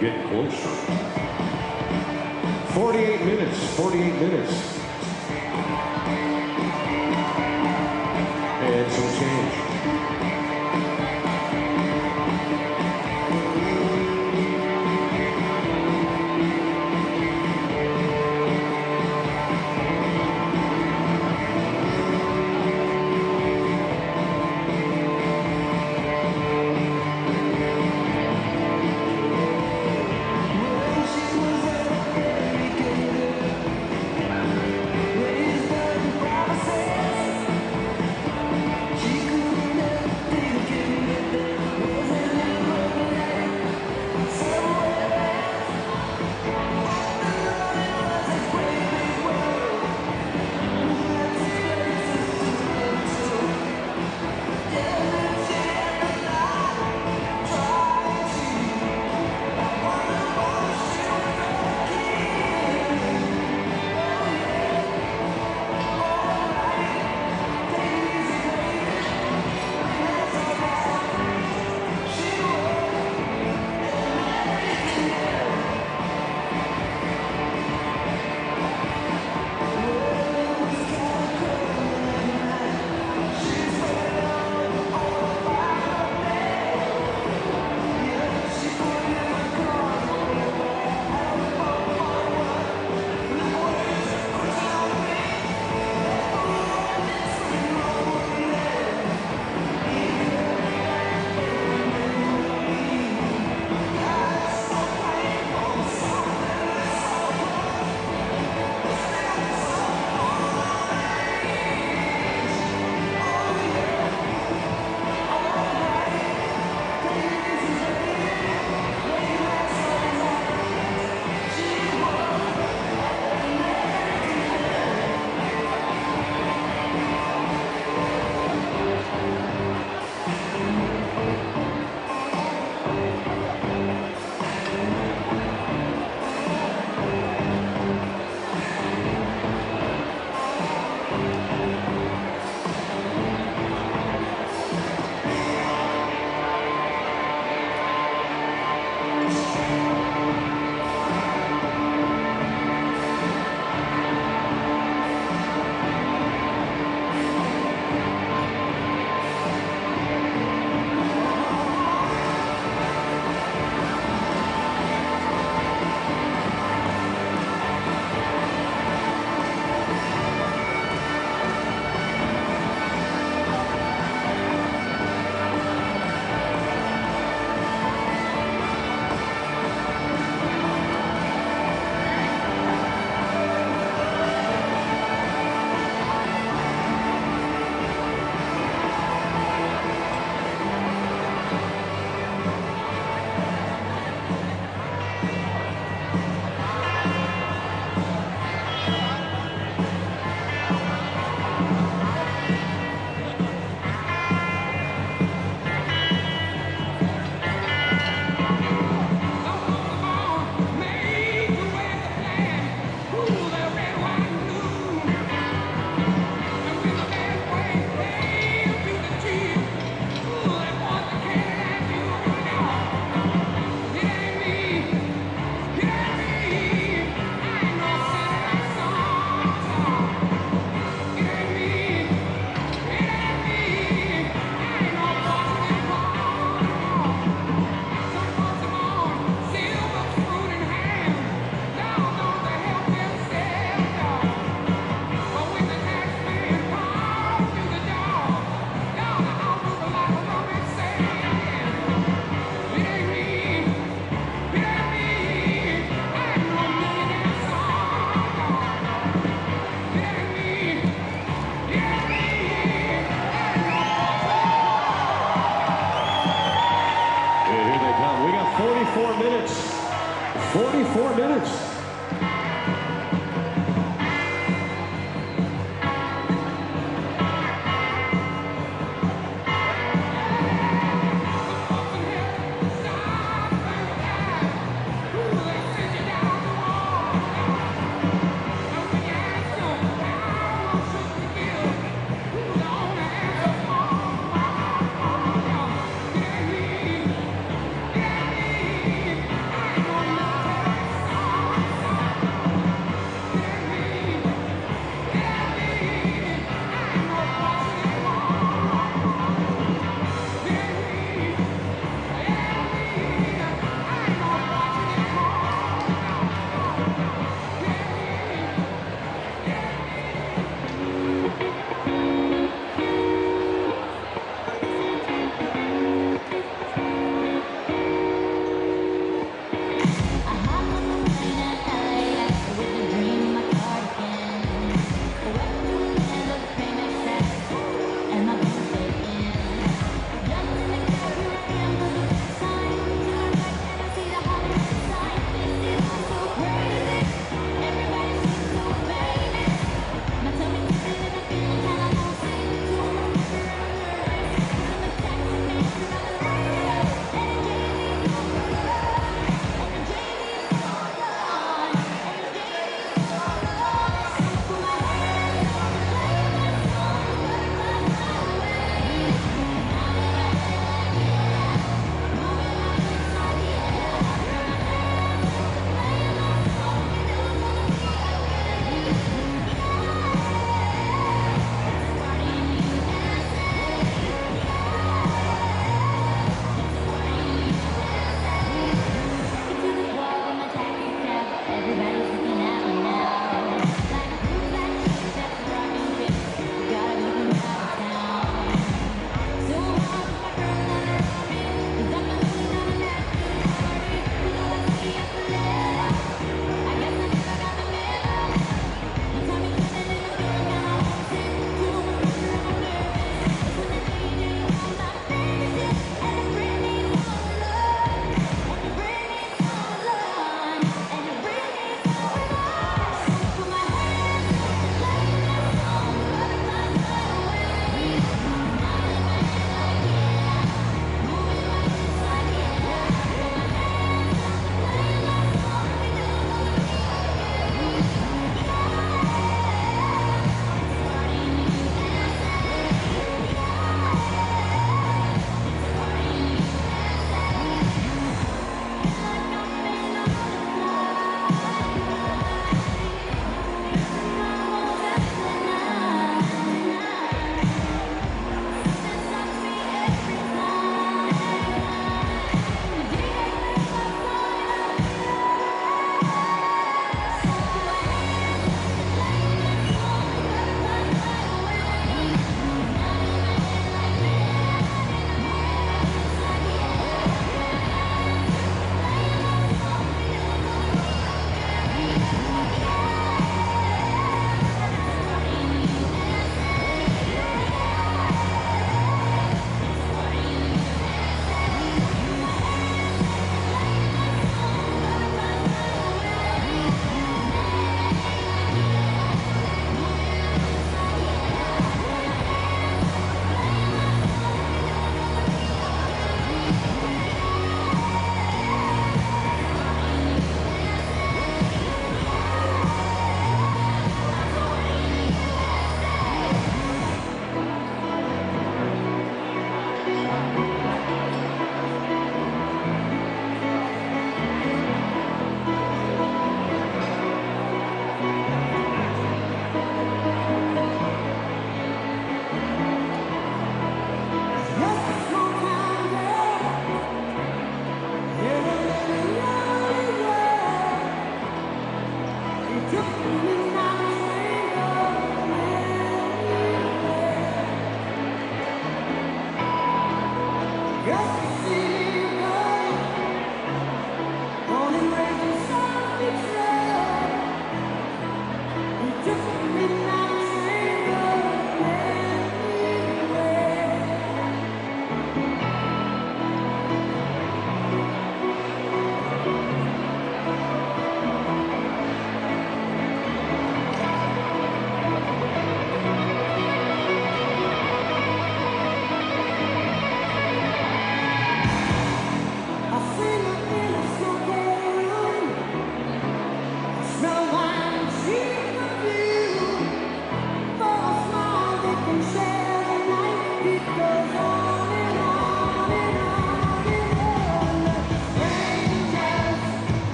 getting closer. 48 minutes, 48 minutes. And some change.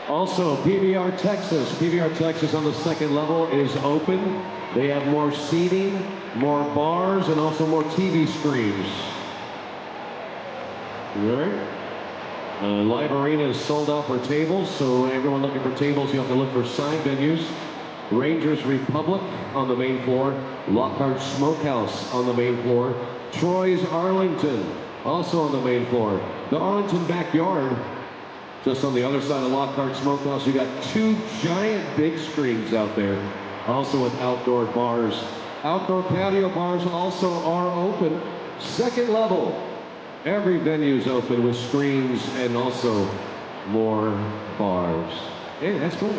Also, PBR Texas on the second level is open. They have more seating, more bars, and also more TV screens. All right. Live Arena is sold out for tables, so everyone looking for tables, you have to look for side venues. Rangers Republic on the main floor. Lockhart Smokehouse on the main floor. Troy's Arlington also on the main floor. The Arlington Backyard, just on the other side of Lockhart Smokehouse, you got two giant big screens out there, also with outdoor bars. Outdoor patio bars also are open. Second level, every venue is open with screens and also more bars. Hey, that's cool.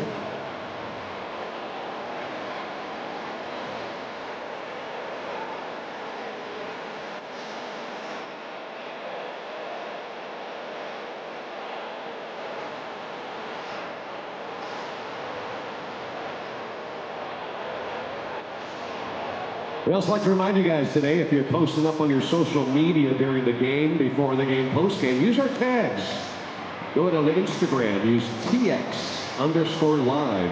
We also like to remind you guys today, if you're posting up on your social media during the game, before the game, post game, use our tags. Go to Instagram, use TX_live,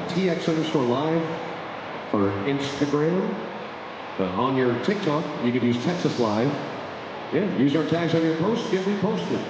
TX_live or Instagram. On your TikTok, you could use Texas Live. Yeah, use our tags on your post, get reposted.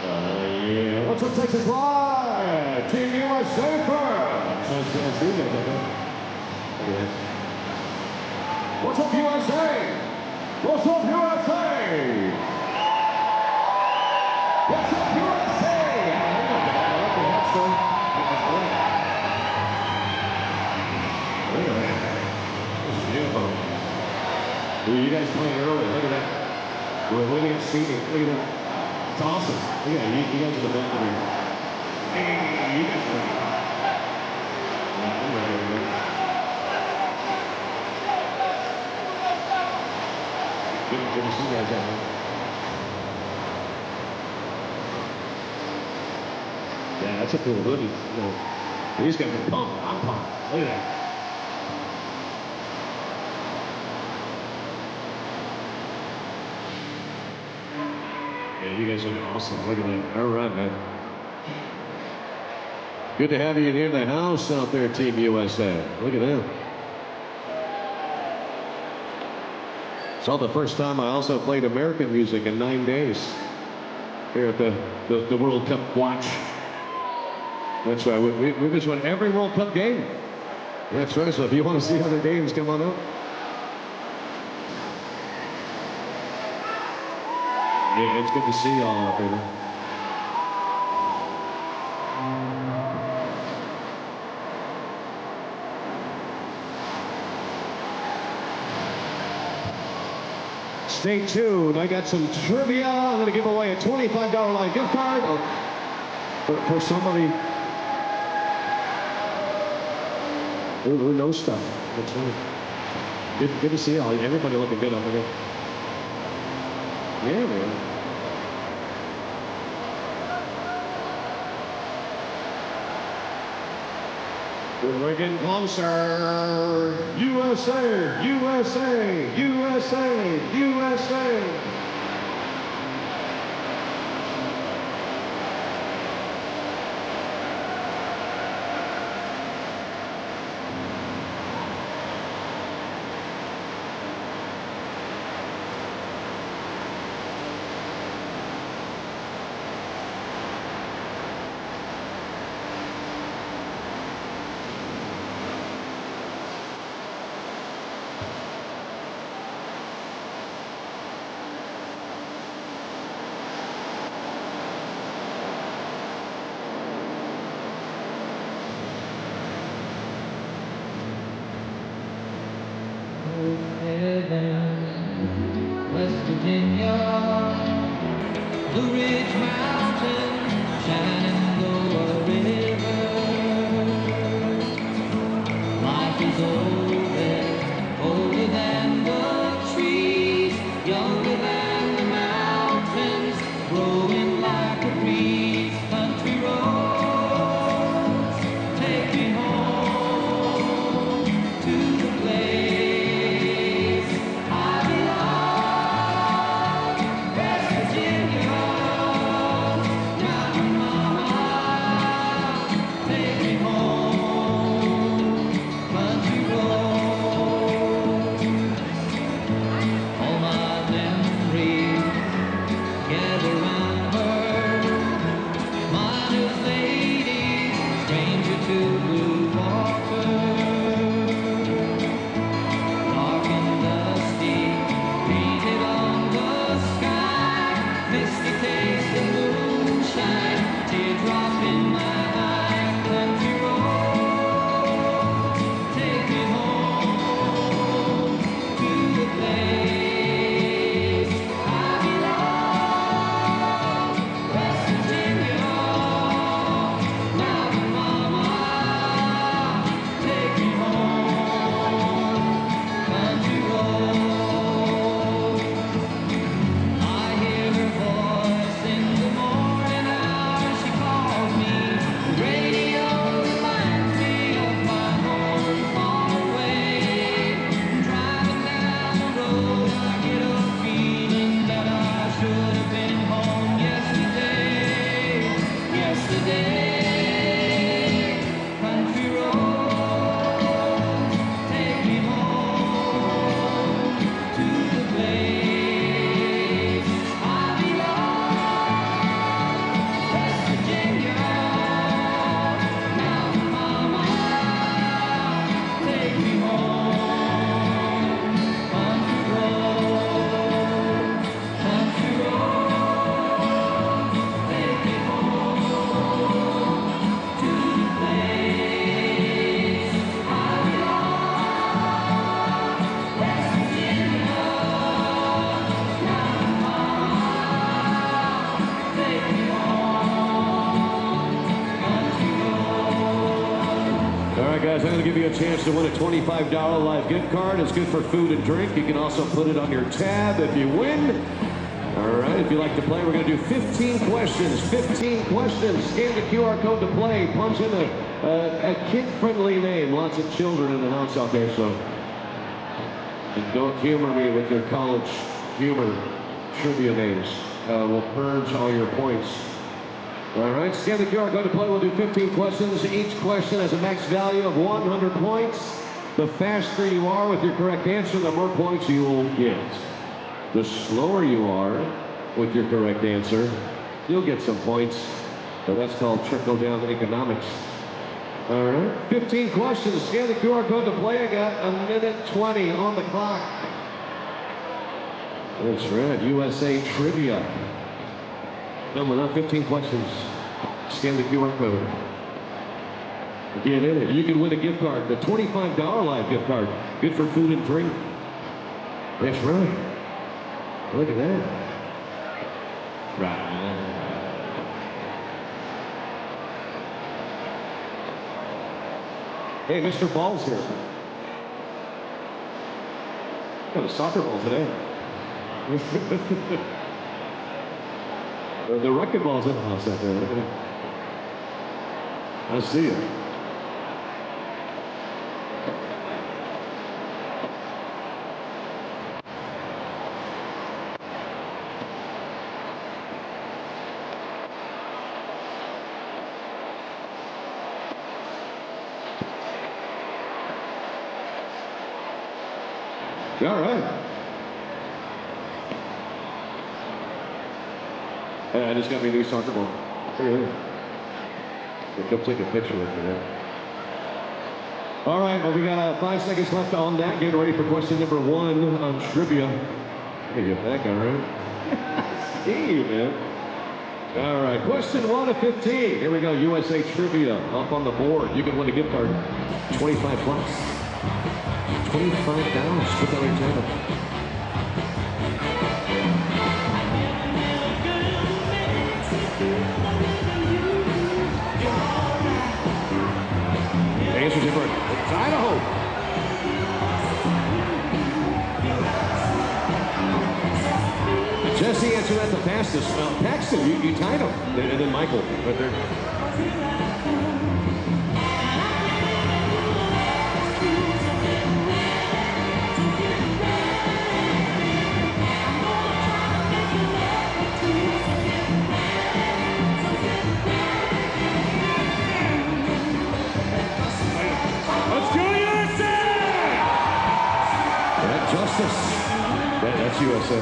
Yeah, what's up, Texas Live? Team USA first. Let's do that, okay? What's up, USA? What's up, USA? What's up, USA? I like the hat, son. Look at that. This is beautiful. You guys playing early. Look at that. We're winning at seating. Look at that. It's awesome. Yeah, you guys are the best of me. Hey, you guys are ready. Yeah, I'm ready, man. Good to see you guys out, man. Yeah, that's a cool hoodie. You know, these guys are pumped. I'm pumped. Look at that. Yeah, you guys look awesome. Look at that. All right, man. Good to have you in the house out there, Team USA. Look at that. It's all the first time I also played American music in 9 days here at the World Cup watch. That's right. We just won every World Cup game. That's right. So if you want to see other games, come on up. Yeah, it's good to see y'all out there, man. Stay tuned. I got some trivia. I'm going to give away a $25 live gift card for somebody who knows stuff. That's right. Good to see you all. Everybody looking good up there. Yeah, man. We're getting closer. USA, USA, USA, USA. West Virginia, Blue Ridge Mountains, Shenandoah River. Life is older than the trees, younger than the mountains, growing like a breeze. Country roads, take me home to the place I belong. West Virginia, mountain mama, take me home. Country roads, all my memories gather round her. Miner's lady, stranger to blue water. Dark and dusty, painted on the sky. Misty taste of moonshine, teardrop in my eye. Country road, take me home to the place I belong. West Virginia, mountain mama, take me home. Country road, I hear her voice in the morning hour. She calls me. The radio reminds me of my home far away. Driving down the road, I get a feeling that I should have been home yesterday. Country road, take me home to the place I belong. West Virginia, mountain mama, take me home. Country road, take me home to the place I belong. West Virginia, mountain mama, take me home. Country road. All right, guys, I'm going to give you a chance to win a $25 live gift card. It's good for food and drink. You can also put it on your tab if you win. All right, if you like to play, we're going to do 15 questions. 15 questions. Scan the QR code to play. Punch in a kid-friendly name. Lots of children in the house out there, so. And don't humor me with your college humor trivia names. We'll purge all your points. All right, scan the QR code to play. We'll do 15 questions. Each question has a max value of 100 points. The faster you are with your correct answer, the more points you will get. The slower you are with your correct answer, you'll get some points. So that's called trickle-down economics. All right, 15 questions. Scan the QR code to play. I got a minute 20 on the clock. That's right, USA Trivia. Number 15 questions. Scan the QR code. Get in it. You can win a gift card, the $25 live gift card. Good for food and drink. That's right. Look at that. Right. Hey, Mr. Ball's here. Got a soccer ball today. The racquetball's in the house out there. I see it. All right. Hey, I just got me a new soccer ball. Come take a picture with me there. All right, well, we got 5 seconds left on that. Getting ready for question number 1 on trivia. Hey, you back, all right? See you, man. All right, question 1 of 15. Here we go, USA Trivia up on the board. You can win a gift card, 25 bucks. $25. Put that right down. Answers different. It's Idaho. Jesse answered that the fastest. Paxton, you tied him. And then Michael right there. That's USA.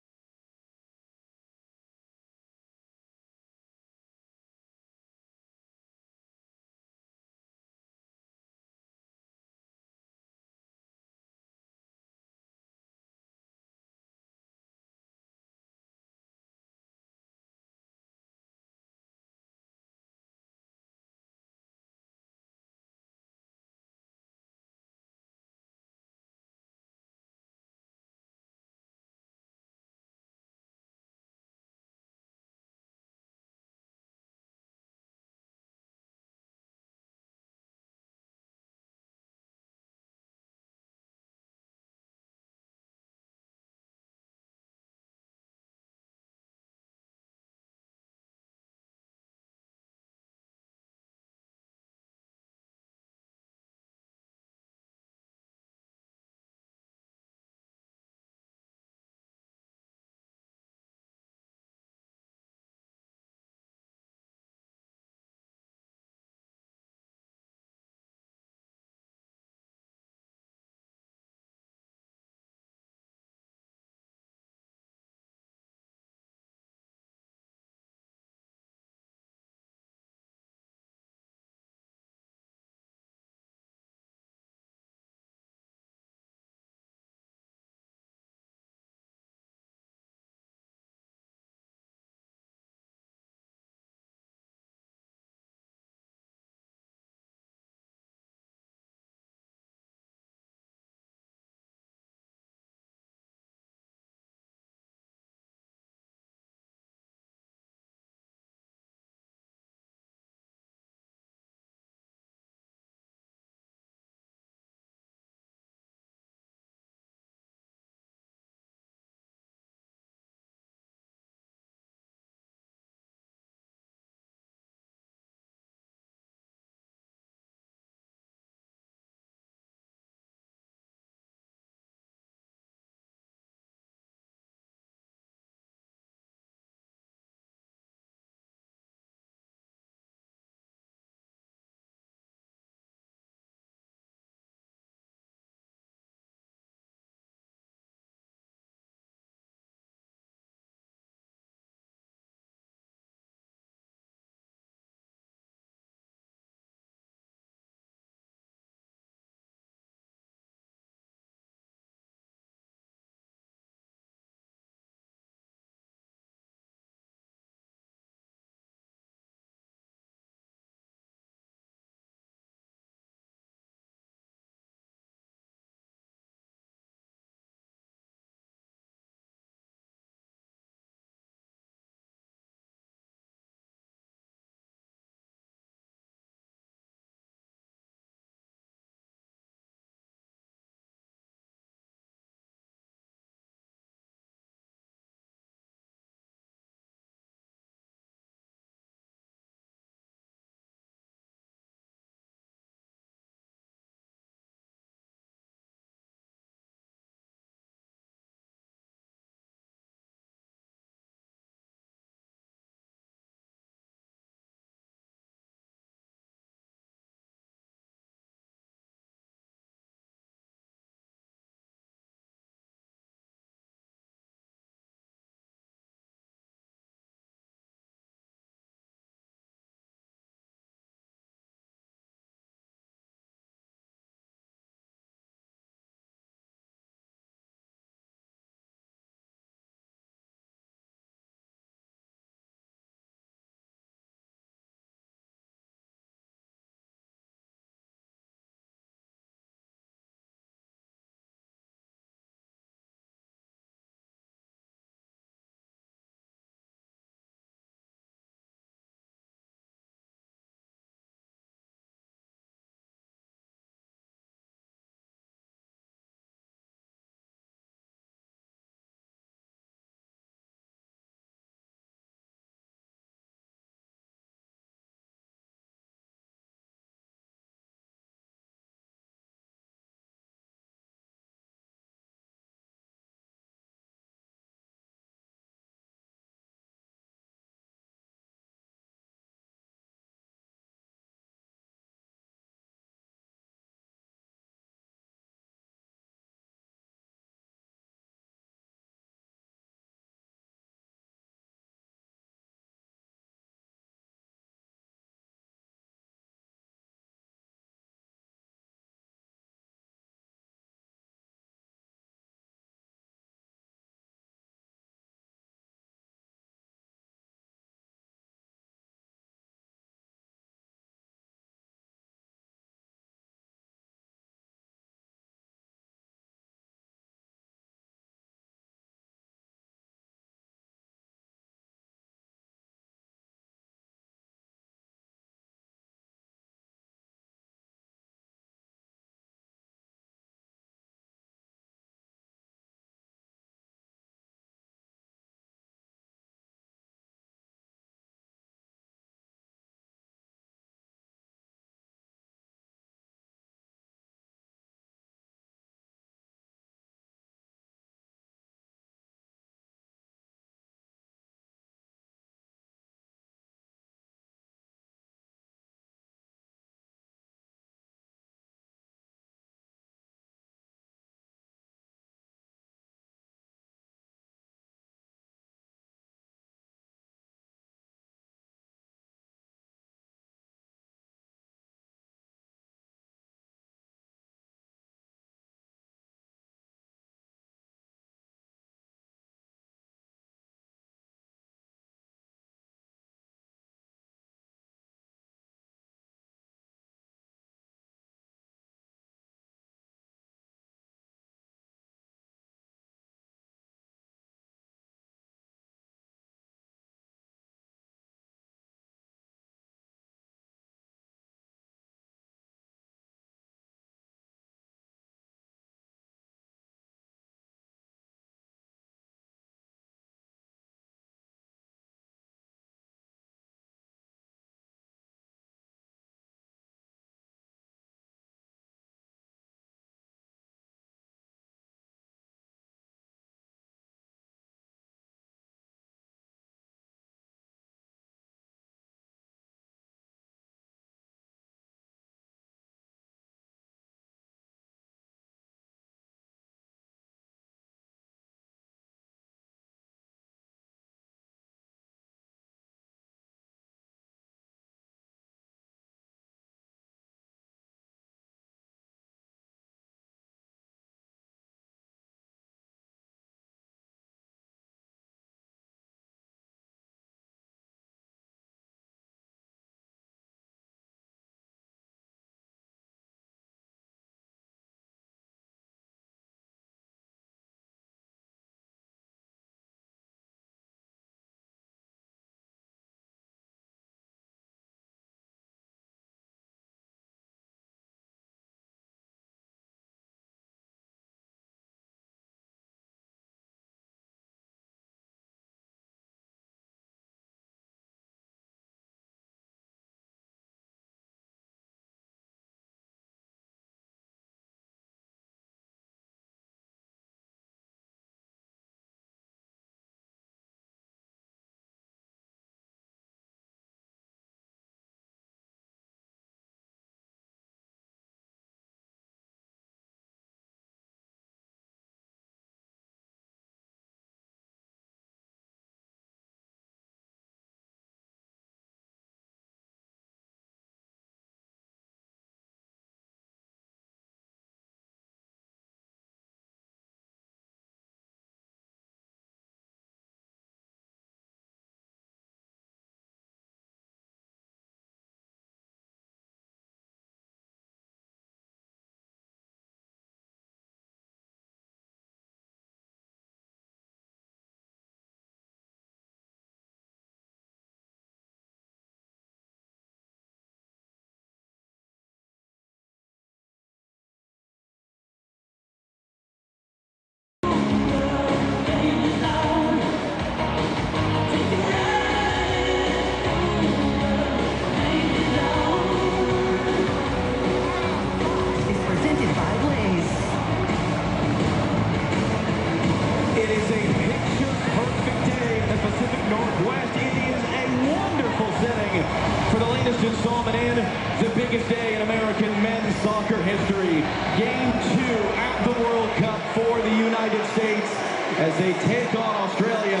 United States as they take on Australia.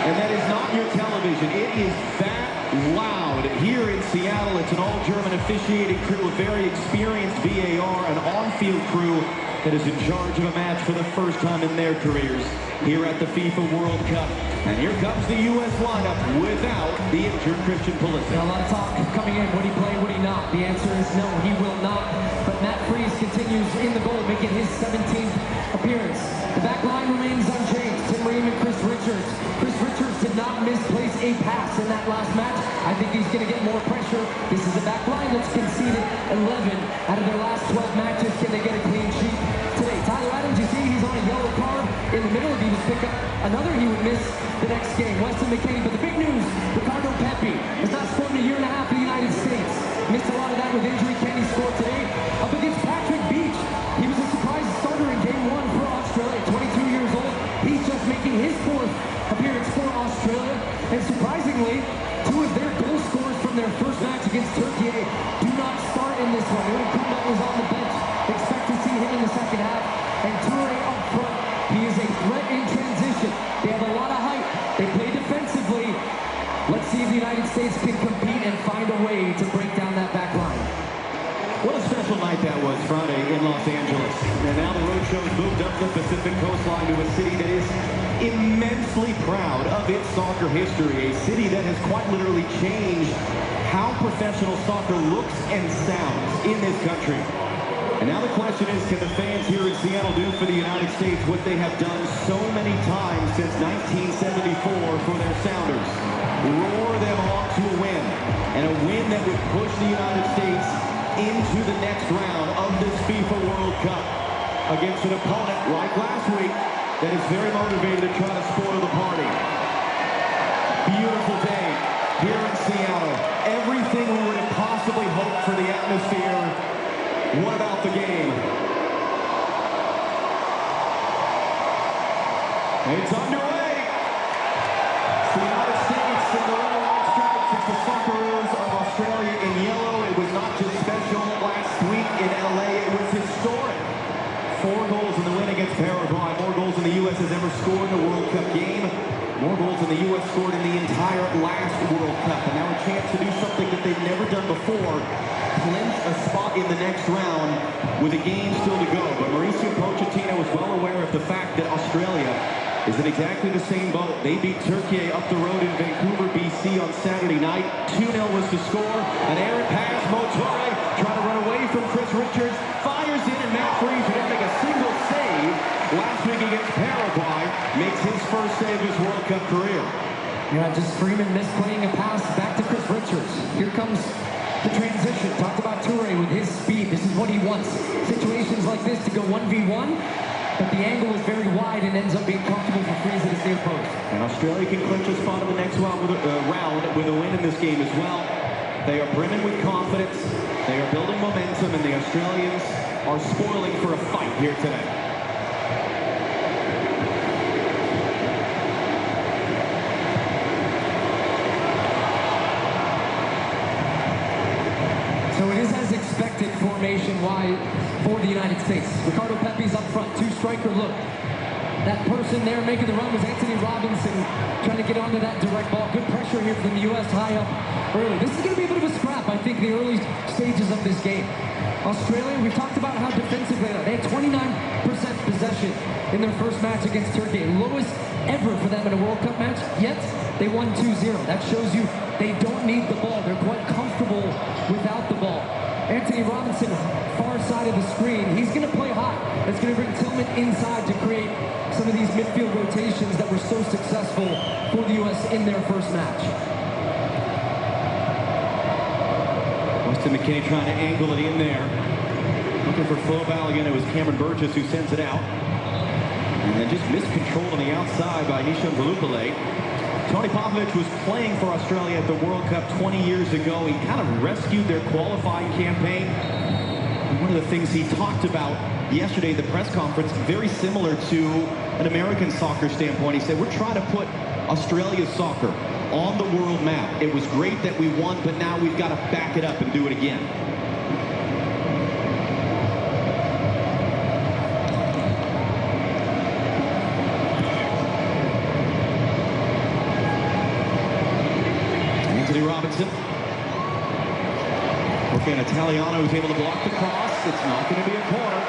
And that is not your television. It is that loud here in Seattle. It's an all-German officiating crew, a very experienced VAR, an on-field crew that is in charge of a match for the first time in their careers here at the FIFA World Cup. And here comes the U.S. lineup without the injured Christian Pulisic. A lot of talk coming in. Would he play? Would he not? The answer is no, he will not. But Matt Freese continues in the goal, making his 17th appearance. The back line remains unchanged. Tim Ream and Chris Richards. Chris Richards did not misplace a pass in that last match. I think he's going to get more pressure. This is a back line that's conceded 11 out of their last 12 matches. Can they get a clean sheet today? Tyler Adams, you see he's on a yellow card in the middle. If he was pick up another, he would miss the next game. Weston McKennie, but the big news, Ricardo Pepi has not scored in a year and a half for the United States. Missed a lot of that with injury. Can he score today? Up against Patrick Beach. He was a surprise starter in game 1 for Australia. 22 years old. He's just making his 4th appearance for Australia. And surprisingly, 2 of their goal scorers from their first match against Turkey do not start in this one. Aaron Kumba is on the bench. Expect to see him in the second half. And Toure up front. He is a threat in transition. They have a lot of height. They play defensively. Let's see if the United States can compete and find a way to break down that back line. What a special night that was Friday in Los Angeles. And now the road show's moved up the Pacific coastline to a city that is immensely proud of its soccer history. A city that has quite literally changed how professional soccer looks and sounds in this country. And now the question is, can the fans here in Seattle do for the United States what they have done so many times since 1974 for their Sounders? Roar them on to a win. And a win that would push the United States into the next round of this FIFA World Cup against an opponent like last week that is very motivated to try to spoil the party. Beautiful day here in Seattle. Everything we would have possibly hoped for the atmosphere. What about the game? It's underway. It's the United States in the red and white stripes. It's the Socceroos of Australia in yellow. It was not just special last week in LA. It was historic. 4 goals in the win against Paraguay. More goals than the U.S. has ever scored in a World Cup game. More goals than the U.S. scored in the entire last World Cup. And now a chance to do something that they've never done before. Clinch a spot in the next round with a game still to go. But Mauricio Pochettino was well aware of the fact that Australia is in exactly the same boat. They beat Turkey up the road in Vancouver, BC on Saturday night. 2-0 was the score. An errant pass. Mo Toure trying to run away from Chris Richards. Fires in, and Matt Freese, who didn't make a single save last week against Paraguay, makes his first save of his World Cup career. Yeah, just Freeman misplaying a pass back to Chris Richards. Here comes the transition. Talked about Toure with his speed. This is what he wants. Situations like this to go 1v1, but the angle is very wide and ends up being comfortable for Freese at his near post. And Australia can clinch a spot in the next round with a win in this game as well. They are brimming with confidence. They are building momentum, and the Australians are spoiling for a fight here today. So it is as expected formation-wide for the United States. Ricardo Pepi's up front, 2-striker look. That person there making the run was Anthony Robinson, trying to get onto that direct ball. Good pressure here from the U.S. high up early. This is going to be a bit of a scrap, I think, in the early stages of this game. Australia, we've talked about how defensive they are. They had 29% possession in their first match against Turkey. Lowest ever for them in a World Cup match, yet they won 2-0. That shows you they don't need the ball. They're quite comfortable without the ball. Anthony Robinson, far side of the screen. He's going to play high. That's going to bring Tillman inside to create some of these midfield rotations that were so successful for the U.S. in their first match. Weston McKennie trying to angle it in there. Looking for Flo again. It was Cameron Burgess who sends it out. And then just miscontrolled on the outside by Nishan Velupale. Tony Popovich was playing for Australia at the World Cup 20 years ago. He kind of rescued their qualifying campaign. And one of the things he talked about yesterday at the press conference, very similar to an American soccer standpoint. He said, we're trying to put Australia's soccer on the world map. It was great that we won, but now we've got to back it up and do it again. and Italiano is able to block the cross. It's not going to be a corner.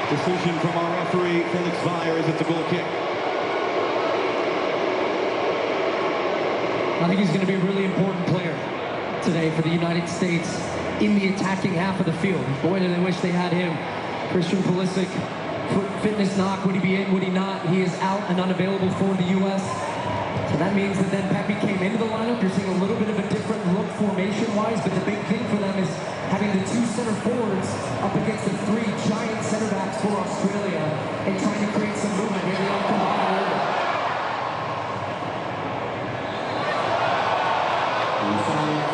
Decision from our referee, Felix Weyer, as it's a goal kick. I think he's going to be a really important player today for the United States in the attacking half of the field. Boy, do they wish they had him. Christian Pulisic, foot fitness knock. Would he be in? Would he not? He is out and unavailable for the U.S. So that means that then Pepe came into the lineup. You're seeing a little bit of a different look formation-wise, but the big thing for them is having the two center forwards up against the three giant center backs for Australia and trying to create some movement. Here they all come on over.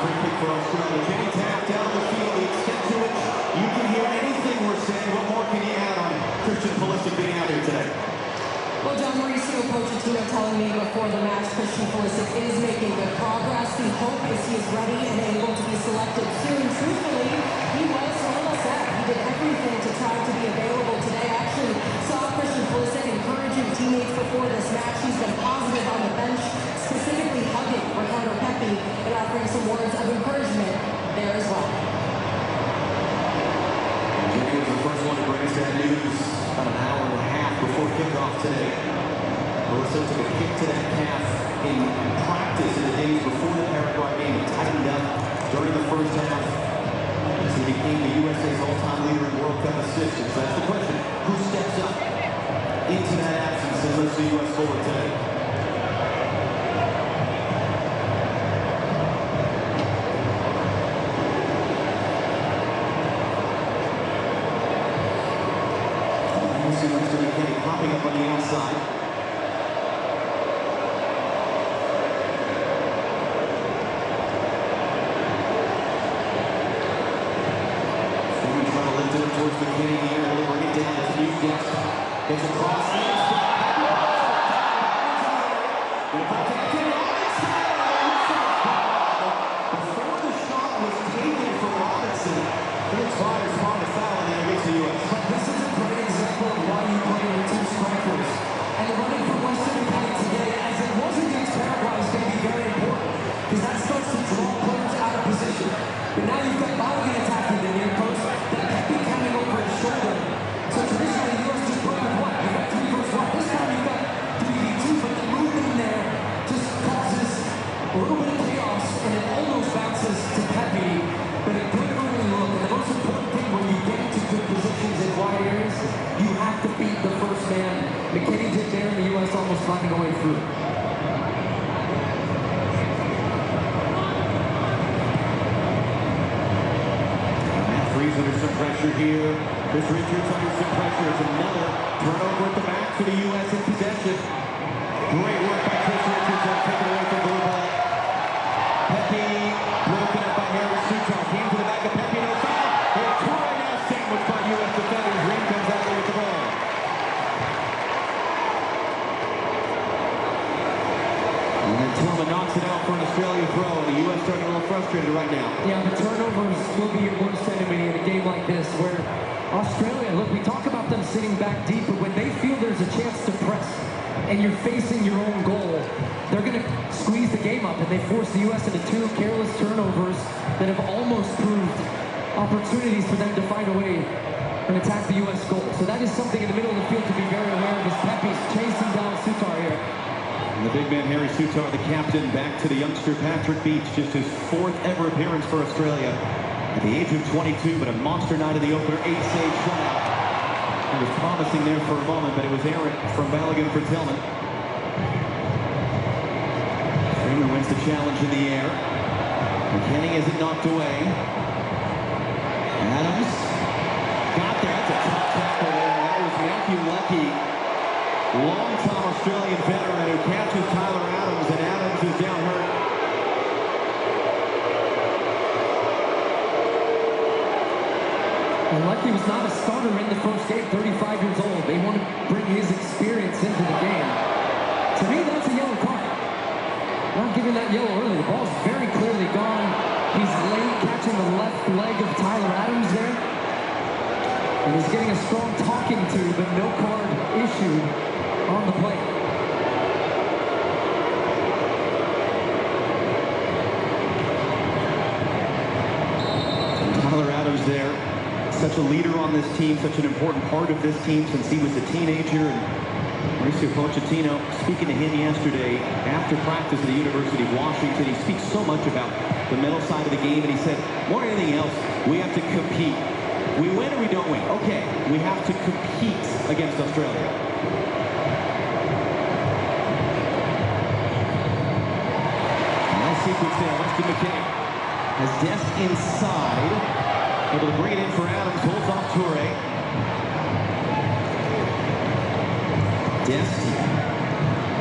Free kick for Australia. Kenny tapped down the field. The extent to which you can hear anything we're saying. What more can you add on Christian Pulisic being out here today? Well, John, Mauricio Pochettino telling me before the match Christian Pulisic is making good progress. The hope is he is ready and able to be selected soon. Truthfully, he was a little sad. He did everything to try to be available today. I actually saw Christian Pulisic encouraging teammates before this match. He's been positive on the bench, specifically hugging Ricardo Pepi and offering some words of encouragement there as well. Jimmy was the first one to bring us that news about an hour and a half before kickoff today. Pulisic took a kick to that calf in practice in the days before the Paraguay game. He tightened up during the first half as he became the USA's all-time leader in World Cup assists. So that's the question. Who steps up into that absence and lifts the U.S. forward today? Popping up on the outside. Foreman trying to lift it up towards McKinney here. He'll bring it down to New Guest. Gets across the before the shot was taken from Robinson, Felix Weyer spawned a foul and then against the U.S. But this is a great example of why you play with two strikers. And the running from Western United today, as it was against Paraguay, is going to be very important because that starts to draw players out of position. But now you've got Balogun attacking the near post, then Pepe coming over his shoulder. So traditionally, the U.S. just play with one. You've got 3 versus 1. This time you've got 3v2, but the movement in there just causes a little bit of chaos, and it almost bounces to Pepe. But a good early look, and the most important thing when you get into good positions in wide areas, you have to beat the first man. McKinney did there, and the U.S. almost finding a way through. Matt Freese under some pressure here. Chris Richards under some pressure. It's another turnover at the back for the U.S. in possession. Great work by Chris Richards on taking away from blue ball. Pepe broken up by Harry Sutar. Came to the back of Pepe, no foul. And a try now sandwiched by U.S. defenders. Reed comes out there with the ball. And then Tillman knocks it out for an Australian throw. And the U.S. starting a little frustrated right now. Yeah, the turnovers will be your worst enemy in a game like this where Australia, look, we talk about them sitting back deep, but when they feel there's a chance to press and you're facing your own goal, they're going to squeeze the game up, and they force the U.S. into 2 careless turnovers that have almost proved opportunities for them to find a way and attack the U.S. goal. So that is something in the middle of the field to be very aware of as Pepe's chasing down Sutar here. And the big man, Harry Sutar, the captain, back to the youngster Patrick Beach, just his 4th ever appearance for Australia. At the age of 22, but a monster night in the opener, 8-save shutout. It was promising there for a moment, but it was Eric from Balogun for Tillman. Freeman wins the challenge in the air. McKinney has it knocked away. Adams got there. That's a top tackle there. That was Matthew Lucky, long-time Australian veteran who catches Tyler Adams, and Adams is down hurt. And Lucky was not a starter in the first game, 35 years old. They want to bring his experience into the game. To me, that's a yellow card. Not giving that yellow early. The ball's very clearly gone. He's late catching the left leg of Tyler Adams there. And he's getting a strong talking to, but no card issued on the play. such a leader on this team, such an important part of this team since he was a teenager. And Mauricio Pochettino, speaking to him yesterday after practice at the University of Washington, he speaks so much about the mental side of the game, and he said, more than anything else, we have to compete. We win or we don't win. Okay, we have to compete against Australia. Nice sequence there. Weston McKennie has Dest inside. Able to bring it in for Adams. Holds off Toure. Dest.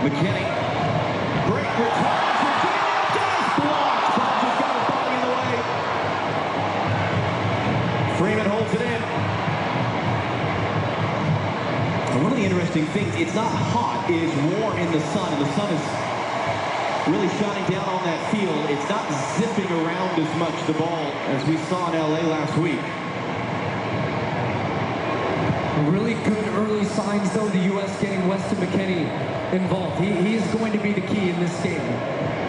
McKennie. Great return. Dest blocked. Ball just got his body in the way. Freeman holds it in. And one of the interesting things, it's not hot. It is warm in the sun. And the sun is really shining down on that field. It's not zipping around as much, the ball, as we saw in LA last week. Really good early signs, though, the U.S. getting Weston McKennie involved. He is going to be the key in this game.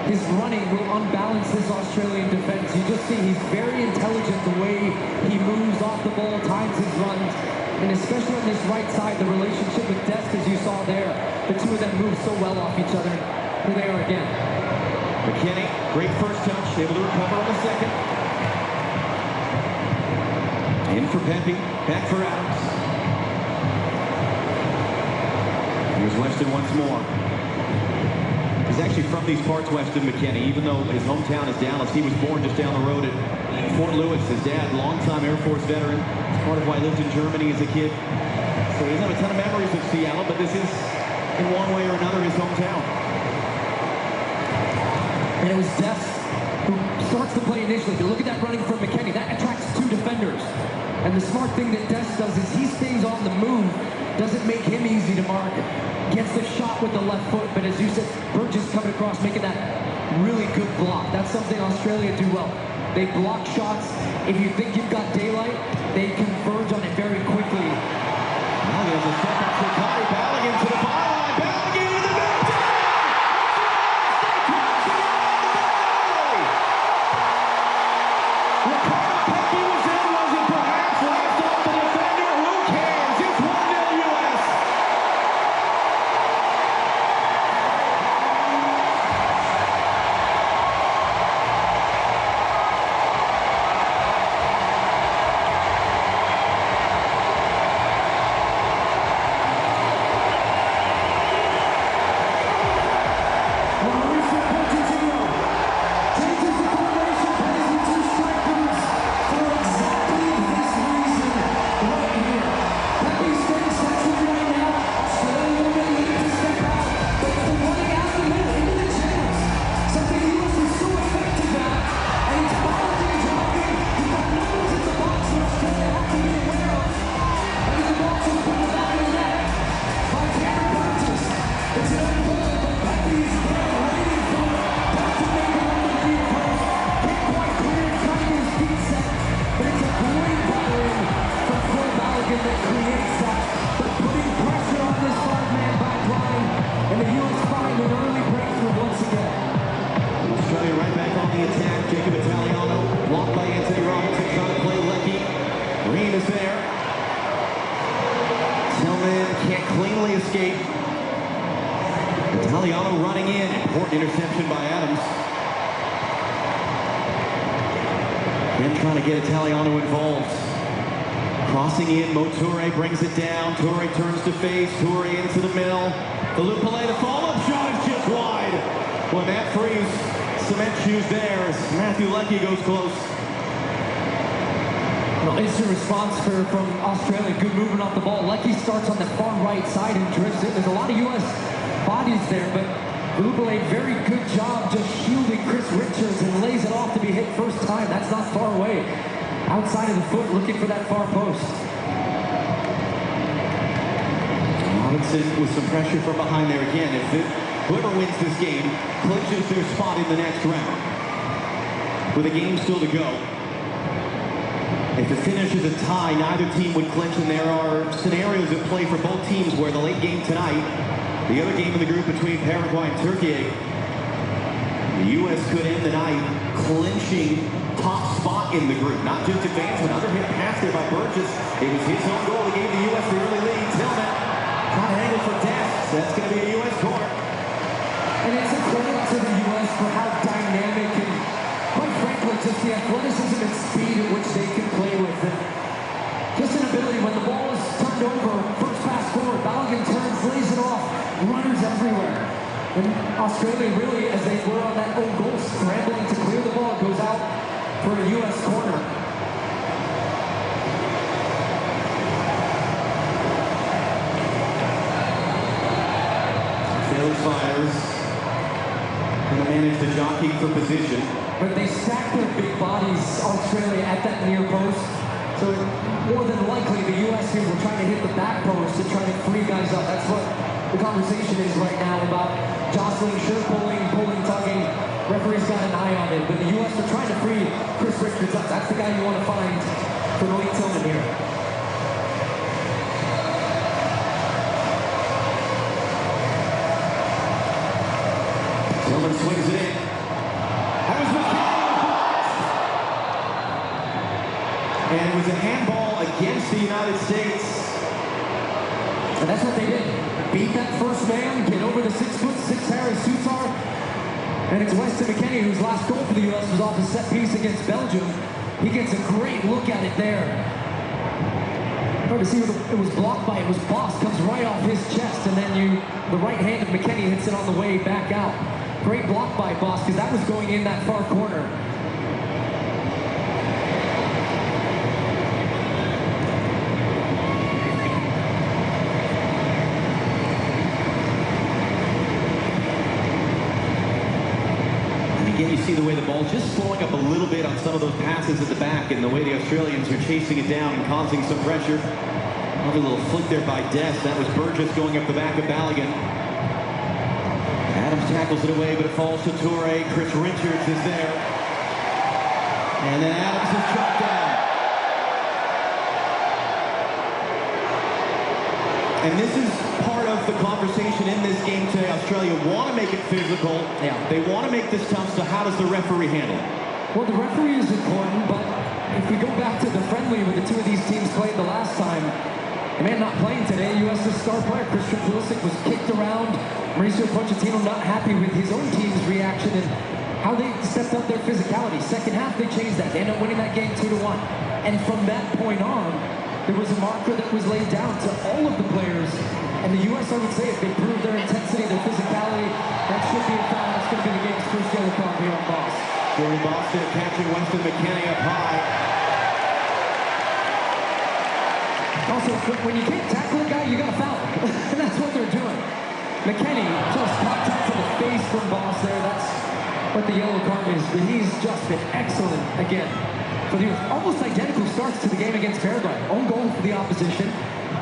His running will unbalance this Australian defense. You just see he's very intelligent the way he moves off the ball, times his runs, and especially on this right side, the relationship with Dest, as you saw there, the two of them move so well off each other. Here they are again. McKennie, great first touch, able to recover on the second. In for Pepe, back for Adams. Here's Weston once more. He's actually from these parts, Weston McKennie, even though his hometown is Dallas. He was born just down the road at Fort Lewis. His dad, longtime Air Force veteran. It's part of why he lived in Germany as a kid. So he doesn't have a ton of memories of Seattle, but this is, in one way or another, his hometown. And it was Dest who starts the play initially. But look at that running from McKennie. That attracts two defenders. And the smart thing that Dest does is he stays on the move. Doesn't make him easy to mark. Gets the shot with the left foot. But as you said, Burgess coming across, making that really good block. That's something Australia do well. They block shots. If you think you've got daylight, they converge on it very quickly. Now there's a second for Connor Balogun to the byline. Balogun in the middle. Italiano running in. Important interception by Adams. Again, trying to get Italiano involved. Crossing in, Toure brings it down. Toure turns to face. Toure into the middle. The loop play, the follow-up shot is just wide. Well, Matt Freese, cement shoes there as Matthew Leckie goes close. Well, instant response from Australia. Good movement off the ball. Leckie starts on the far right side and drifts in. There's a lot of U.S. bodies there, but Lupale, very good job just shielding Chris Richards and lays it off to be hit first time. That's not far away. Outside of the foot, looking for that far post. Robinson with some pressure from behind there again. Whoever wins this game clinches their spot in the next round. With a game still to go. If the finish is a tie, neither team would clinch, and there are scenarios at play for both teams where the late game tonight, the other game in the group between Paraguay and Turkey, the U.S. could end the night clinching top spot in the group. Not just advancement, under hit pass there by Burgess. It was his own goal that gave the U.S. the early lead. Tillman trying to angle for Dest. That's going to be a U.S. corner. And it's a credit to the U.S. for how dynamic and, quite frankly, just the athleticism and speed at which they can play with. And just an ability when the ball is turned over, first pass forward, Balogun turns, lays it off, runners everywhere. And Australia really, as they were on that own goal, scrambling to clear the ball, goes out for a U.S. corner. Taylor fires. Going to manage the jockey for position. But they stack their big bodies, Australia, at that near post. So more than likely, the U.S. here will try to hit the back post and try to free guys up. That's what the conversation is right now about jostling, shirt pulling, tugging. Referee's got an eye on it, but the U.S. are trying to free Chris Richards up. That's the guy you want to find for Malik Tillman here. Tillman swings it in. That was McKenna. And it was a handball against the United States. And that's what they did. Beat that first man, get over the 6'6" Harry Sutar. And it's Weston McKennie, whose last goal for the U.S. was off a set piece against Belgium. He gets a great look at it there. Hard to see it was blocked by, it was Boss, comes right off his chest, and then the right hand of McKennie hits it on the way back out. Great block by Boss, because that was going in that far corner. Again, you see the way the ball's just slowing up a little bit on some of those passes at the back and the way the Australians are chasing it down and causing some pressure. Another little flick there by Dest. That was Burgess going up the back of Balogun. Adams tackles it away, but it falls to Toure. Chris Richards is there. And then Adams is dropped down. And this is part of the conversation in this game today. Australia want to make it physical. Yeah. They want to make this tough, so how does the referee handle it? Well, the referee is important, but if we go back to the friendly where the two of these teams played the last time, the man not playing today, U.S.'s star player, Pulisic, was kicked around. Mauricio Pochettino not happy with his own team's reaction and how they stepped up their physicality. Second half, they changed that. They ended up winning that game 2-1. And from that point on, there was a marker that was laid down to all of the players. And the U.S., I would say, if they prove their intensity, their physicality, that should be a foul. That's going to be the game's first yellow card here on Boss. Jordan Boss there catching Weston McKennie up high. Also, when you can't tackle a guy, you got to foul him. And that's what they're doing. McKennie just popped out to the face from Boss there. That's what the yellow card is. But he's just been excellent again. For the U.S. Almost identical starts to the game against Paraguay. Own goal for the opposition.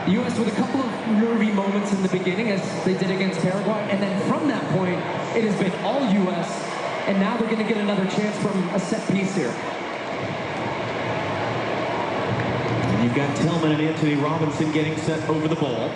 The U.S. with a couple of nervy moments in the beginning as they did against Paraguay. And then from that point, it has been all U.S. And now they're going to get another chance from a set piece here. And you've got Tillman and Anthony Robinson getting set over the ball.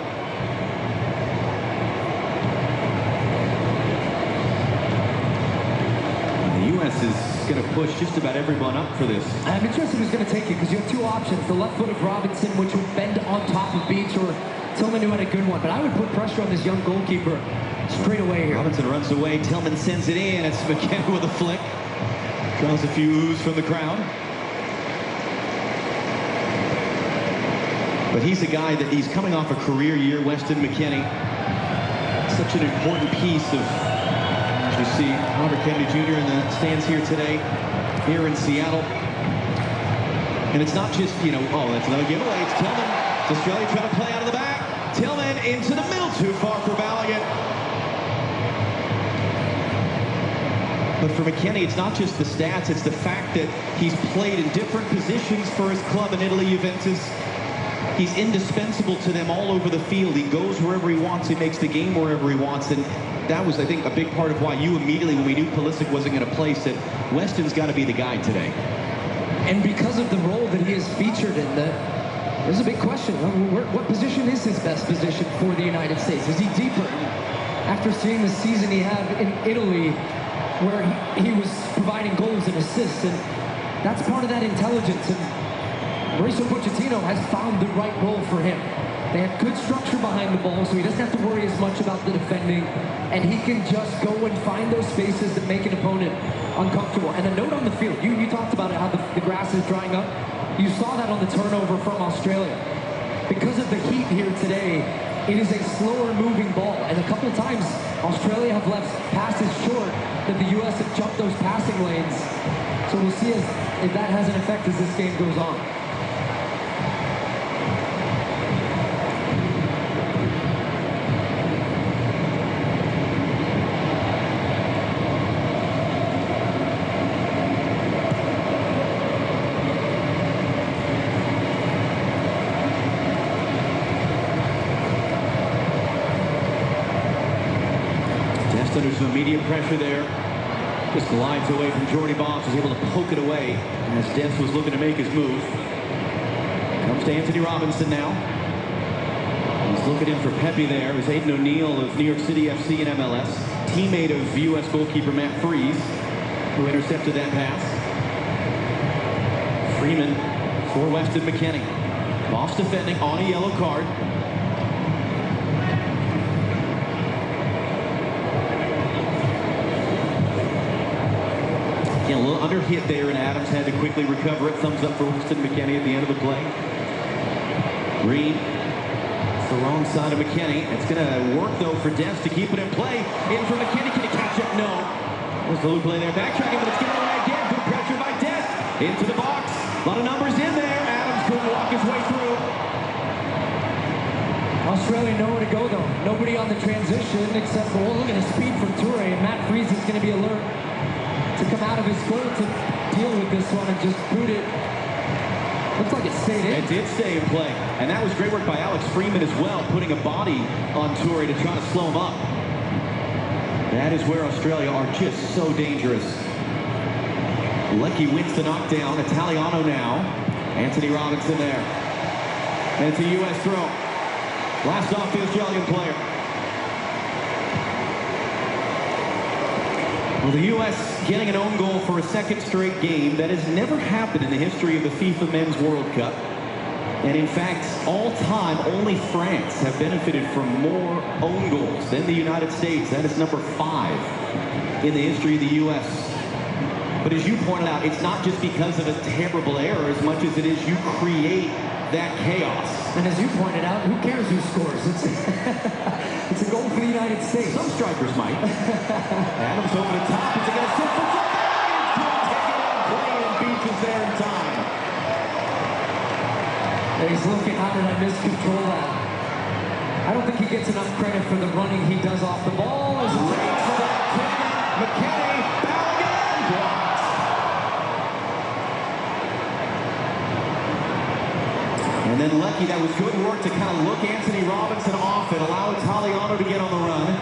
And the U.S. is going to push just about everyone up for this. I'm interested who's going to take it because you have two options. The left foot of Robinson, which would bend on top of Beach, or Tillman, who had a good one. But I would put pressure on this young goalkeeper straight away here. Robinson runs away. Tillman sends it in. It's McKenna with a flick. Draws a few oohs from the crowd. But he's a guy that he's coming off a career year, Weston McKennie. Such an important piece of, as you see, Robert Kennedy Jr. in the stands here today, here in Seattle. And it's not just, you know, oh, that's another giveaway. It's Tillman. It's Australia trying to play out of the back. Tillman into the middle, too far for Balogun. But for McKennie, it's not just the stats, it's the fact that he's played in different positions for his club in Italy, Juventus. He's indispensable to them all over the field. He goes wherever he wants. He makes the game wherever he wants. And that was, I think, a big part of why you immediately, when we knew Pulisic wasn't going to play, said, Weston's got to be the guy today. And because of the role that he is featured in, there's a big question. What position is his best position for the United States? Is he deeper? After seeing the season he had in Italy, where he was providing goals and assists, and That's part of that intelligence, and Mauricio Pochettino has found the right role for him. They have good structure behind the ball, so he doesn't have to worry as much about the defending, and he can just go and find those spaces that make an opponent uncomfortable. And a note on the field, you talked about it, how the grass is drying up. You saw that on the turnover from Australia. Because of the heat here today, it is a slower moving ball, and a couple of times Australia have left passes short that the U.S. have jumped those passing lanes. So we'll see if that has an effect as this game goes on. Under some immediate pressure there. Just glides away from Jordy Boss, was able to poke it away as Dest was looking to make his move. Comes to Anthony Robinson now. He's looking in for Pepe there. It was Aiden O'Neill of New York City FC and MLS, teammate of U.S. goalkeeper Matt Freese, who intercepted that pass. Freeman for Weston McKennie. Boss defending on a yellow card. A little under hit there, and Adams had to quickly recover it. Thumbs up for Weston McKennie at the end of the play. Reed, it's the wrong side of McKennie. It's going to work, though, for Dest to keep it in play. In for McKennie. Can he catch it? No. There's the loop play there. Backtracking, but it's getting away again. Good pressure by Dest. Into the box. A lot of numbers in there. Adams couldn't walk his way through. Australia nowhere to go, though. Nobody on the transition except for, look at the speed from Toure, and Matt Freese is going to be alert to come out of his goal to deal with this one and just boot it. Looks like it stayed in. It did stay in play. And that was great work by Alex Freeman as well, putting a body on Toure to try to slow him up. That is where Australia are just so dangerous. Leckie wins the knockdown. Italiano now. Anthony Robinson there. And it's a U.S. throw. Last off the Australian player. Well, the U.S. getting an own goal for a second straight game. That has never happened in the history of the FIFA Men's World Cup. And in fact, all time, only France have benefited from more own goals than the United States. That is number 5 in the history of the U.S. But as you pointed out, it's not just because of a terrible error as much as it is you create that chaos. And as you pointed out, who cares who scores? It's a goal for the United States. Some strikers might. Adams over the top. Is it going to sit for something? It's going to take it on play and beaches there in time. And he's looking, how did I miscontrol that? I don't think he gets enough credit for the running he does off the ball. As Great step, McKennie, Ballaghan, blocked. And then Leckie, that was good work to kind of look Anthony Robinson off and allow Italiano to get on the run.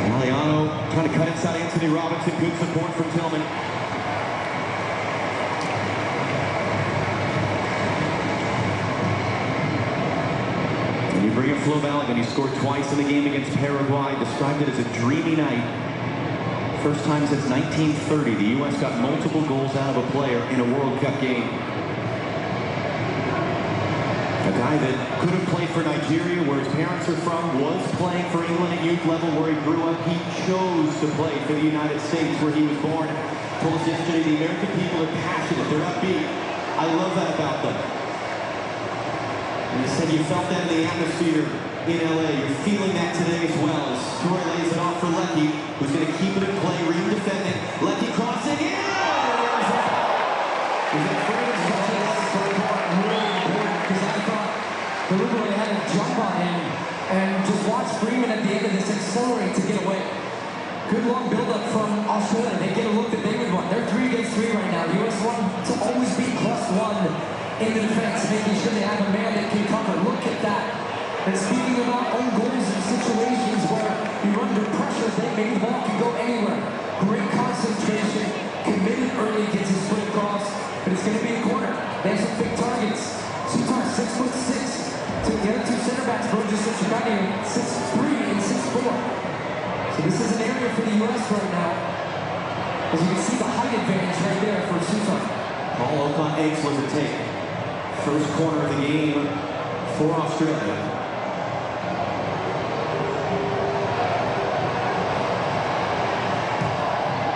Italiano trying to cut inside Anthony Robinson. Good support from Tillman. You bring in Flo Ballaghan. He scored twice in the game against Paraguay. Described it as a dreamy night. First time since 1930 the U.S. got multiple goals out of a player in a World Cup game. A guy that could have played for Nigeria, where his parents are from, was playing for England at youth level where he grew up. He chose to play for the United States where he was born. Told us yesterday the American people are passionate. They're upbeat. I love that about them. And he said you felt that in the atmosphere in LA. You're feeling that today as well as Toure lays it off for Leckie, who's going to keep it in play. Reed defending. Leckie crossing in. Really important, because I thought deliberately had a jump on him and just watch Freeman at the end of this accelerate to get away. Good long build-up from Australia. They get a look that they would want. They're 3 against 3 right now. U.S. want to always be +1 in the defense, making sure they have a man that can cover. Look at that. And speaking about own goals in situations where you're under pressure, maybe the ball can go anywhere. Great concentration, committed early, gets his foot across, but it's going to be a corner. They have some big targets. Burgess and Chicani 6'3" and 6'4". So this is an area for the U.S. right now. As you can see, the height advantage right there for Susan. All Ocon eggs was a take. First corner of the game for Australia.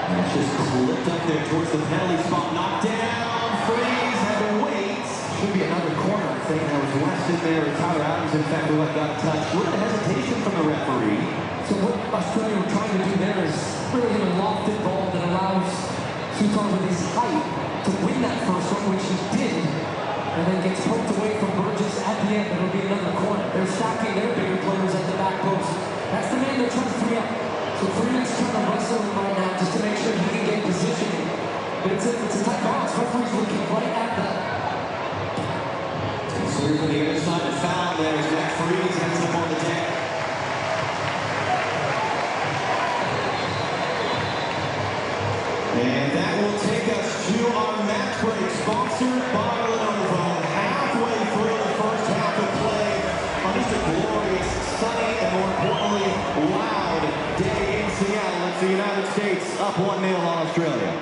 And it's just clipped up there towards the penalty spot. Knocked down. Freeze had to wait. Should be another corner, I think. There was West in there. Tyler Adams, in fact, who got touched. A little hesitation from the referee. So what Australia were trying to do there is really a lofted ball that allows Susan with his height to win that first one, which he did, and then gets poked away from Burgess at the end. It'll be another corner. They're stacking their bigger players at the back post. That's the man they're trying to free up. So Freeman's trying to wrestle him right now just to make sure he can get positioning. But it's a tight box. Referee's looking right at that. Clear from the other side, the foul there as Matt Freeze ends up on the deck. And that will take us to our match break, sponsored by Lenovo. Halfway through the first half of play on just a glorious, sunny, and more importantly, loud day in Seattle. It's the United States up 1-0 on Australia.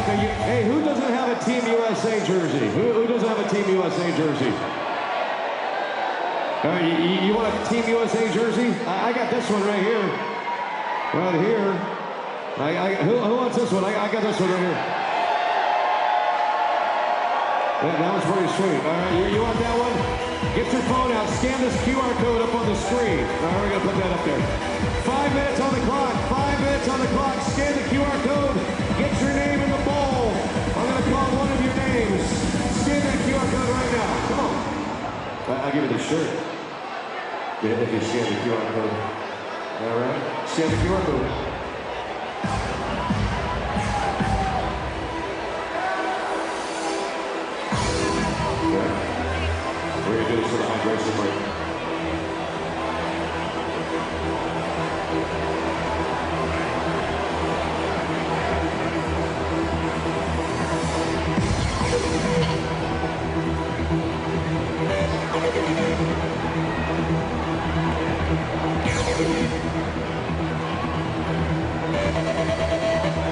Hey, who doesn't have a Team USA jersey? Who doesn't have a Team USA jersey? All right, you want a Team USA jersey? I got this one right here. Right here. Who wants this one? I got this one right here. That was pretty sweet. All right, you want that one? Get your phone out. Scan this QR code up on the screen. All right, we're going to put that up there. 5 minutes on the clock. 5 minutes on the clock. Scan the QR code. Get your name in the bowl. I'm going to call one of your names. Scan that QR code right now. Come on. I'll give you the shirt. Yeah, if you scan the QR code. All right. Scan the QR code. We're going to do this for the hydration break.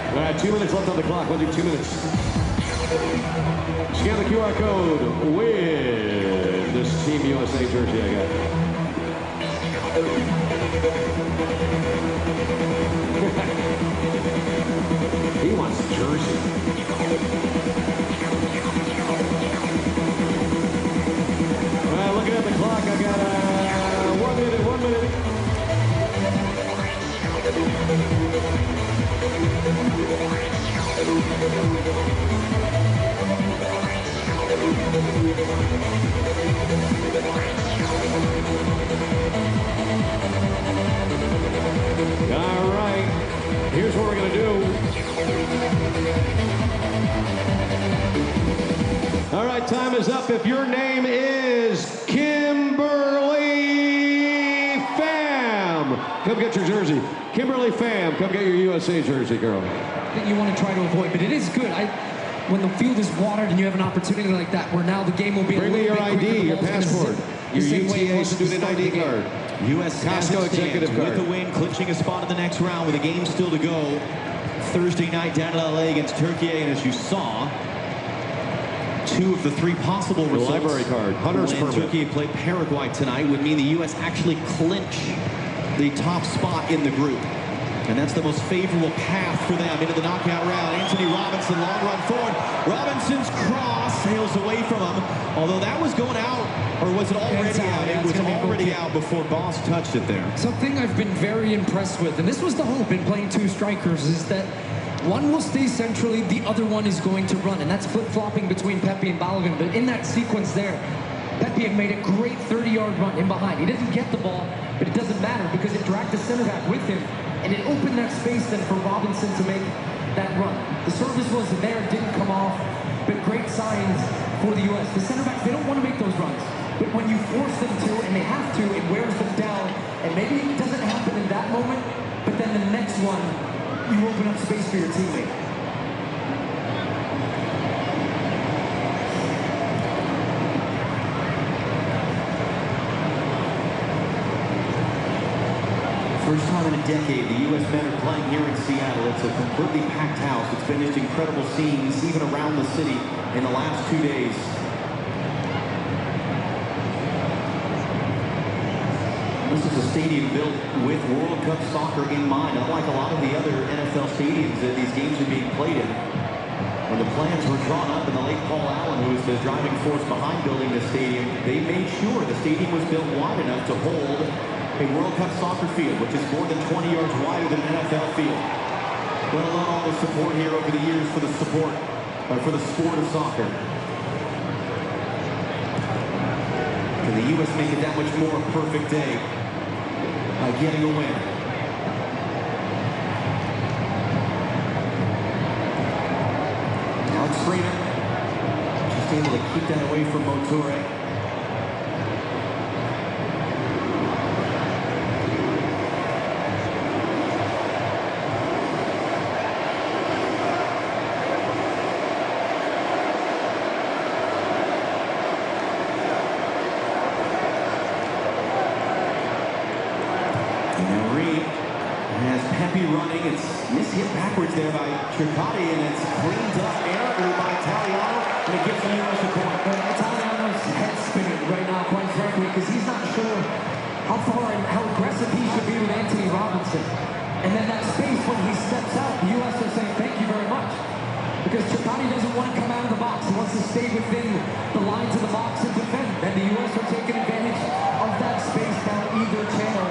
All right, 2 minutes left on the clock. We'll do 2 minutes. Scan the QR code with this Team USA jersey I got. He wants a jersey. All right, looking at the clock, I got 1 minute, 1 minute. All right, here's what we're going to do. All right, time is up. If your name is Kimberly Pham, come get your jersey. Kimberly Pham, come get your USA jersey, girl. That you want to try to avoid, but it is good. When the field is watered and you have an opportunity like that, where now the game will be Bring me your ID, your passport, your UTA student ID card. U.S. Costco executive card. With the win, clinching a spot in the next round with a game still to go. Thursday night down in L.A. against Turkey, and as you saw, 2 of the 3 possible results. The library card, Hunter's permit. Turkey played Paraguay tonight would mean the U.S. actually clinch the top spot in the group. And that's the most favorable path for them into the knockout round. Anthony Robinson, long run forward. Robinson's cross sails away from him. Although that was going out, or was it already out? It was already out before Boss touched it there. Something I've been very impressed with, and this was the hope in playing two strikers, is that one will stay centrally, the other one is going to run. And that's flip-flopping between Pepe and Balogun. But in that sequence there, Pepe made a great 30-yard run in behind. He didn't get the ball, but it doesn't matter because it dragged the center back with him. And it opened that space then for Robinson to make that run. The service was there, didn't come off, but great signs for the U.S. The center backs, they don't want to make those runs. But when you force them to, and they have to, it wears them down. And maybe it doesn't happen in that moment, but then the next one, you open up space for your teammate. First time in a decade, the U.S. men are playing here in Seattle. It's a completely packed house. It's been just incredible scenes, even around the city in the last 2 days. This is a stadium built with World Cup soccer in mind, unlike a lot of the other NFL stadiums that these games are being played in. When the plans were drawn up, and the late Paul Allen, who was the driving force behind building the stadium, they made sure the stadium was built wide enough to hold a World Cup soccer field, which is more than 20 yards wider than an NFL field. Let alone all the support here over the years for the sport of soccer. Can the U.S. make it that much more a perfect day by getting a win? Alex Freeman just able to keep that away from Motore. Running, it's mishit backwards there by Chircotti, and it's cleaned up error by Italiano, and it gives the U.S. a point. Italiano's head spinning right now, quite frankly, because he's not sure how far and how aggressive he should be with Anthony Robinson. And then that space when he steps out, the U.S. are saying thank you very much, because Chircotti doesn't want to come out of the box. He wants to stay within the lines of the box and defend. And the U.S. are taking advantage of that space down either channel,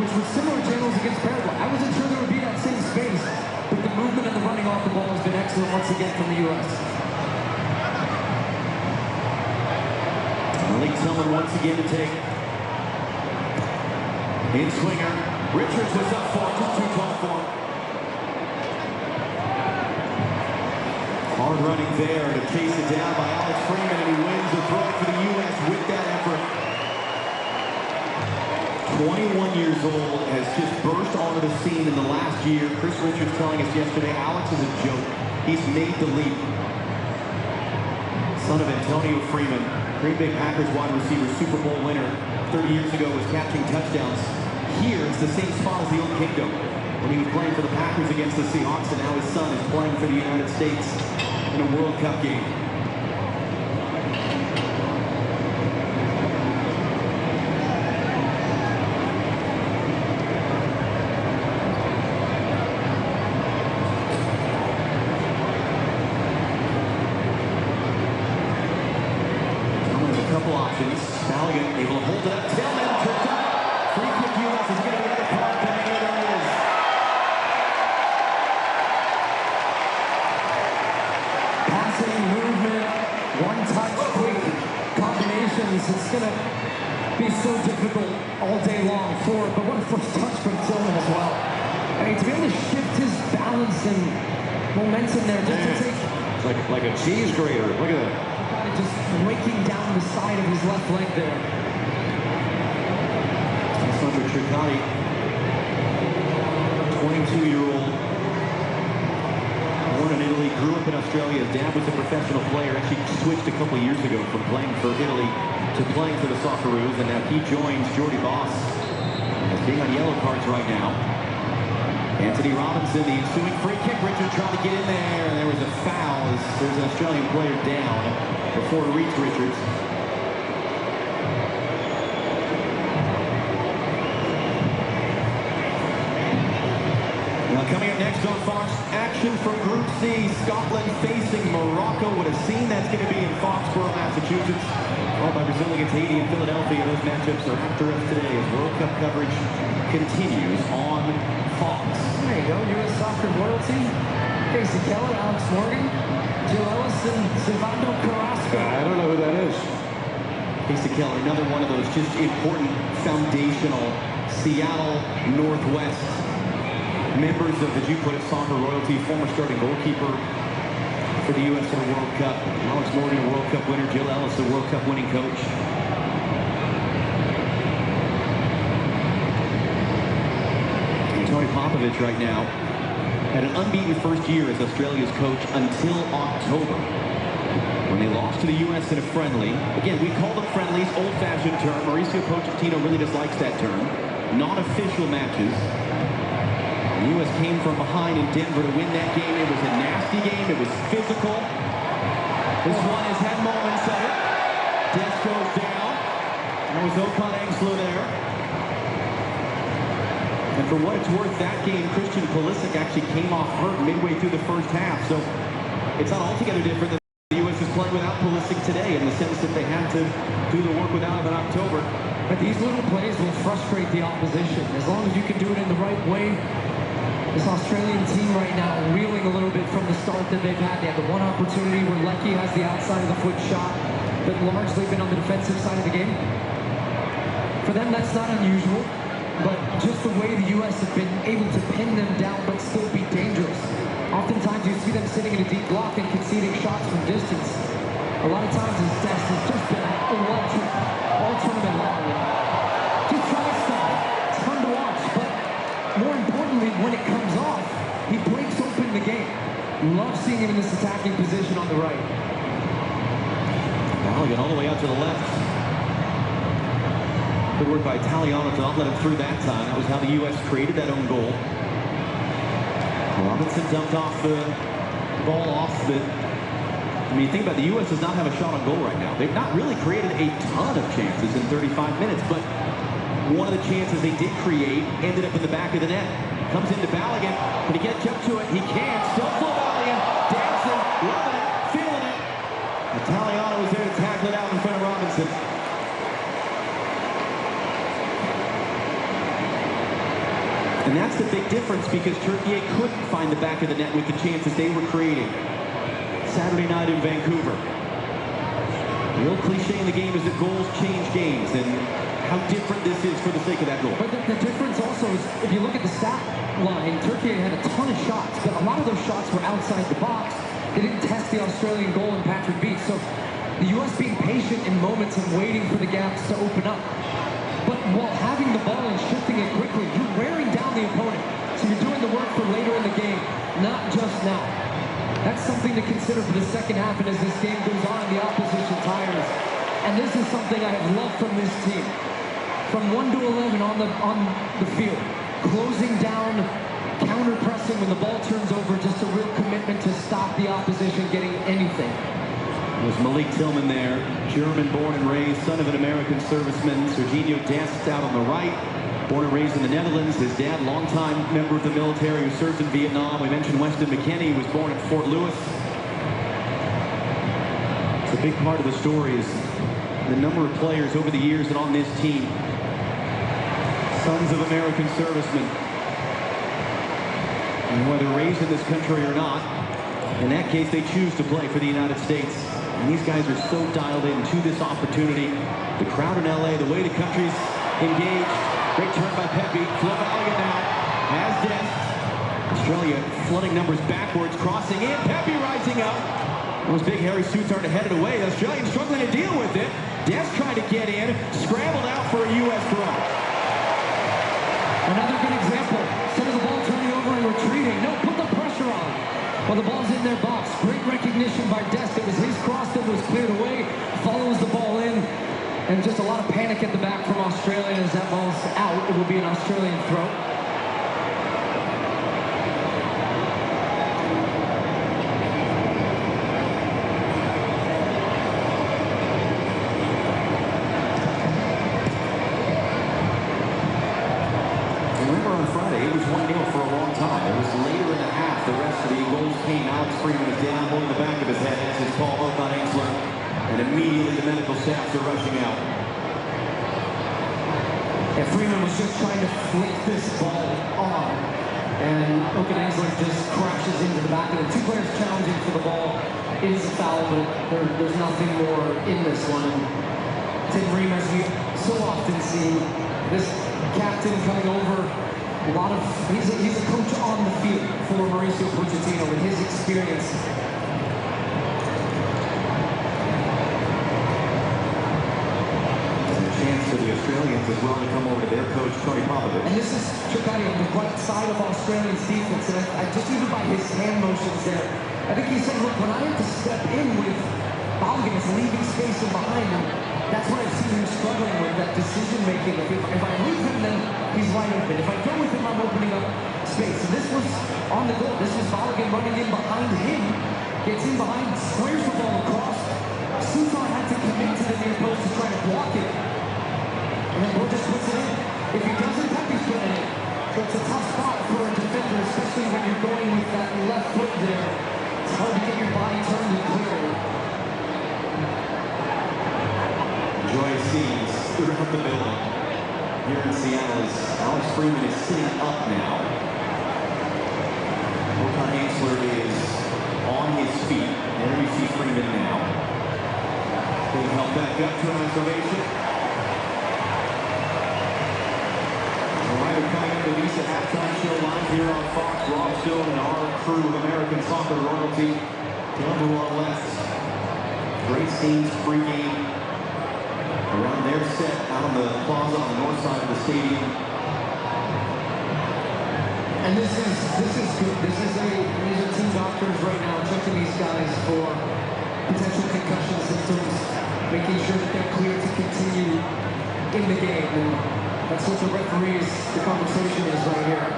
which was similar channels against Paraguay. I wasn't sure there would be that same space, but the movement and the running off the ball has been excellent once again from the U.S. Late Tillman once again to take. In swinger. Richards was up for it, just too tall for him. Hard running there to chase it down by Alex Freeman, and he wins the throw for the U.S. with that effort. 21 years old, has just burst onto the scene in the last year. Chris Richards telling us yesterday, Alex is a joke. He's made the leap. Son of Antonio Freeman, Green Bay Packers wide receiver, Super Bowl winner. 30 years ago was catching touchdowns. Here, it's the same spot as the old Kingdom, when he was playing for the Packers against the Seahawks, and now his son is playing for the United States in a World Cup game. Couple options. Balogun able to hold it up. Tillman tripped up. Free kick U.S. is going to be another card coming in. There it is. Passing, movement, one touch, quick combinations. It's going to be so difficult all day long for it. But what a first touch from Tillman as well. I mean, to be able to shift his balance and momentum there just to take... It's like a cheese grater. Look at that. Just raking down the side of his left leg there. Alessandro Chircotti, 22-year-old, born in Italy, grew up in Australia. His dad was a professional player. Actually switched a couple years ago from playing for Italy to playing for the Socceroos, and now he joins Jordy Boss as being on yellow cards right now. Anthony Robinson, the ensuing free kick. Richard trying to get in there, and there was a foul as there's an Australian player down before it reached Richards. Fox. Action from Group C. Scotland facing Morocco. What a scene that's going to be in Foxborough, Massachusetts. Followed by Brazil against Haiti in Philadelphia. Those matchups are after us today as World Cup coverage continues on Fox. There you go, U.S. soccer royalty. Casey Keller, Alex Morgan, Jill Ellis, and Silvano Carrasco. I don't know who that is. Casey Keller, another one of those just important foundational Seattle Northwest members of, as you put it, soccer royalty, former starting goalkeeper for the U.S. in a World Cup. Alex Morgan, a World Cup winner. Jill Ellis, a World Cup winning coach. And Tony Popovich right now had an unbeaten first year as Australia's coach until October, when they lost to the U.S. in a friendly. Again, we call them friendlies, old-fashioned term. Mauricio Pochettino really dislikes that term. Non-official matches. The U.S. came from behind in Denver to win that game. It was a nasty game. It was physical. This one has had moments of it. Des goes down. There was Okan Engsler there. And for what it's worth, that game, Christian Pulisic actually came off hurt midway through the first half. So it's not altogether different than the U.S. is playing without Pulisic today, in the sense that they had to do the work without him in October. But these little plays will frustrate the opposition. As long as you can do it in the right way. This Australian team right now reeling a little bit from the start that they've had. They have the one opportunity where Leckie has the outside of the foot shot, but largely been on the defensive side of the game. For them, that's not unusual, but just the way the U.S. have been able to pin them down but still be dangerous. Oftentimes you see them sitting in a deep block and conceding shots from distance. A lot of times his test has just been electric all tournament long. Just try stuff. It's fun to watch, but more importantly, when it comes off, he breaks open the game. Love seeing him in this attacking position on the right. Balogun all the way out to the left. Good work by Italiano to not let him through that time. That was how the U.S. created that own goal. Robinson dumped off the ball off the... I mean, think about it, the U.S. does not have a shot on goal right now. They've not really created a ton of chances in 35 minutes, but one of the chances they did create ended up in the back of the net. Comes into Balogun. Can he get up to it? He can. Still full Balogun. Dancing. Loving it. Feeling it. Italiano was there to tackle it out in front of Robinson. And that's the big difference, because Turkey couldn't find the back of the net with the chances they were creating Saturday night in Vancouver. The real cliche in the game is that goals change games, and how different this is for the sake of that goal. But the difference also is, if you look at the stat line, Turkey had a ton of shots, but a lot of those shots were outside the box. They didn't test the Australian goal in Patrick Beach. So the U.S. being patient in moments and waiting for the gaps to open up. But while having the ball and shifting it quickly, you're wearing down the opponent. So you're doing the work for later in the game, not just now. That's something to consider for the second half, and as this game goes on, the opposition tires. And this is something I have loved from this team. From 1 to 11 on the field, closing down, counter-pressing when the ball turns over, just a real commitment to stop the opposition getting anything. There's Malik Tillman there, German born and raised, son of an American serviceman. Serginho Dest out on the right, born and raised in the Netherlands. His dad, longtime member of the military who served in Vietnam. We mentioned Weston McKennie, who was born at Fort Lewis. It's a big part of the story is the number of players over the years and on this team, sons of American servicemen. And whether raised in this country or not, in that case, they choose to play for the United States. And these guys are so dialed into this opportunity. The crowd in LA, the way the country's engaged. Great turn by Pepe. Flo Balogun now has Dest. Australia flooding numbers backwards, crossing in. Pepe rising up. Those big hairy suits aren't headed away. The Australians struggling to deal with it. Dest trying to get in. Scrambled out for a U.S. throw. Another good example. Instead of the ball turning over and retreating, no, put the pressure on. Well, the ball's in their box. Great recognition by Dest. It was his cross that was cleared away. Follows the ball in. And just a lot of panic at the back from Australia. As that ball's out, it will be an Australian throw. Remember on Friday, it was 1-0 for a long time. It was later in the half Alex Freeman is down, holding the back of his head as his Paul Ansler, and immediately the medical staff are rushing out. And Freeman was just trying to flick this ball on, and Ansler just crashes into the back of it. Two players challenging for the ball. It is a foul, but there's nothing more in this one. Tim Ream, as we so often see, this captain coming over, he's a coach on the field for Mauricio Pochettino with his experience. And a chance for the Australians as well to come over to their coach, Tony Popovich. And this is Chukadi on the right side of Australia's defense, and I just even by his hand motions there, I think he said, look, when I have to step in with Balogun is leaving space in behind him, that's what I've seen him struggling with, that decision-making. If I leave him, then he's wide open. If I go with him, I'm opening up space. And this was on the goal. This was Balogun running in behind him, gets in behind, squares the ball across. Sufan had to commit to the near post to try to block it. And then Burgess puts it in. If he doesn't, Pepe's putting it in. So it's a tough spot for a defender, especially when you're going with that left foot there. It's hard to get your body turned and clear. Joyous scenes throughout the building. Here in Seattle, as Alex Freeman is sitting up now. Ansler is on his feet. There you see Freeman now. Being held back up to a nice ovation. All right, we're coming into the Visa halftime show live here on Fox. Rob Stone and our crew of American soccer royalty. Down to our left. Great scenes pregame. Around their set out on the plaza on the north side of the stadium. And this is good. These are two doctors right now checking these guys for potential concussion symptoms, making sure that they're clear to continue in the game. And that's what the referees, the conversation is right here.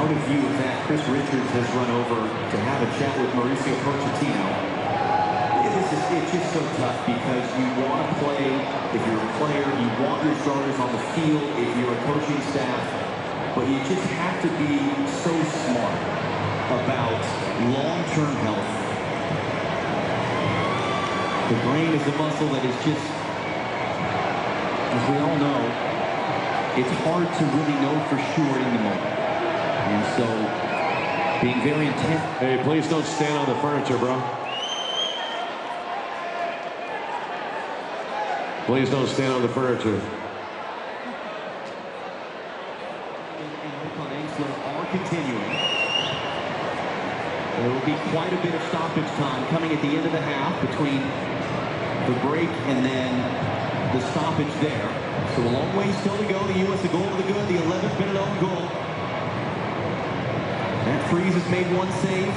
Out of view of that, Chris Richards has run over to have a chat with Mauricio Pochettino. It's just so tough because you want to play, if you're a player, you want your starters on the field if you're a coaching staff, but you just have to be so smart about long-term health. The brain is a muscle that is just, as we all know, it's hard to really know for sure in the moment. And so, being very intense. Hey, please don't stand on the furniture, bro. Please don't stand on the furniture. Ansler are continuing. There will be quite a bit of stoppage time coming at the end of the half between the break and then the stoppage there. So a long way still to go. The U.S. a goal to the good, the 11th minute own goal. Matt Freese has made one save.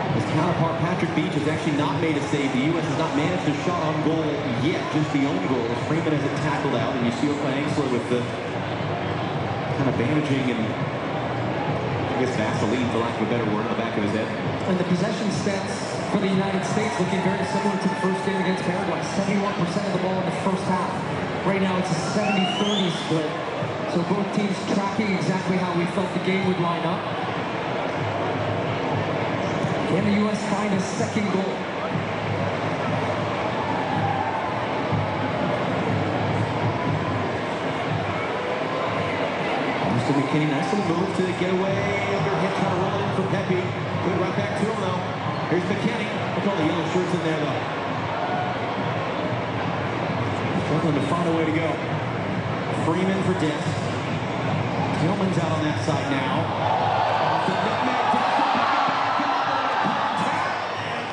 His counterpart, Patrick Beach, has actually not made a save. The U.S. has not managed a shot on goal yet, just the own goal. As Freeman has it tackled out, and you see Ansler with the kind of bandaging and, I guess, Vaseline, for lack of a better word, on the back of his head. And the possession stats for the United States looking very similar to the first game against Paraguay. 71% of the ball in the first half. Right now it's a 70-30 split. So both teams tracking exactly how we felt the game would line up. Can the U.S. find a second goal? Austin McKinney, nice little move to get away. Underhit, trying to roll it in for Pepe. Put it right back to him, though. Here's McKinney. Look at all the yellow shirts in there, though. Struggling to find a way to go. Freeman for Dent. Tillman's out on that side now. Off the nutmeg.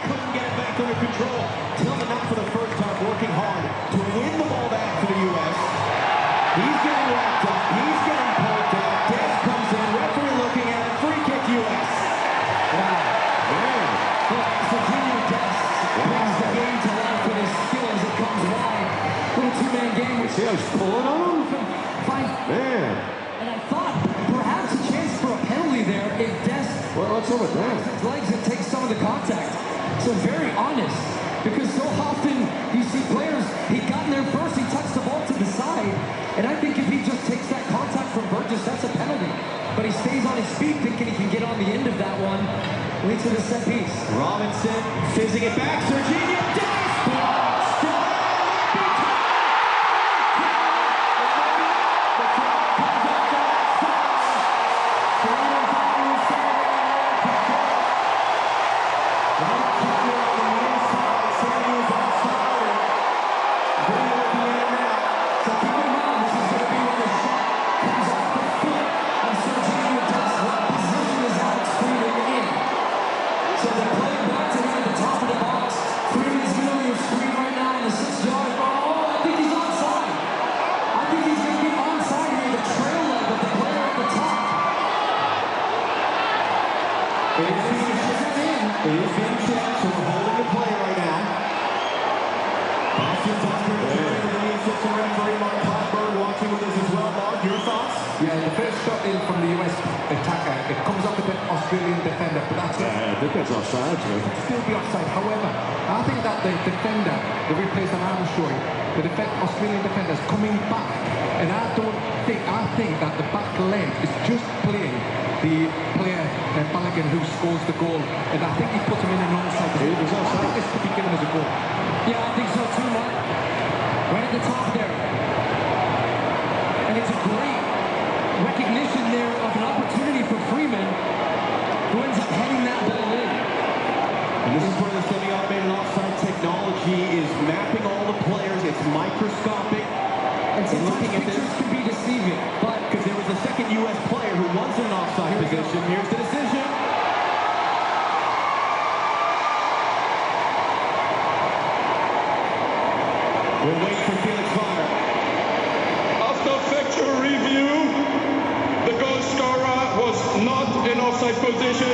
Couldn't get it back under control. Tillman not for the first time working hard to win the ball back for the U.S. He's getting wrapped up. He's getting poked out. Dent comes in. Referee looking at it. Free kick U.S. Wow. Man. Virginia Dest brings the game to life with his skill as it comes wide. Little two-man game. See how he's pulling on him? Fine. Man. And I thought perhaps a chance for a penalty there if Dest What's up with that? his legs and takes some of the contact. So very honest, because so often you see players, he got in there first, he touched the ball to the side, and I think if he just takes that contact from Burgess, that's a penalty. But he leads to the set piece. Robinson fizzing it back. Serginho dives. Blocked. Yeah, the first shot in from the US attacker, it comes off the Australian defender, but that's it. I think that's offside, too. Still be offside. However, I think that the defender, the replays that I was showing, the Australian defender's coming back, and I think that the back leg is just playing the player Balogun who scores the goal, and I think he put him in an onside. I think this could be given as a goal. Yeah, I think so too, Mark. Right at the top there. And it's a great recognition there of an opportunity for Freeman, who ends up heading that ball in. And this is where the semi-automated offside technology is mapping all the players. It's microscopic. And sometimes pictures can be deceiving, but because there was a second U.S. player who was in an offside position. Here's the decision. We'll wait for Felix Varner. After factual review, the goal scorer was not in offside position.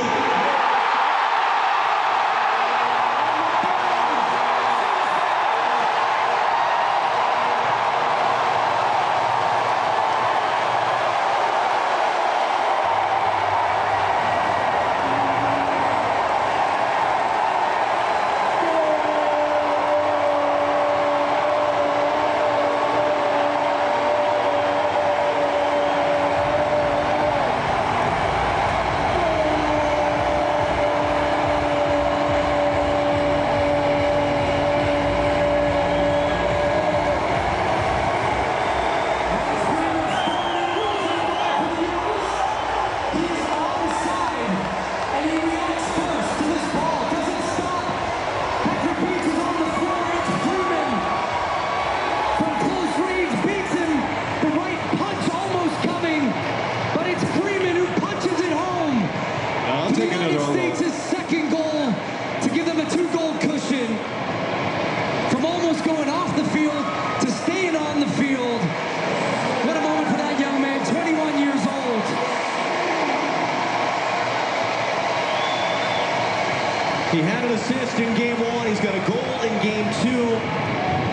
He had an assist in game one. He's got a goal in game two.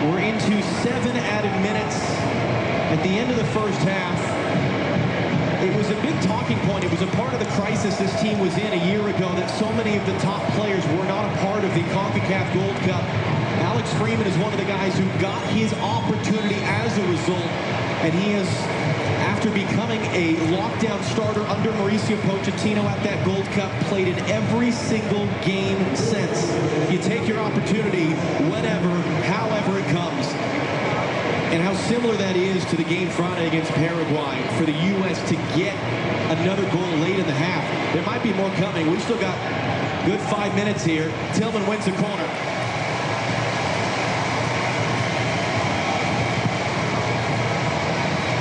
We're into 7 added minutes at the end of the first half. It was a big talking point. It was a part of the crisis this team was in a year ago that so many of the top players were not a part of the CONCACAF Gold Cup. Alex Freeman is one of the guys who got his opportunity as a result, and he is, after becoming a lockdown starter under Mauricio Pochettino at that Gold Cup, played in every single game since. You take your opportunity whenever, however it comes. And how similar that is to the game Friday against Paraguay for the U.S. to get another goal late in the half. There might be more coming. We've still got good 5 minutes here. Tillman wins the corner.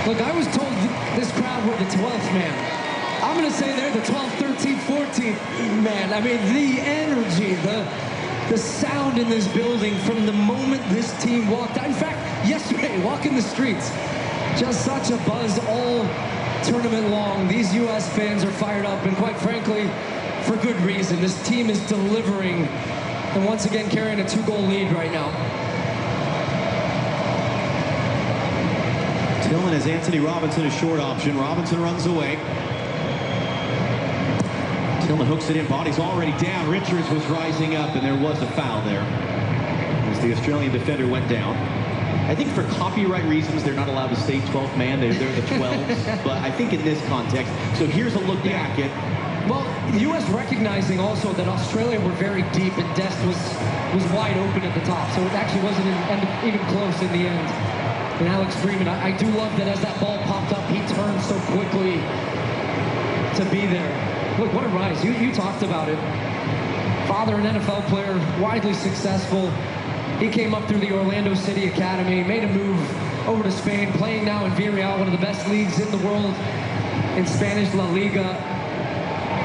Look, I was told this crowd were the 12th man. I'm going to say they're the 12th, 13th, 14th man. I mean, the energy, the sound in this building from the moment this team walked out. In fact, yesterday, walking the streets, just such a buzz all tournament long. These U.S. fans are fired up, and quite frankly, for good reason. This team is delivering, and once again carrying a 2-goal lead right now. Tillman has Anthony Robinson a short option. Robinson runs away. Tillman hooks it in. Body's already down. Richards was rising up, and there was a foul there as the Australian defender went down. I think for copyright reasons, they're not allowed to say 12th man. They're the 12s. But I think in this context, so here's a look back at Well, the U.S. recognizing also that Australia were very deep and Dest was wide open at the top, so it actually wasn't even close in the end. And Alex Freeman, I do love that as that ball popped up, he turned so quickly to be there. Look, what a rise. You talked about it. Father, an NFL player, widely successful. He came up through the Orlando City Academy, made a move over to Spain, playing now in Villarreal, one of the best leagues in the world in Spanish La Liga.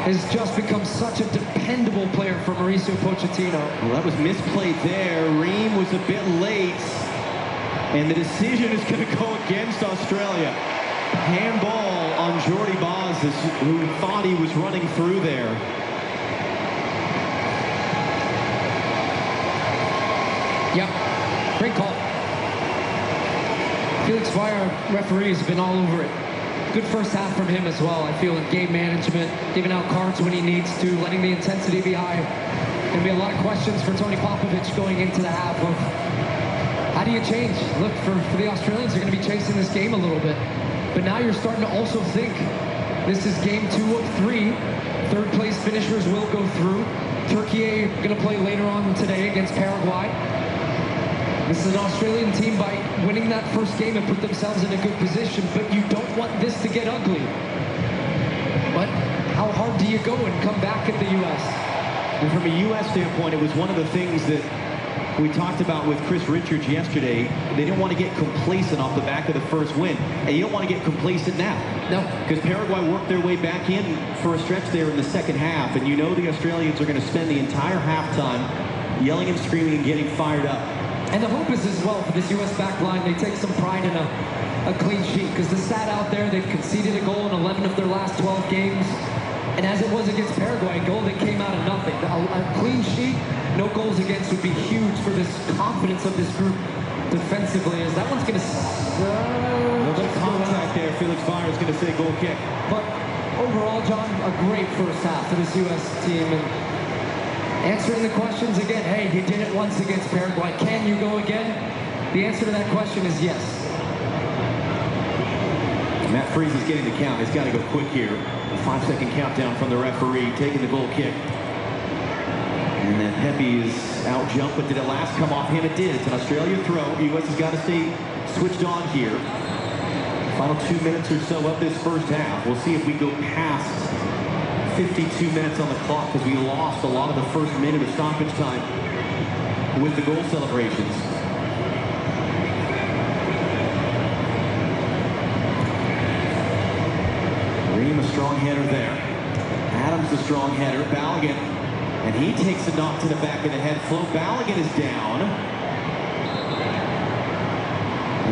Has just become such a dependable player for Mauricio Pochettino. Well, that was misplayed there. Ream was a bit late, and the decision is going to go against Australia. Handball on Jordi Baz, who thought he was running through there. Yep, great call. Felix Weyer, referee, has been all over it. Good first half from him as well, I feel, in game management, giving out cards when he needs to, letting the intensity be high. There'll be a lot of questions for Tony Popovich going into the half of how do you change? Look, for the Australians, they're going to be chasing this game a little bit. But now you're starting to also think this is game 2 of 3. Third place finishers will go through. Turkey going to play later on today against Paraguay. This is an Australian team by winning that first game and put themselves in a good position, but you don't want this to get ugly. But how hard do you go and come back at the U.S.? And from a U.S. standpoint, it was one of the things that we talked about with Chris Richards yesterday. They didn't want to get complacent off the back of the first win. And you don't want to get complacent now. No. Because Paraguay worked their way back in for a stretch there in the second half. And you know the Australians are going to spend the entire halftime yelling and screaming and getting fired up. And the hope is as well for this U.S. back line, they take some pride in a clean sheet, because the stat out there, they've conceded a goal in 11 of their last 12 games. And as it was against Paraguay, a goal that came out of nothing. A clean sheet, no goals against would be huge for this confidence of this group defensively, as that one's going to... A little bit of contact there. Felix Weyer is going to say goal kick. But overall, John, a great first half for this U.S. team. And answering the questions again, hey, you did it once against Paraguay. Can you go again? The answer to that question is yes. Matt Freese is getting the count. He's got to go quick here. A 5-second countdown from the referee, taking the goal kick. And then Pepe is out jump, but did it last come off him? It did. It's an Australia throw. U.S. has got to stay switched on here. Final 2 minutes or so of this first half. We'll see if we go past 52 minutes on the clock, because we lost a lot of the first minute of stoppage time with the goal celebrations. Ream, a strong header there. Adams, a strong header. Balogun, and he takes a knock to the back of the head. Flo Balogun is down.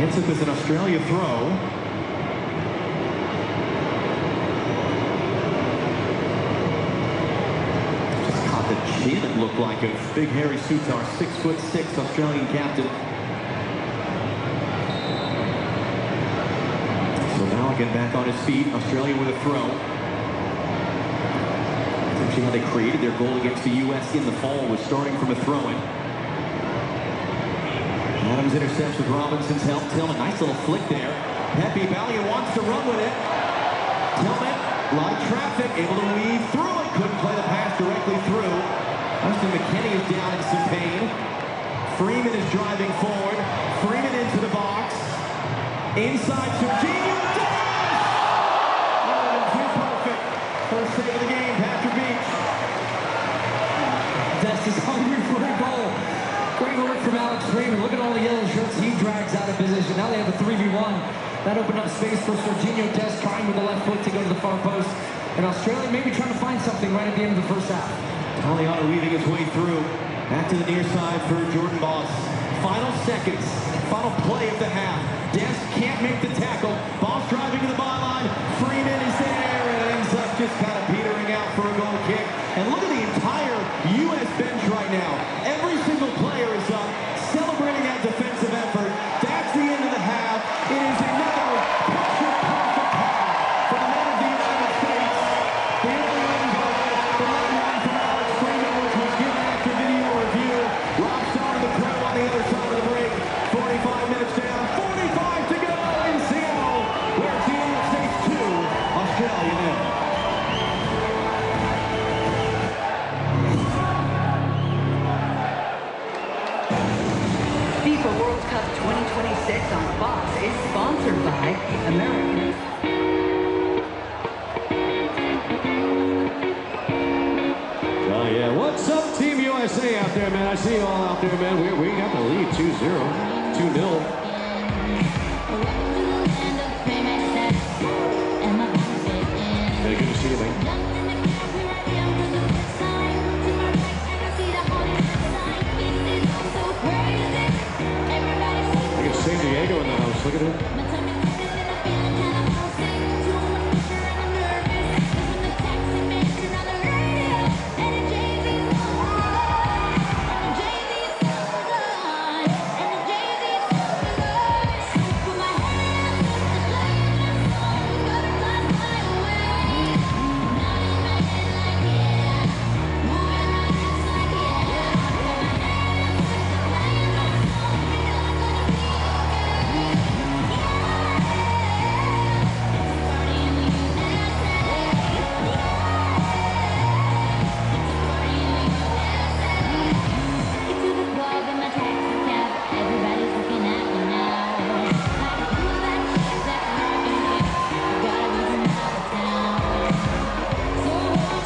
Ends up as an Australia throw. Chin, it looked like, of big Harry Sutar, 6'6" Australian captain. So Balogun back on his feet. Australia with a throw. That's actually how they created their goal against the U.S. in the fall, was starting from a throw-in. Adams intercepts with Robinson's help. Tillman, nice little flick there. Pepe, Balogun wants to run with it. Tillman, a lot of traffic, able to weave through it. Couldn't play the pass directly through. Austin McKinney is down in some pain. Freeman is driving forward. Freeman into the box. Inside Jorginho. Oh, too perfect. First save of the game, Patrick Beach. Dest is hungry for a goal. Great work from Alex Freeman. Look at all the yellow shirts he drags out of position. Now they have a 3v1. That opened up space for Jorginho. Dest trying with the left foot to go to the far post. And Australia maybe trying to find something right at the end of the first half. Taliano weaving his way through. Back to the near side for Jordan Boss. Final seconds. Final play of the half. Dest can't make the tackle. Boss driving to the byline. Freeman is there, and it ends up just kind of petering out for a goal kick. And look at the entire U.S. bench right now. Every single player is up, celebrating that defensive effort. That's the end of the half. It is another picture-perfect half for the men of the United States. The only one goal, the late one from Alex Freeman, which was given after video review. Rob Stone of the Crow on the other side of the break. 45 minutes down, 45 to go in Seattle, where teams 6 on Fox is sponsored by American. Oh, yeah. What's up, Team USA out there, man? I see you all out there, man. We got the lead 2-0, 2-0. Hey, good to see you, man. I got San Diego in the house. Look at him.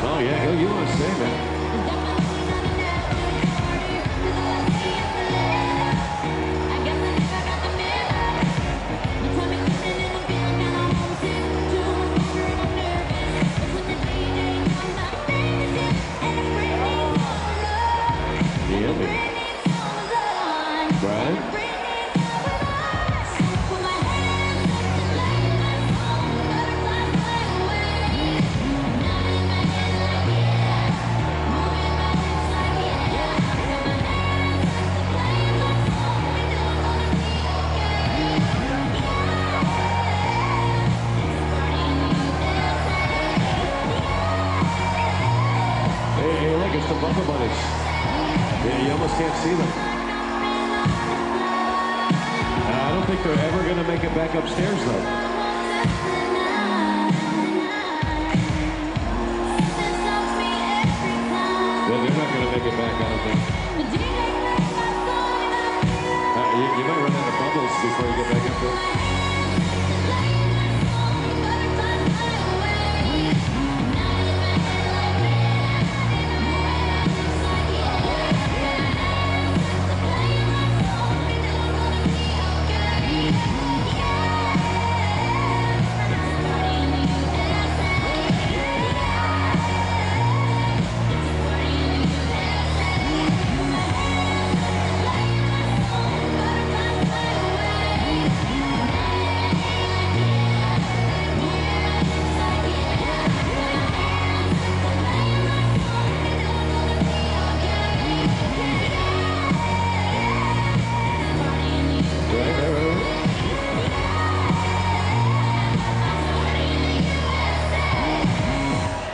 Oh, yeah, go USA, man. Yeah, man. Brian? Hey, look, it's the Bumper Bunnies. Yeah, you almost can't see them. I don't think they're ever going to make it back upstairs, though. Yeah, they're not going to make it back, I don't think. You might run out of bubbles before you get back up there.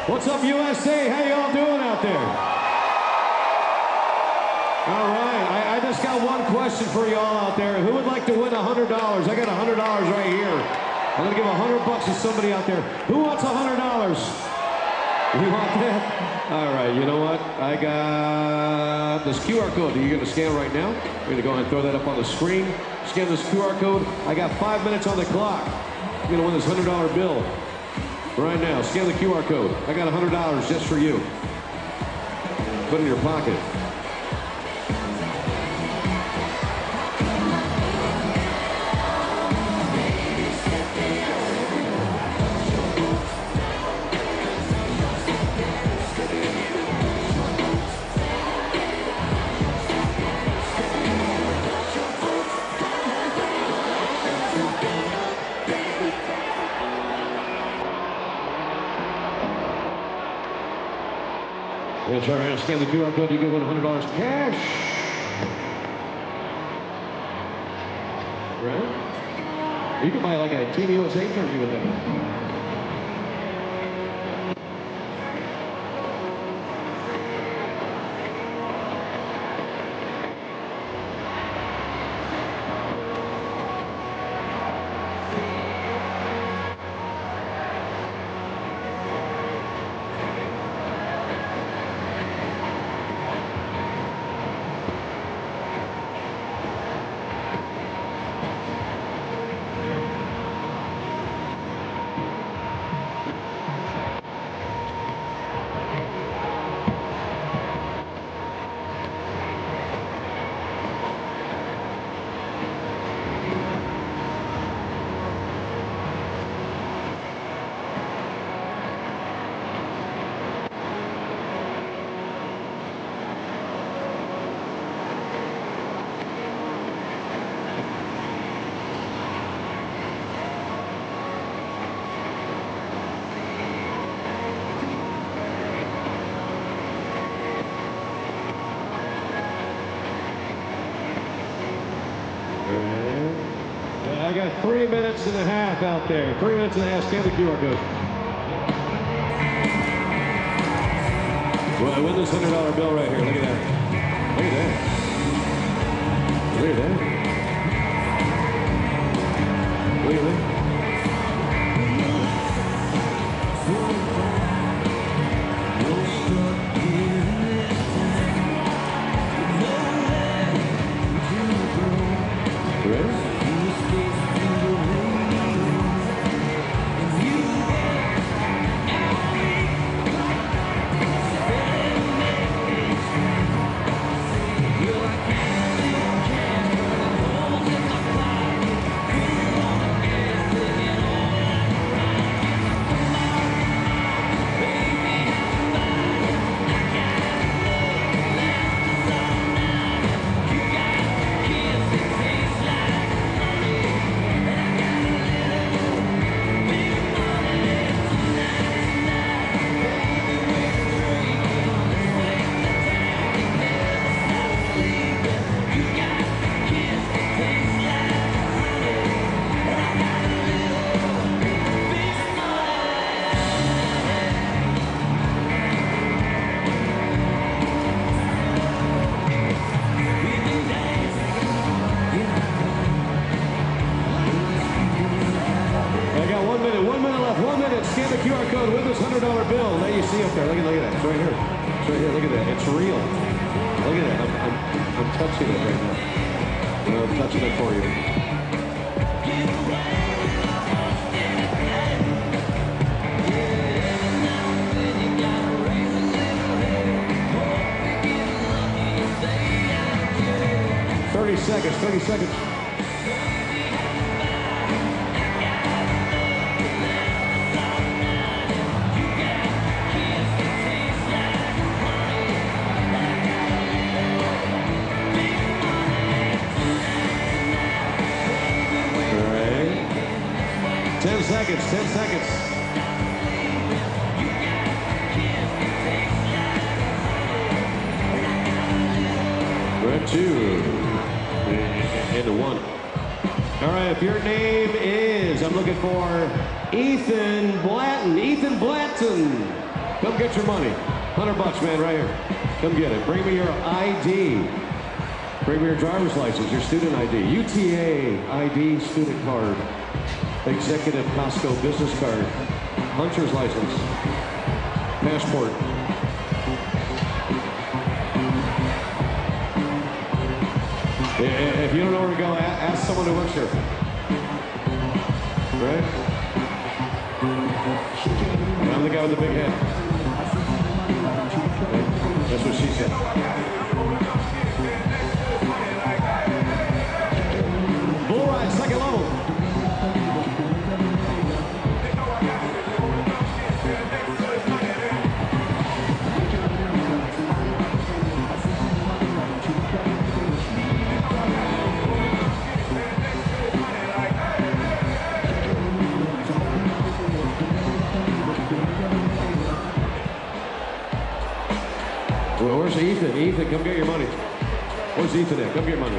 What's up, USA? How y'all doing out there? All right, I just got one question for y'all out there. Who would like to win $100? I got $100 right here. I'm gonna give $100 to somebody out there. Who wants $100? You want that? All right, you know what? I got this QR code that you're gonna scan right now. We're gonna go ahead and throw that up on the screen. Scan this QR code. I got 5 minutes on the clock. You're gonna win this $100 bill. Right now, scan the QR code. I got $100 just for you. Put it in your pocket. We're gonna try around, scan the QR code, you get $100 cash. Right? You can buy like a Team USA jersey with that. I got 3 minutes and a half out there. 3 minutes and a half. Scan the QR code. Well, I win this $100 bill right here. Look at that. Look at that. Look at that. Look at that. Scan the QR code with this $100 bill. Now you see up there. Look at that. It's right here. It's right here. Look at that. It's real. Look at that. I'm touching it right now. I'm touching it for you. $30 seconds. 30 seconds. Seconds, 10 seconds. We're at 2 into 1. All right, if your name is, I'm looking for Ethan Blanton. Ethan Blanton. Come get your money. $100, man, right here. Come get it. Bring me your ID. Bring me your driver's license, your student ID, UTA ID student card. Executive Costco business card, hunter's license, passport. If you don't know where to go, ask someone who works here. Right? I'm the guy with the big head. That's what she said. Bull ride, second level. Well, where's Ethan? Ethan, come get your money. Where's Ethan at? Come get your money.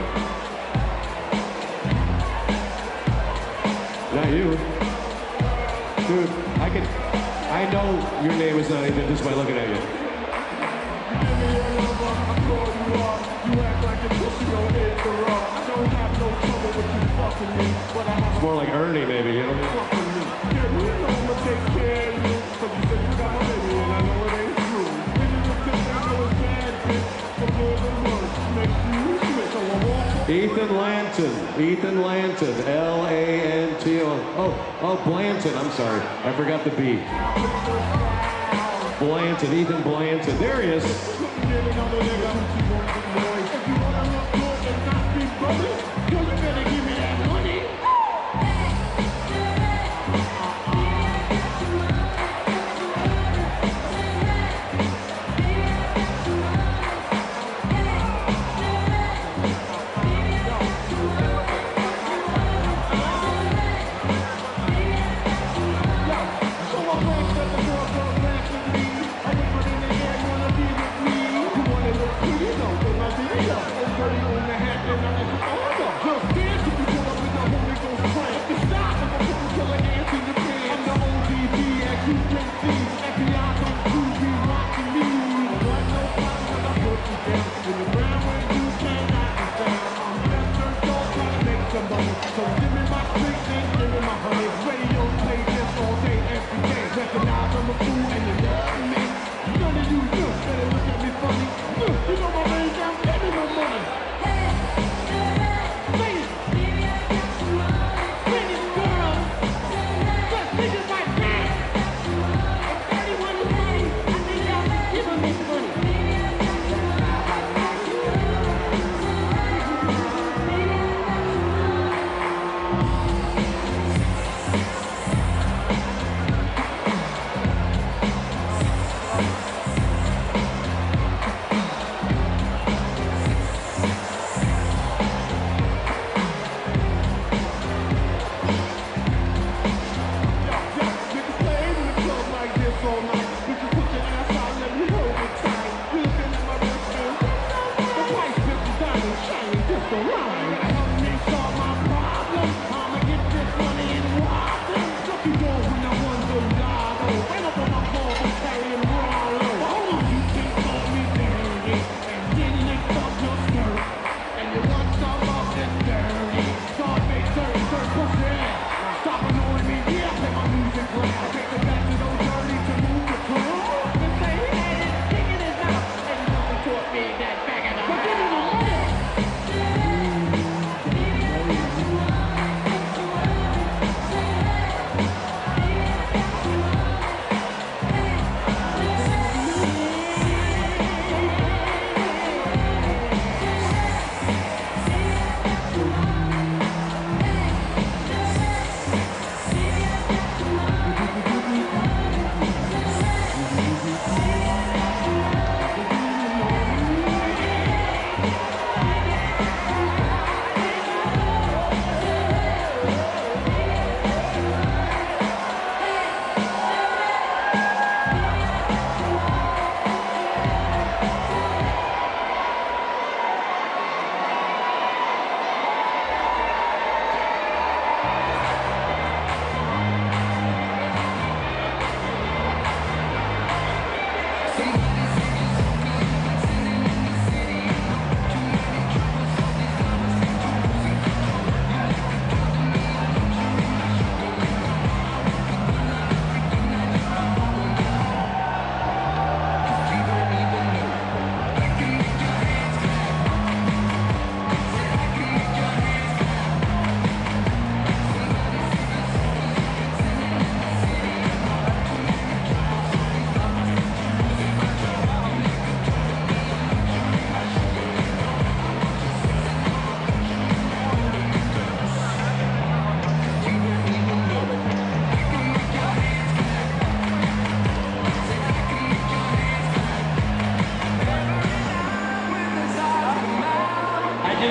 Not you. Dude, I know your name is not Ethan just by looking at you. It's more like Ernie, maybe, you know? Ethan Lanton, L-A-N-T-O. Oh, Blanton, I'm sorry. I forgot the B. Blanton, Ethan Blanton. There he is.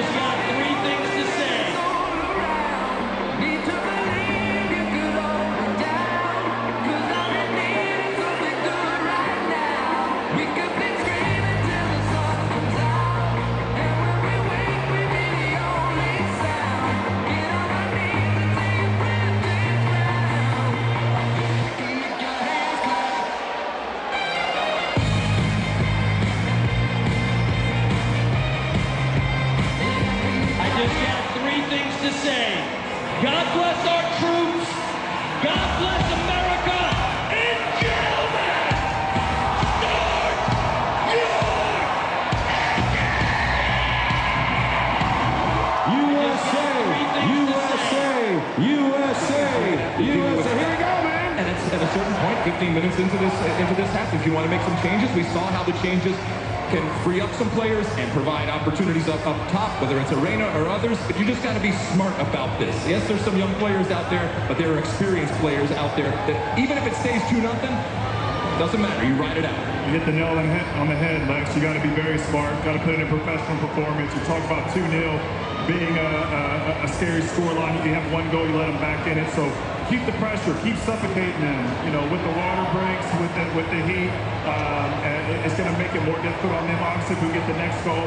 just got 3 things to say. To say, God bless our troops, God bless America, and gentlemen, start your USA, USA, USA, USA. Here we go, man. And it's at a certain point, 15 minutes into this half, if you want to make some changes, we saw how the changes can free up some players and provide opportunities up top, whether it's Arena or others, but you just got to be smart about this. Yes, there's some young players out there, but there are experienced players out there that even if it stays 2-0, doesn't matter, you ride it out. You hit the nail on the head, Lex. You got to be very smart, got to put in a professional performance. You talk about 2-0 being a scary scoreline. You have 1 goal, you let them back in it, so keep the pressure, keep suffocating them. You know, with the water breaks, with the heat, it's going to make it more difficult on them. Obviously, if we get the next goal,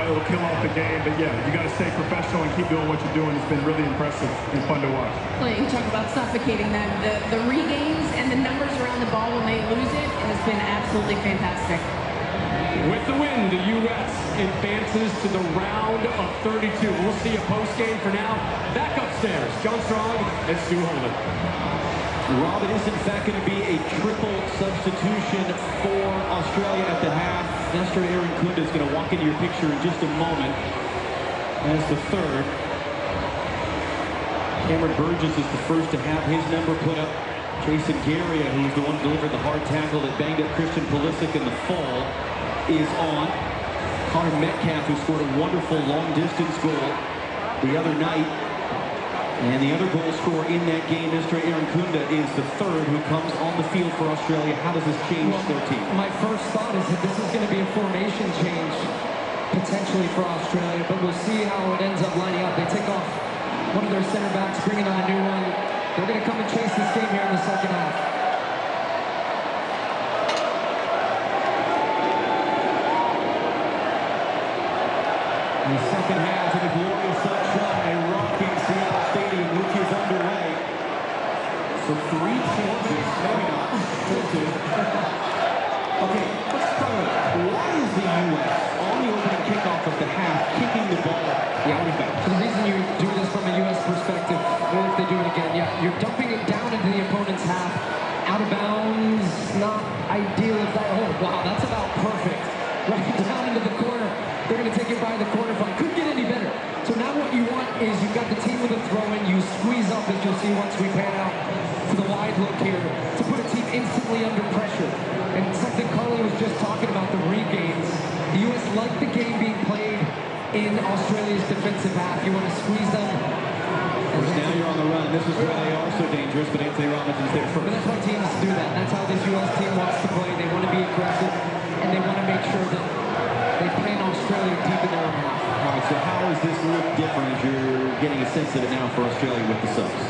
it'll kill off the game. But yeah, you got to stay professional and keep doing what you're doing. It's been really impressive and fun to watch. Well, you talk about suffocating them. The regains and the numbers around the ball when they lose it has been absolutely fantastic. With the win, the U.S. advances to the round of 32. We'll see a post-game for now. Back upstairs, John Strong and Stu Holman. Rob, it is in fact going to be a triple substitution for Australia at the half. Nestor Aaron-Kunda is going to walk into your picture in just a moment as the third. Cameron Burgess is the first to have his number put up. Jason Garia, who was the one who delivered the hard tackle that banged up Christian Pulisic in the fall, is on. Connor Metcalf, who scored a wonderful long-distance goal the other night. And the other goal scorer in that game, Mr. Aaron-Kunda, is the third who comes on the field for Australia. How does this change their team? My first thought is that this is going to be a formation change, potentially for Australia, but we'll see how it ends up lining up. They take off one of their center backs, bringing on a new one. They're going to come and chase this game here in the second half. In the second half of the glorious sunshine, rocking Seattle Stadium, which is underway. So 3 changes, maybe not, 2. Okay, let's start with why is the U.S. on the opening kickoff of the half kicking the ball out of bounds? So the reason you do this from a U.S. perspective, or if they do it again, yeah, you're dumping it down into the opponent's half. Out of bounds, not ideal if that, oh wow, that's about perfect. Right down into the corner. They're going to take it by the corner flag. Couldn't get any better. So now what you want is you've got the team with a throw-in. You squeeze up, as you'll see once we pan out to the wide look here, to put a team instantly under pressure. And something Carly was just talking about, the regains. The U.S. like the game being played in Australia's defensive half. You want to squeeze them. Now you're on the run. This is where they are so dangerous, but Anthony Robinson's there first. But that's why teams do that. That's how this U.S. team wants to play. They want to be aggressive, and they want to make sure that they play in Australia deep in their own half. All right, so how does this look different as you're getting a sense of it now for Australia with the subs?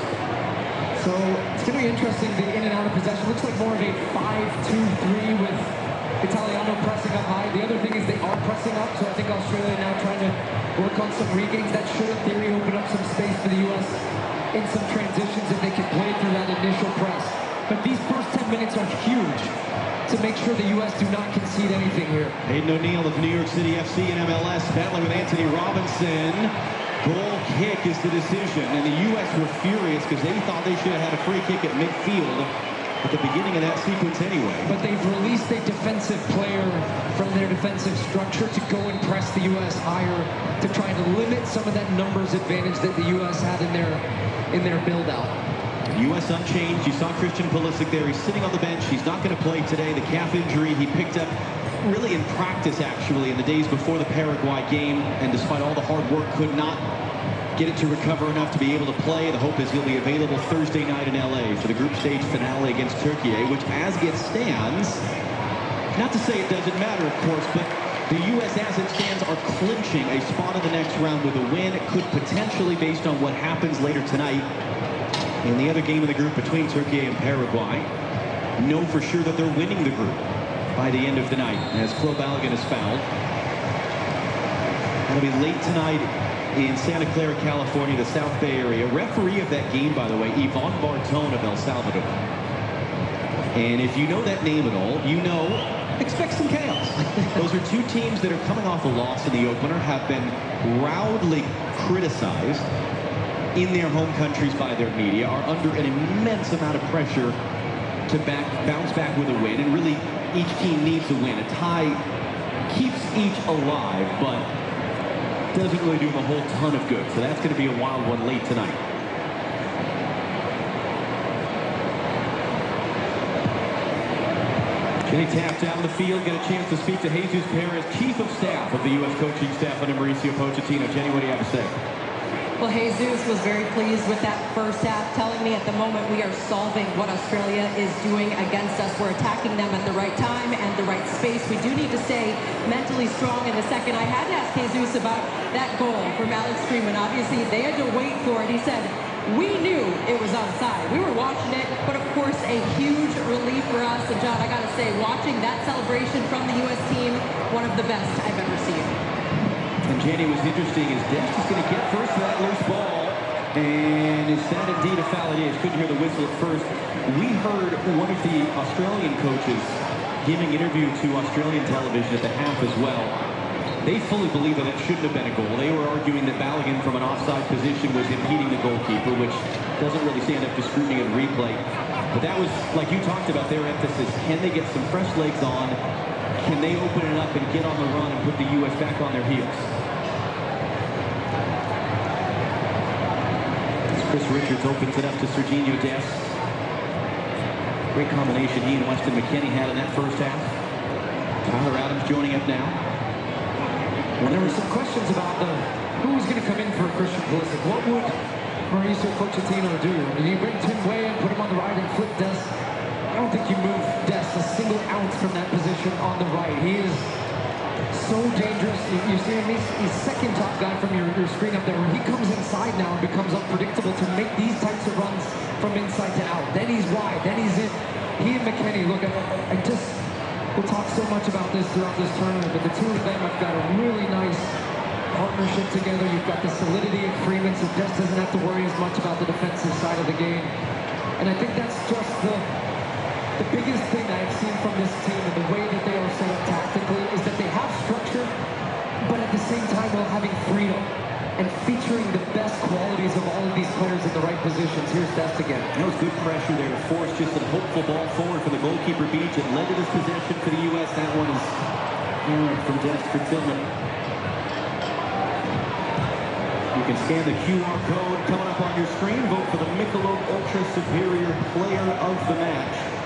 So it's going to be interesting, the in and out of possession. Looks like more of a 5-2-3 with Italiano pressing up high. The other thing is they are pressing up, so I think Australia now trying to work on some regains. That should, in theory, open up some space for the U.S. in some transitions if they can play through that initial press. But these first 10 minutes are huge to make sure the U.S. do not concede anything here. Aiden O'Neill of New York City FC and MLS battling with Anthony Robinson. Goal kick is the decision, and the U.S. were furious because they thought they should have had a free kick at midfield at the beginning of that sequence anyway. But they've released a defensive player from their defensive structure to go and press the U.S. higher to try to limit some of that numbers advantage that the U.S. had in their build-out. U.S. unchanged. You saw Christian Pulisic there. He's sitting on the bench. He's not going to play today. The calf injury he picked up really in practice, actually, in the days before the Paraguay game, and despite all the hard work, could not get it to recover enough to be able to play. The hope is he'll be available Thursday night in L.A. for the group stage finale against Turkey, which, as it stands, not to say it doesn't matter, of course, but The U.S. as it stands are clinching a spot in the next round with a win. It could potentially, based on what happens later tonight in the other game of the group between Turkey and Paraguay, know for sure that they're winning the group by the end of the night as Flo Balogun is fouled. It'll be late tonight in Santa Clara, California, the South Bay area. Referee of that game, by the way, Yvonne Barton of El Salvador. And if you know that name at all, you know, expect some chaos. Those are two teams that are coming off a loss in the opener, have been roundly criticized in their home countries by their media, are under an immense amount of pressure to bounce back with a win, and really each team needs a win. A tie keeps each alive, but doesn't really do them a whole ton of good. So that's going to be a wild one late tonight. Kenny tapped down the field, get a chance to speak to Jesus Perez, Chief of Staff of the U.S. coaching staff under Mauricio Pochettino. Jenny, what do you have to say? Well, Jesus was very pleased with that first half, telling me at the moment we are solving what Australia is doing against us. We're attacking them at the right time and the right space. We do need to stay mentally strong in the second. I had to ask Jesus about that goal from Alex Freeman. Obviously, they had to wait for it. He said, we knew it was onside. We were watching it, but of course, a huge relief for us. And John, I got to say, watching that celebration from the U.S. team, one of the best I've ever seen. And Jenny, was interesting is Dest is going to get first to that loose ball. And is that indeed a foul? It is. Couldn't hear the whistle at first. We heard one of the Australian coaches giving interview to Australian television at the half as well. They fully believe that it shouldn't have been a goal. They were arguing that Balogun from an offside position was impeding the goalkeeper, which doesn't really stand up to scrutiny and replay. But that was, like you talked about, their emphasis. Can they get some fresh legs on? Can they open it up and get on the run and put the U.S. back on their heels? Chris Richards opens it up to Serginho Dest. Great combination he and Weston McKennie had in that first half. Tyler Adams joining up now. Well, there were some questions about who was going to come in for Christian Pulisic. What would Mauricio Pochettino do? Did you bring Tim Way and put him on the right and flip Dest? I don't think you move Dest a single ounce from that position on the right. He is so dangerous. You see him, he's second top guy from your screen up there. When he comes inside now and becomes unpredictable to make these types of runs from inside to out. Then he's wide, then he's in. He and McKennie, look, we'll talk so much about this throughout this tournament, but the two of them have got a really nice partnership together. You've got the solidity of Freeman, so Dest doesn't have to worry as much about the defensive side of the game. And I think that's just the biggest thing I've seen from this team and the way that they are set up tactically is that they have structure, but at the same time while having freedom and featuring the best qualities of all of these players in the right positions. Here's Dest again. That was good pressure there to force just a hopeful ball forward for the goalkeeper Beach. It led to this possession for the U.S. That one is from Dest for Tillman. You can scan the QR code coming up on your screen. Vote for the Michelob Ultra Superior Player of the Match.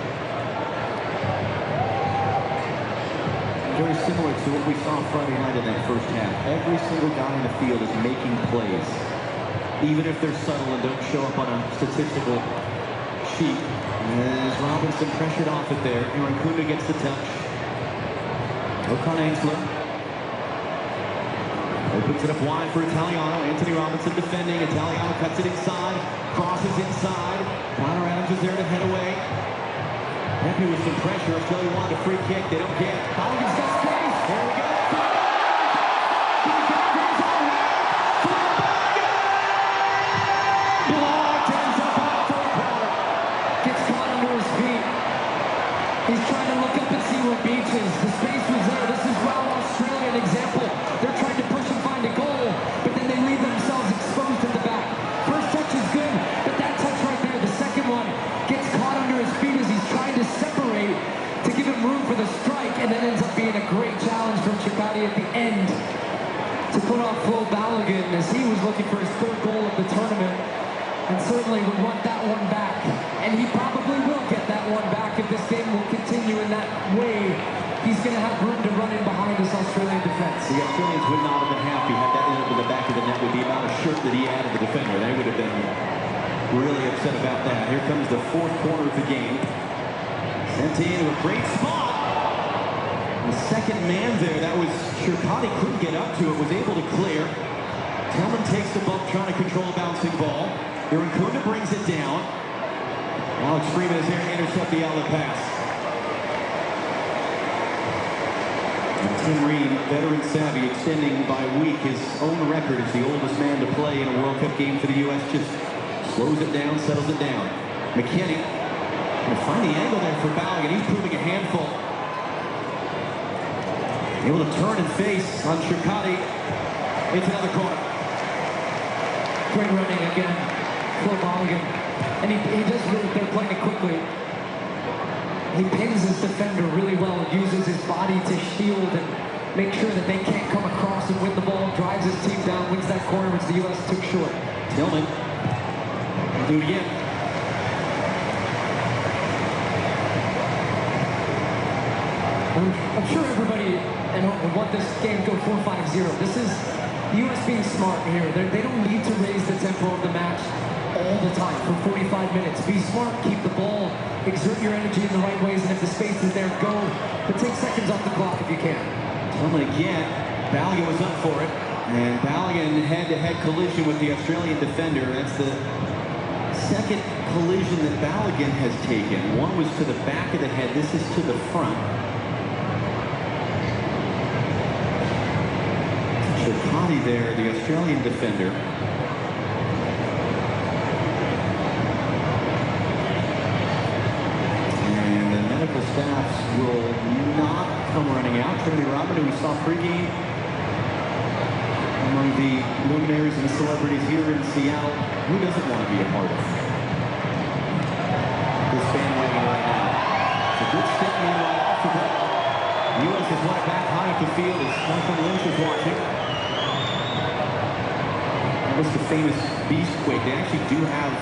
Very similar to what we saw Friday night in that first half. Every single guy in the field is making plays, even if they're subtle and don't show up on a statistical sheet. As Robinson pressured off it there, Aaron Kuna gets the touch. Okan Angsler opens it up wide for Italiano. Anthony Robinson defending. Italiano cuts it inside, crosses inside. Connor Adams is there to head away. Happy with some pressure. Australia wanted a free kick. They don't get. Balogun's got space. There we go. Blocked, ends up off for a corner. Gets caught under his feet. He's trying to look up and see where Beach is. The space was there. This is Round Australia, an example. They're trying to push and find a goal, but then they leave themselves exposed at the back. First touch is good, but that touch right there, the second one, gets caught under his feet as he's trying to separate to give him room for the strike, and then ends up being a great challenge from Chikati at the end to put off Flo Balogun as he was looking for his third goal of the tournament, and certainly would want that one back. And he probably will get that one back if this game will continue in that way. He's going to have room to run in behind this Australian defense. The Australians would not have been happy had that ended up in the back of the net with the amount of shirt that he added the defender. They would have been really upset about that. Here comes the fourth quarter of the game. Sent into a great spot. The second man there, that was Sherpati, couldn't get up to it, was able to clear. Tillman takes the bump, trying to control a bouncing ball. Irankunda brings it down. Alex Freeman is there to intercept the outlet pass. And Tim Reed, veteran savvy, extending by week his own record as the oldest man to play in a World Cup game for the U.S. Just slows it down, settles it down. McKinney going to find the angle there for Balogun. He's proving a handful. Able to turn and face on Sherpati. It's another corner. Great running again for Balogun. And he does really, they're playing it quickly. He pins his defender really well, uses his body to shield and make sure that they can't come across and win the ball, drives his team down, wins that corner, which the U.S. took short. Tillman. Do it again. I'm sure everybody at home would want this game to go 4-5-0. This is the U.S. being smart here. They don't need to raise the tempo of the match all the time for 45 minutes. Be smart, keep the ball, exert your energy in the right ways, and if the space is there, go. But take seconds off the clock if you can. Tillman again. Balogun was up for it. And Balogun head-to-head collision with the Australian defender. That's the second collision that Balogun has taken. One was to the back of the head. This is to the front. Sherpati there, the Australian defender. And the medical staffs will not come running out. Trinity Robert, who we saw pregame among the luminaries and celebrities here in Seattle. Who doesn't want to be a part of this bandwagon right now? It's a good step meanwhile off the ball. The U.S. has won it back high up the field as Michael Lynch is watching. That was the famous beastquake. They actually do have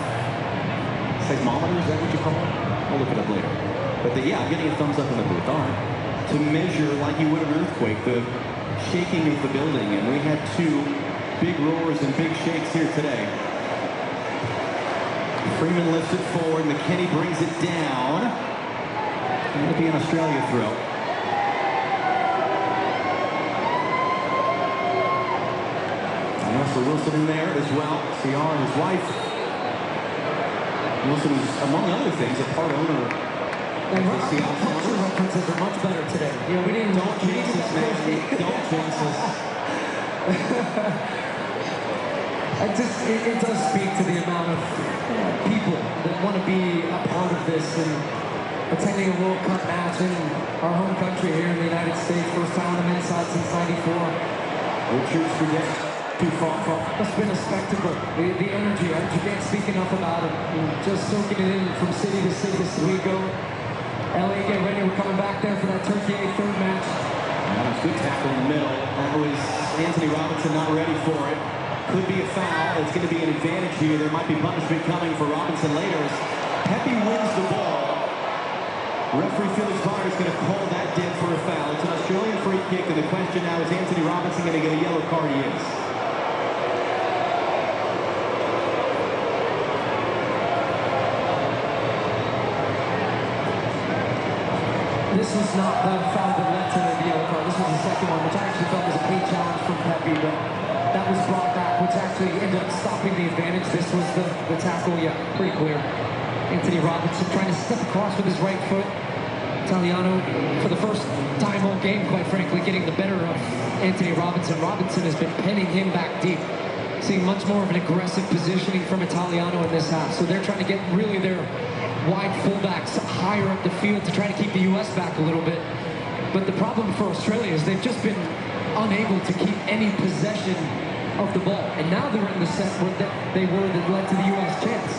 seismometers, is that what you call it? I'll look it up later. But yeah, I'm getting a thumbs up in the booth. All right. To measure, like you would an earthquake, the shaking of the building. And we had two big roars and big shakes here today. Freeman lifts it forward. McKinney brings it down. It'll be an Australia throw. So Wilson in there as well. CR and his wife. Wilson is, among other things, a part owner of the Seattle Culture references are much better today. You know, we didn't. Don't jinx us, man. Don't jinx us. It does speak to the amount of people that want to be a part of this and attending a World Cup match in our home country here in the United States. First time on the men's side since '94. Richards forget. It's been a spectacle. The energy, you can't speak enough about it. Just soaking it in from city to city as we go. LA, get ready. We're coming back there for that Turkey third match. That was a good tackle in the middle. That was Anthony Robinson not ready for it. Could be a foul. It's going to be an advantage here. There might be punishment coming for Robinson later as Pepe wins the ball. Referee Felix Barr is going to call that dead for a foul. It's an Australian free kick, and the question now is Anthony Robinson going to get a yellow card? He is. This was not the foul that led to the yellow card. This was the second one, which I actually felt was a paid challenge from Pepe, but that was brought back, which actually ended up stopping the advantage. This was the tackle, yeah, pretty clear. Anthony Robinson trying to step across with his right foot. Italiano, for the first time all game, quite frankly, getting the better of Anthony Robinson. Robinson has been pinning him back deep. Seeing much more of an aggressive positioning from Italiano in this half. So they're trying to get really their wide fullbacks higher up the field to try to keep the U.S. back a little bit. But the problem for Australia is they've just been unable to keep any possession of the ball. And now they're in the set where they were that led to the U.S. chance.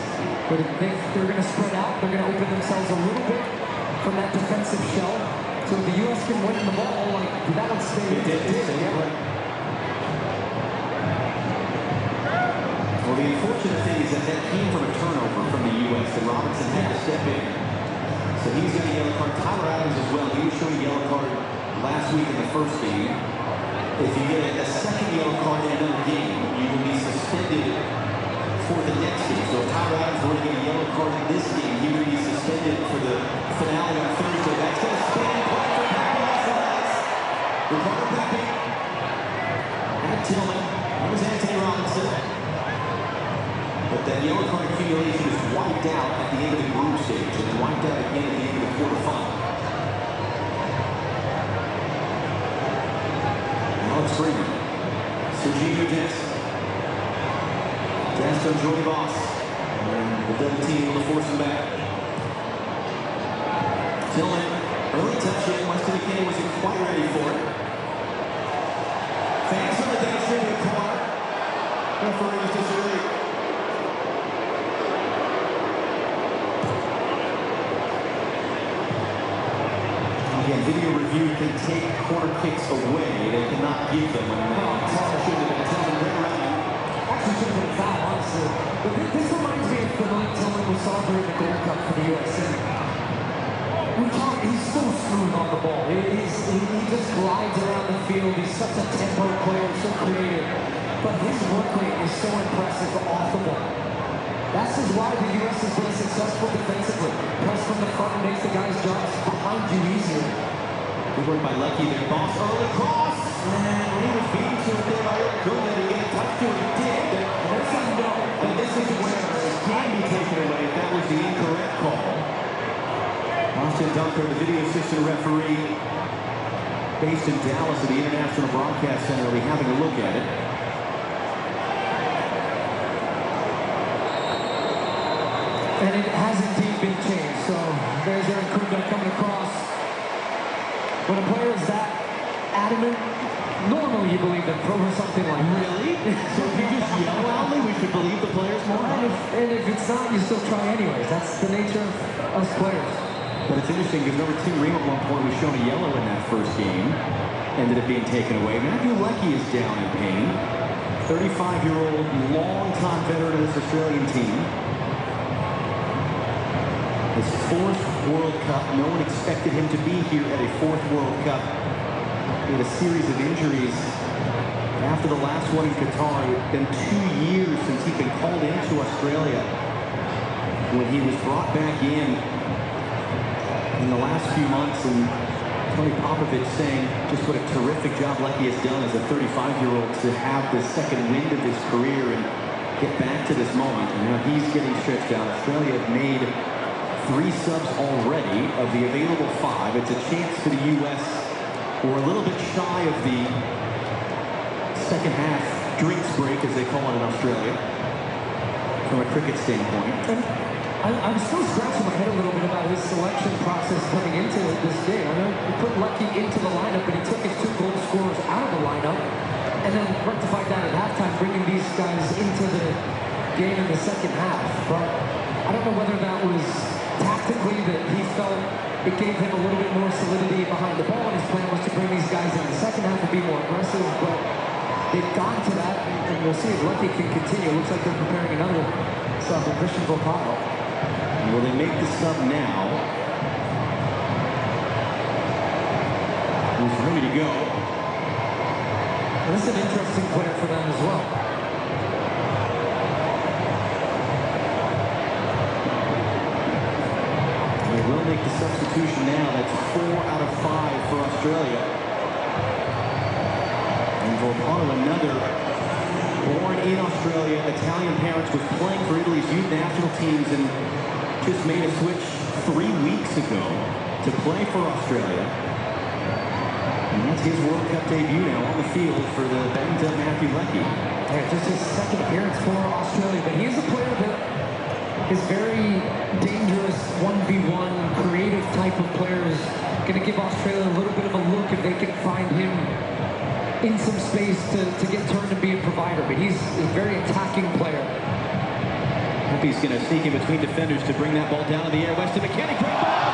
But they're going to spread out. They're going to open themselves a little bit from that defensive shell. So if the U.S. can win the ball, like that would stay. It did. Well, the unfortunate thing is that came from a turnover from the U.S. and Robinson had to step in. So he's got a yellow card. Tyler Adams as well. He was shown a yellow card last week in the first game. If you get a second yellow card in another game, you will be suspended for the next game. So if Tyler Adams were to get a yellow card in this game, he would be suspended for the finale on Thursday. That's going to stand point for Patrick. Ricardo Pepe. And Tillman. That was Anthony Robinson. But that yellow card accumulation is wiped out at the end of the group stage and then wiped out again at the end of the quarterfinal. Alex Freeman. Sergio Dest. Dest on Jordy Boss. And the double team able to force him back. Tillman, early touch in. Weston McKinney wasn't quite ready for it. Fans on the dance in the corner. Referees disagree. Again, video review can take corner kicks away. They cannot give them when they should have been telling right around. Actually should have been foul, honestly. But this reminds me of the night Tillman we saw during the Gold Cup for the USA. He's so smooth on the ball. He just glides around the field. He's such a tempo player, so creative. But his work rate is so impressive off the ball. That's just why the U.S. has been successful defensively. Press from the front makes the guys' jobs behind you easier. Good work by Lucky there. Boss early cross. And when he was beaten to it there by Erkuna to get a touch to it, he did. And this is where it can be taken away if that was the incorrect call. Austin Dunker, the video assistant referee, based in Dallas at the International Broadcast Center, will be having a look at it. And it has indeed been changed. So there's Erkuna coming across. When a player is that adamant, normally you believe that pro or something like that. Really? So if you just yell loudly, we should believe the players more? And if it's not, you still try anyways. That's the nature of us players. But it's interesting because remember Tim Ream at one point was shown a yellow in that first game. Ended up being taken away. Matthew Leckie is down in pain. 35-year-old, long-time veteran of this Australian team. His fourth World Cup. No one expected him to be here at a fourth World Cup. He had a series of injuries after the last one in Qatar. It had been 2 years since he'd been called into Australia. When he was brought back in the last few months, and Tony Popovich saying just what a terrific job Leckie has done as a 35-year-old to have the second wind of his career and get back to this moment. And now he's getting stretched out. Australia have made 3 subs already of the available 5. It's a chance for the U.S. We're a little bit shy of the second half drinks break, as they call it in Australia, from a cricket standpoint. I'm still scratching my head a little bit about his selection process coming into this game. I know he put Leckie into the lineup, but he took his 2 goal scorers out of the lineup and then rectified that at halftime, bringing these guys into the game in the second half. But I don't know whether that was tactically that he felt it gave him a little bit more solidity behind the ball, and his plan was to bring these guys in the second half and be more aggressive, but they've gotten to that, and we'll see if Leckie can continue. It looks like they're preparing another sub for Christian Volpano. Will they make the sub now? He's ready to go. This is an interesting player for them as well. They will make the substitution now. That's 4 out of 5 for Australia. And Volpano, another born in Australia, Italian parents, was playing for Italy's youth national teams and just made a switch 3 weeks ago to play for Australia. And that's his World Cup debut now on the field for the banged-up Matthew Leckie. Yeah, just his second appearance for Australia, but he is a player that is very dangerous, 1v1, creative type of players. Going to give Australia a little bit of a look if they can find him in some space to get turned and be a provider, but he's a very attacking player. He's going to sneak in between defenders to bring that ball down in the air. Weston McKinney, great ball!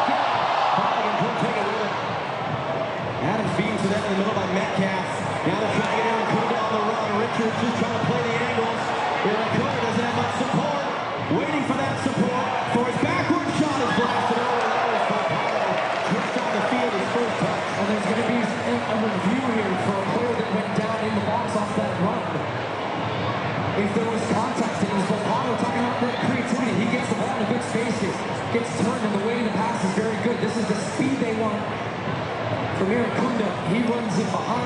Adams beaten to that in the middle by Metcalf. Now they're trying to get down Kunda on the run. Richards just trying to play the angles. Kunda doesn't have much support. Waiting for that support. For his backward shot is blasted over. Just on the field, his first touch. And there's going to be a review here for a player that went down in the box off that run. If there was contact, it was Volpano talking about that creativity. He gets the ball in a good spaces, gets turned, and the weight of the pass is very good. This is the speed they want from Kunda. He runs in behind.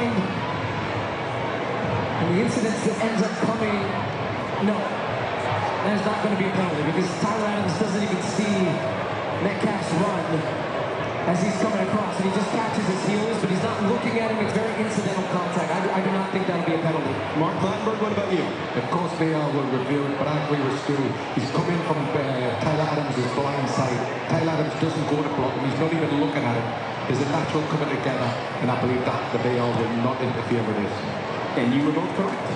the incident that ends up coming, no, there's not going to be a penalty because Tyler Adams doesn't even see Metcalf's run as he's coming across, and he just catches his heels, but he's not looking at him. It's very incidental contact. I do not think that'll be a penalty. Mark Clattenburg, what about you? Of course VAR will review it, but I agree with Stu. He's coming from Tyler Adams' blind side. Tyler Adams doesn't go to block him. He's not even looking at him. There's a natural coming together, and I believe that the VAR will not interfere with this. And you were both correct.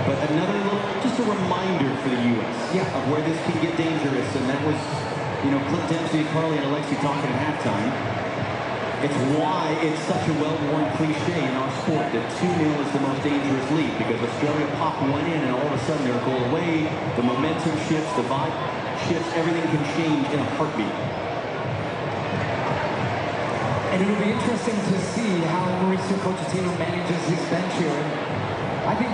But another little, just a reminder for the U.S. of where this can get dangerous, and that was, you know, Clint Dempsey, Carly, and Alexi talking at halftime. It's why it's such a well-worn cliche in our sport that 2-0 is the most dangerous lead, because Australia pop one in and all of a sudden they're a goal away, the momentum shifts, the vibe shifts, everything can change in a heartbeat. And it'll be interesting to see how Mauricio Pochettino manages his bench here. And I think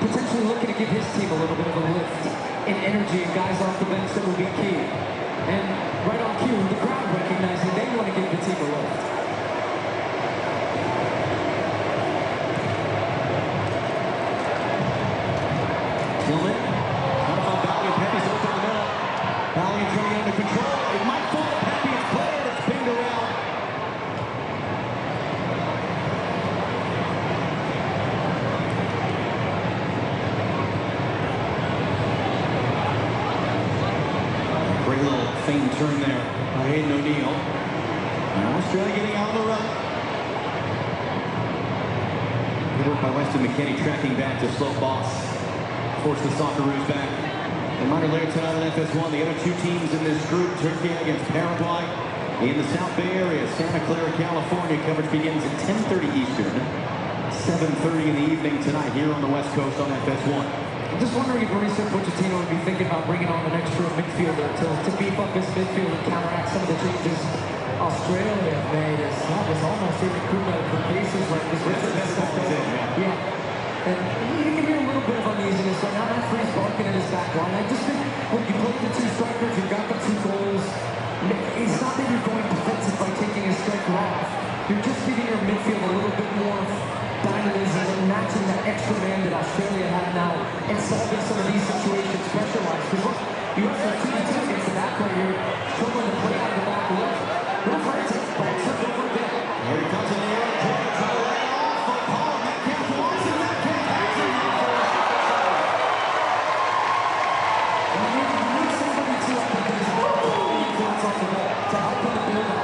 potentially looking to give his team a little bit of a lift in energy and guys off the bench that will be key. And right on cue, the crowd recognizing they want to give the team a lift. Tillman, out of Valiant, Pepe's open in the middle. Valiant trying to get under control. It might fall. Pepe is cleared. It's pinged around. Great little feint turn there by Hayden O'Neill. And Australia getting out on the run. Good work by Weston McKennie tracking back to Slope Boss. Force the Socceroos back. And minor later tonight on FS1, the other two teams in this group, Turkey against Paraguay in the South Bay area, Santa Clara, California. Coverage begins at 10:30 Eastern, 7:30 in the evening tonight here on the West Coast on FS1. I'm just wondering if Mauricio Pochettino would be thinking about bringing on an extra midfielder to beef up his midfield and counteract some of the changes Australia made. That was almost even Kuba for cases like this. Yeah. And you can hear a little bit of uneasiness right now. That Freeze barking at his back line. I just think, look, you played the two strikers, you've got the two goals. It's not that you're going defensive by taking a striker off. You're just giving your midfield a little bit more dynamism and matching that extra man that Australia had now and solving some of these situations pressure-wise. Because look, you have to keep it against the back right here, struggling to play out of the back left. No afraid to box up over a bit. Here he comes in the air. Trying to lay off. But Paul Metcalf wants it. Metcalf has it. And you need somebody to up against influence on the ball to help in the build-up.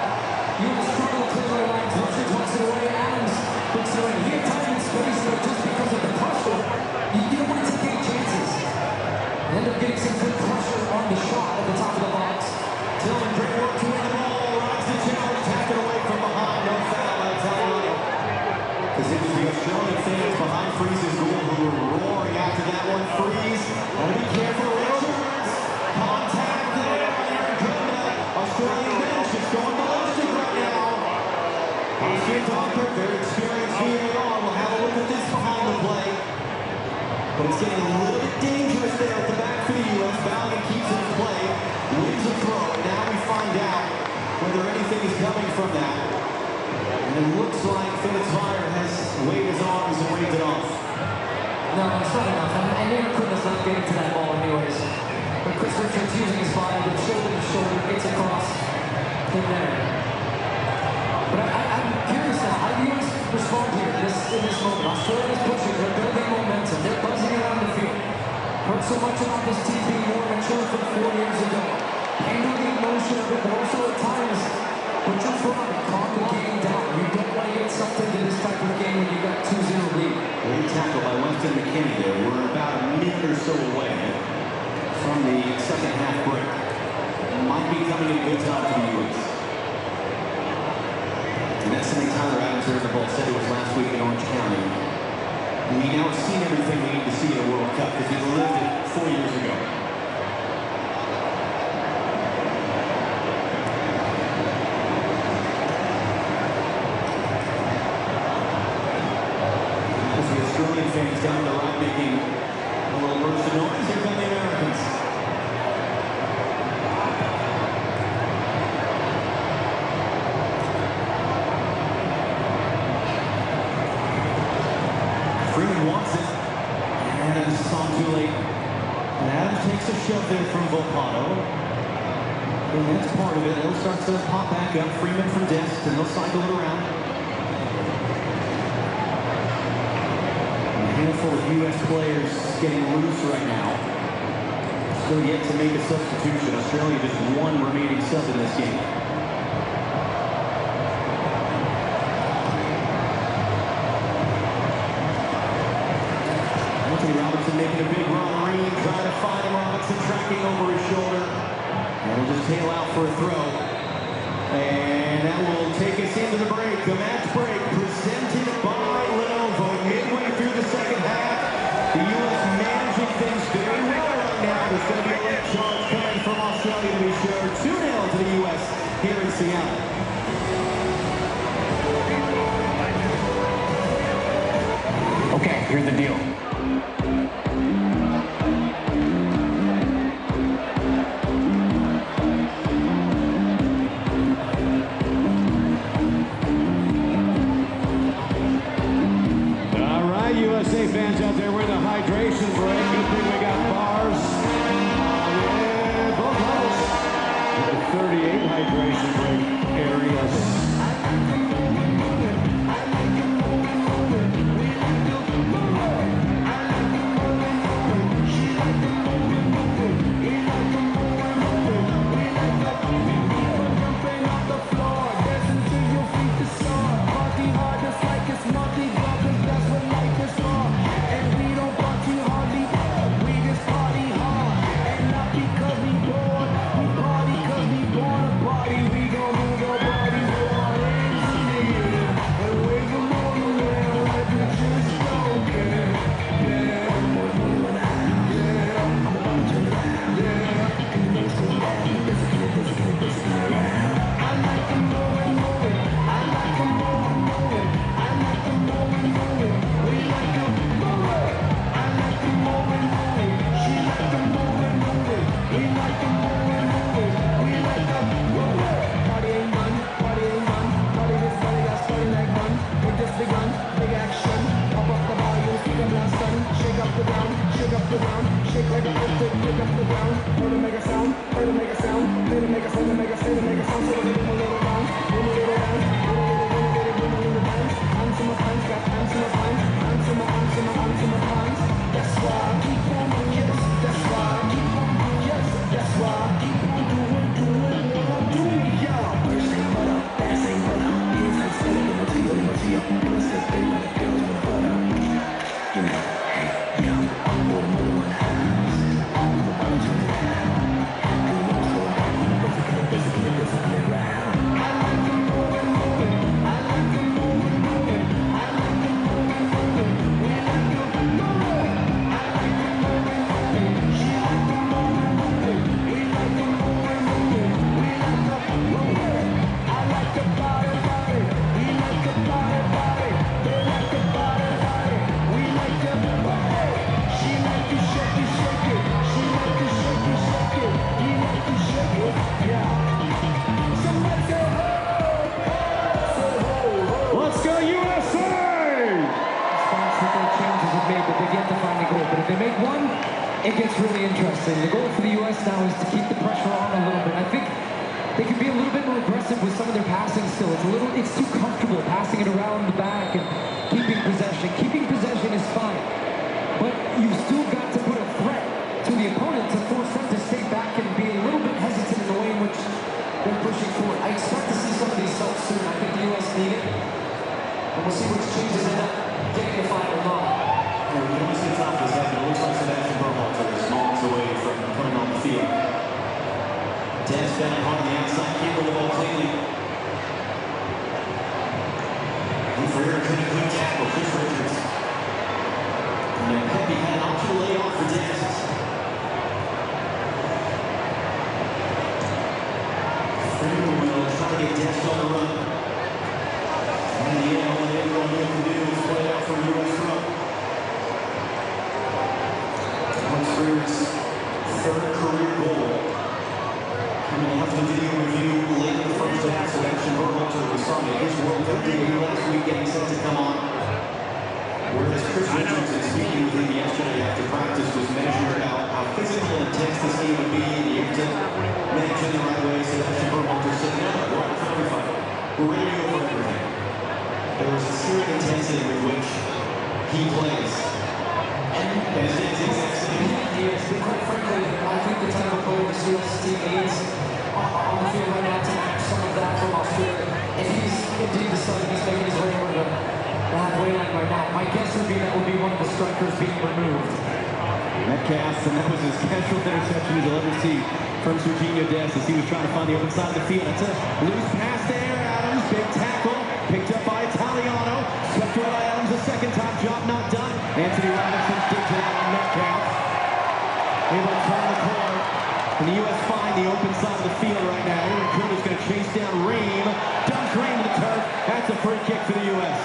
You will struggle to clear the lines. Richards wants it away. Adams puts it away. He had time and space there just because of the pressure. You don't want to take any chances. End up getting some good pressure on the shot at the top of the box. Tillman, great work to win the ball. Rides the challenge. Tack it away from behind. No foul by Italiano. Because it was the Australian fans behind Freeze's goal who were roaring after that one. Freeze, gotta be careful. Richards, contact there. Aaron Goodman. Australian bench is going ballistic right now. Austin Docker, very experienced VAR. We'll have a look at this behind the play. But it's getting a little bit dangerous there at the back for the U.S. Valiant keeps it in play, wins a throw, and now we find out whether anything is coming from that. And it looks like Fitzfire has waved his arms and waved it off. No, it's not enough. And Aaron Goodman's not getting to that ball anyways. But Chris Richards using his body, but shoulder to shoulder, gets across in there. But I'm curious now, how do you respond here in this moment? Australia's pushing, they're building momentum, they're buzzing around the field. Heard so much about this team being more mature than 4 years ago. Handle the emotion of it, but also at times, put your foot on it, calm the game down. You don't want to get sucked into this type of game when you got 2-0 lead. Great tackle by Weston McKennie there. We're about a minute or so away from the second half break. Might be coming in a good time for the U.S. And that's something Tyler Adams there in the ball said it was last week in Orange County. We now have seen everything we need to see in a World Cup because we lived it 4 years ago. As the Australian fans down the right making a little burst of noise, here come the Americans. Adams is on too late. And Adams takes a shove there from Volpato. And that's part of it. They'll start to pop back up. Freeman from Dest, and they'll cycle it around. A handful of U.S. players getting loose right now. Still yet to make a substitution. Australia just one remaining sub in this game. Robinson making a big run. Reed trying to find him. Robinson tracking over his shoulder. And he'll just tail out for a throw. And that will take us into the break. The match break presented by Lenovo. Midway through the second half. The U.S. managing things very well right now. There's going to be a late charge coming from Australia to be sure. 2-0 to the U.S. here in Seattle. Okay, here's the deal. USA fans out there, we're in the hydration break. Good thing we got bars. Yeah, both levels. The 38 hydration break areas. It gets really interesting. The goal for the U.S. now is to keep the pressure on a little bit. I think they could be a little bit more aggressive with some of their passing still. It's too comfortable passing it around the back and keeping possession. Keeping possession is fine, but you've still got to put a threat to the opponent to force them to stay back and be a little bit hesitant in the way in which they're pushing forward. I expect to see some of these subs soon. I think the U.S. need it, and we'll see which changes end up getting the final knock. You can only see the top of the second. It looks like Sebastian Berhalter is moments away from coming on the field. Dance down hard on the outside, keeper the ball cleanly. And Ferreira couldn't good tackle, Chris Richards. And then Pepe had an option to lay off for Dance. Ferreira will try to get Dance on the run. And in the end, all they can do is play out for U.S. front. Ferreira's third career goal. Coming after the video review late in the first half, Sebastian Berhalter was on his World Cup debut last week, getting set to come on. Whereas Chris Richardson, speaking with him yesterday after practice, was measuring out how physical and intense this game would be, and you have to manage in the right way. So that's the Vermonter said, no, we're ready for every fight. We're ready to go for everything. There was a serious intensity with which he plays. And it's the exact same. Yes, but quite frankly, I think the type of player this U.S. team needs on the field right now to match some of that from Australia. If he's indeed decided he's making his way over the halfway line right now, my guess would be that would be one of the strikers being removed. Metcalf, and that was his casual interception as you'll ever see from Serginho Dest as he was trying to find the open side of the field. That's a loose pass there. Adams, big tackle, picked up by Italiano. Swept right by Adams a second time, job not done. Anthony Robinson digs it out on Metcalf. Able to turn the corner. And the U.S. find the open side of the field right now. Aaron Kuda's going to chase down Ream. Dumps Ream to the turf. That's a free kick for the U.S.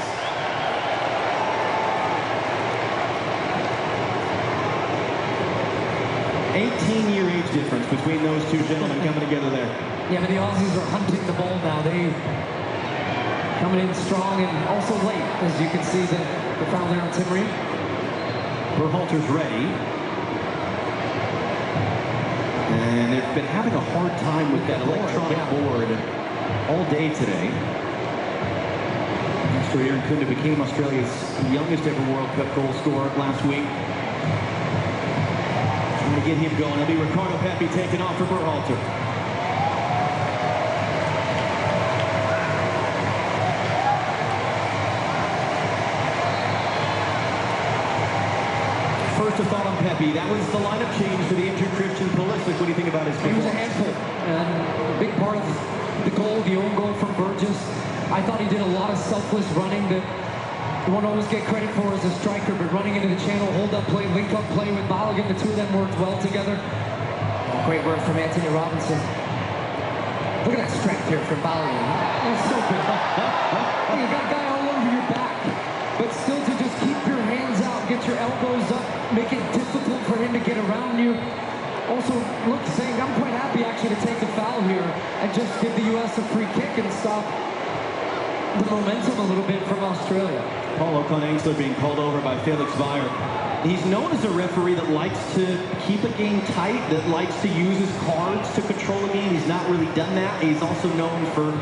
18-year age difference between those two gentlemen coming together there. Yeah, but the Aussies are hunting the ball now. They coming in strong and also late, as you can see the foul there on Tim Ream. Berhalter's ready. And they've been having a hard time with that electronic board all day today. After Aaron Kunda became Australia's youngest ever World Cup goal scorer last week. To get him going, it'll be Ricardo Pepi taking off for Berhalter. First a thought on Pepi. That was the lineup change for the injured Christian Pulisic. What do you think about his performance? He was a handful, and a big part of the goal, the own goal from Burgess. I thought he did a lot of selfless running that you won't always get credit for as a striker, but running into the channel, hold-up play, link-up play with Balogun, the two of them worked well together. Great work from Anthony Robinson. Look at that strength here from Balogun. That's so good. You got a guy all over your back, but still to just keep your hands out, get your elbows up, make it difficult for him to get around you. Also, look, saying I'm quite happy actually to take the foul here and just give the U.S. a free kick and stop the momentum a little bit from Australia. Paul O'Connor being called over by Felix Weyer. He's known as a referee that likes to keep a game tight, that likes to use his cards to control a game. He's not really done that. He's also known for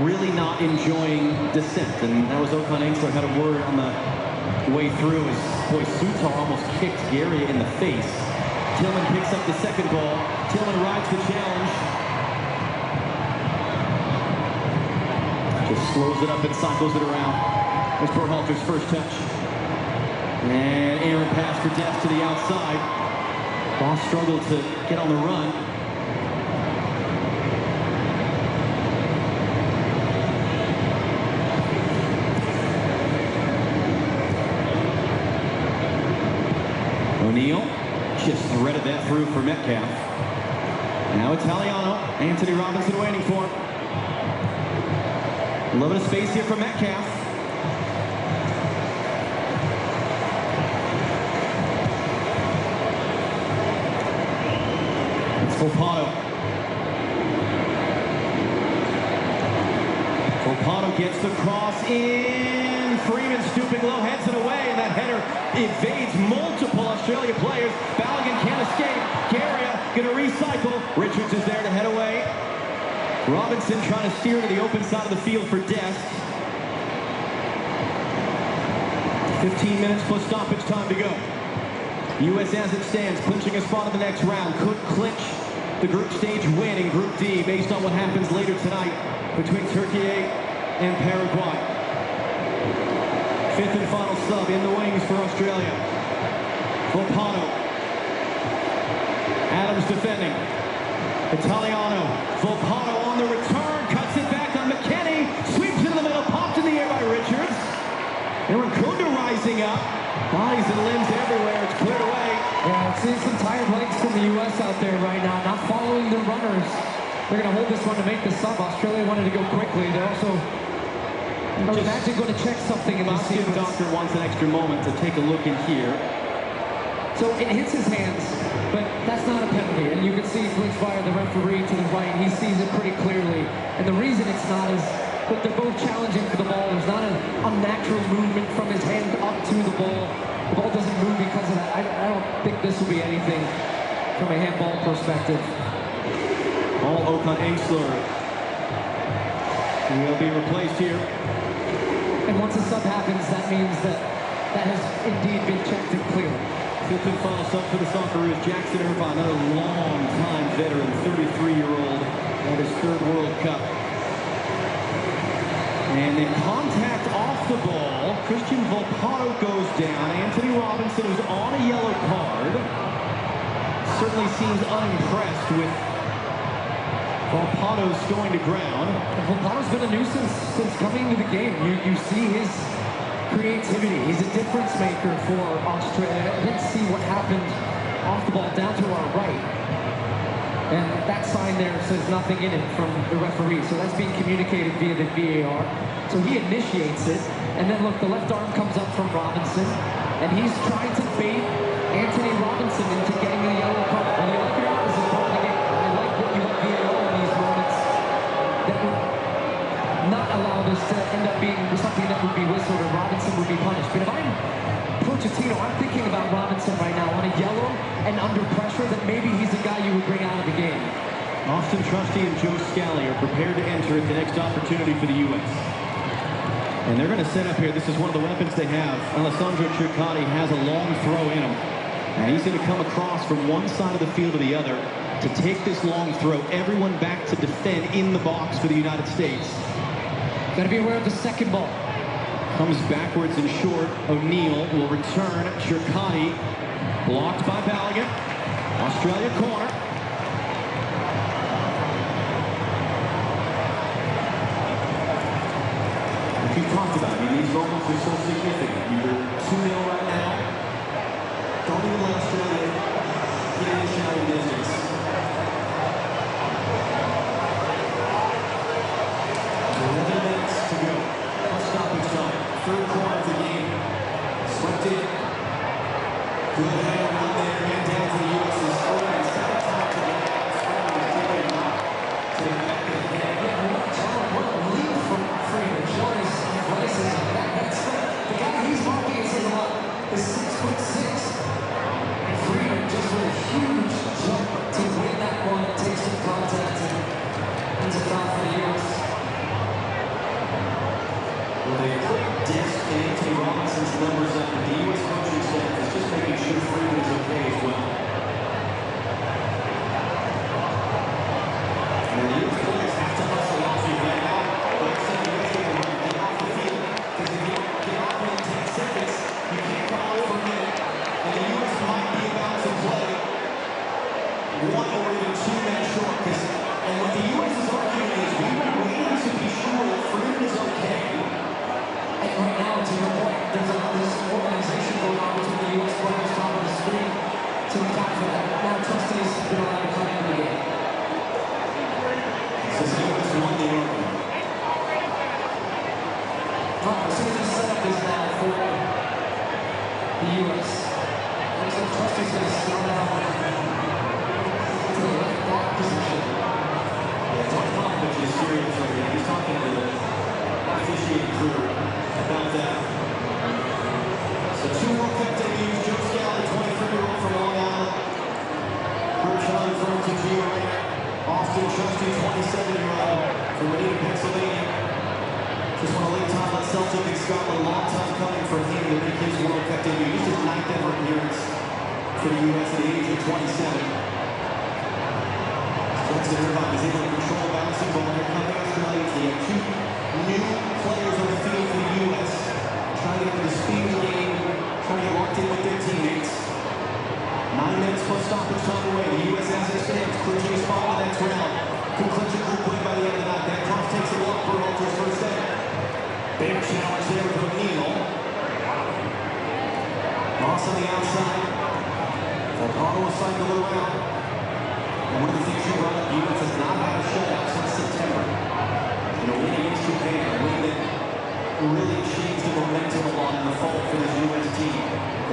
really not enjoying dissent. And that was O'Connor had a word on the way through as boy Sutar almost kicked Gary in the face. Tillman picks up the second ball. Tillman rides the challenge. Just slows it up and cycles it around. There's Berhalter's first touch. And Aaron pass for Dest to the outside. Ball struggled to get on the run. O'Neal just threaded that through for Metcalf. Now Italiano. Anthony Robinson waiting for him. A little bit of space here for Metcalf. It's Volpato. Volpato gets the cross in. Freeman stooping low, heads it away, and that header evades multiple Australia players. Balogun can't escape. Garia gonna recycle. Richards is there to head away. Robinson trying to steer to the open side of the field for Dest. 15 minutes plus stoppage time to go. U.S. as it stands, clinching a spot in the next round. Could clinch the group stage win in Group D based on what happens later tonight between Turkey and Paraguay. Fifth and final sub in the wings for Australia. Volpato. Adams defending. Italiano. Volpato on the return. Cuts it back on McKennie. Sweeps it in the middle. Popped in the air by Richards. Aaron Kunda rising up. Bodies and limbs everywhere. It's cleared away. Yeah, seeing some tired legs from the U.S. out there right now, not following their runners. They're going to hold this one to make the sub. Australia wanted to go quickly. They're also, I would imagine, going to check something in this sequence. Doctor wants an extra moment to take a look in here. So it hits his hands, but that's not a penalty. And you can see Felix Weyer, the referee to the right, he sees it pretty clearly. And the reason it's not is but they're both challenging for the ball. There's not an unnatural movement from his hand up to the ball. The ball doesn't move because of that. I don't think this will be anything from a handball perspective. Ball Okan Engsler will be replaced here. And once a sub happens, that means that has indeed been checked and clear. Fifth and final sub for the Socceroos, Jackson Irvine, another long-time veteran, 33-year-old, at his third World Cup. And then contact off the ball. Christian Volpato goes down. Anthony Robinson, who's on a yellow card, certainly seems unimpressed with Volpato's going to ground. Volpato's been a nuisance since coming into the game. You see his creativity. He's a difference maker for Australia. Let's see what happened off the ball down to our right. And that sign there says nothing in it from the referee. So that's being communicated via the VAR. So he initiates it. And then look, the left arm comes up from Robinson. And he's trying to bait Anthony Robinson into getting the yellow card. And the other opposite part of the game. I like what you want VAR in these moments. That would not allow this to end up being something that would be whistled and Robinson would be punished. But if I'm Pochettino, I'm thinking about Robinson right now on a yellow and under pressure that maybe he's a guy you would bring out of the game. Austin Trusty and Joe Scally are prepared to enter at the next opportunity for the U.S. And they're going to set up here. This is one of the weapons they have. Alessandro Cercati has a long throw in him. And he's going to come across from one side of the field to the other to take this long throw. Everyone back to defend in the box for the United States. Got to be aware of the second ball. Comes backwards and short. O'Neal will return. Cercati blocked by Balogun. Australia corner. Like you talked about, I mean, these moments are so significant. You're 2-0 right now. Don't even let Australia get in shouting distance. 11 minutes to go. Stoppage time. Third quarter of the game. Swept in. Good hand right there. And down to the U.S.'s opening. Second time to the What a lead from Freeman. Showing his athleticism. The guy he's marking is is 6'6". And Freeman just with a huge jump to win that one. Takes some contact and ends a foul for the U.S. With a quick disc and Anthony Robinson's numbers up, the U.S. coaching staff is just making sure Freeman is okay as well. And the U.S. players have to hustle off you right now. But it's not U.S. going to get off the field. Because if you get off in 10 seconds, you can't come out for a minute. And the U.S. might be about to play one or even two men short. And what the U.S. is arguing is we were waiting to be sure that Freeman is okay. And right now, to your point, there's this organization going on between the U.S. players top of the screen to account for that. Now, Trusty's been allowed to come in the game. Since the U.S. won the argument. As soon as the setup is now for the U.S., looks like Trusty's going to start out to the left back position. Yeah, Tom Popovich is serious right now. He's talking to the officiating crew about that. So 2 World Cup debuts, Joe Scally, 23-year-old from Long Island. Bertrand from Tajir. Austin Trusty, 27-year-old from Medina, Pennsylvania. Just want to leave time on Celtic in Scotland. Long time coming for him to make his World Cup debut. This is his 9th ever appearance for the U.S. at the age of 27. Jackson Irvine is able to control the bouncing ball. Here come the Australians. They have 2 new players on the field for the U.S. Trying to get to the speed of the game, trying to get locked in with their teammates. 9 minutes plus stoppage time away. The U.S. has it stands. Clinching his spot in the next round. Could clinch a group win by the end of the night. That cross takes a block for Walter's first set. Big challenge there with O'Neal. Moss on the outside. Volpato will cycle around. And one of the things you brought up, the U.S. has not had a shutout since September. A win against Japan, a win that really changed the momentum a lot in the fall for this U.S. team.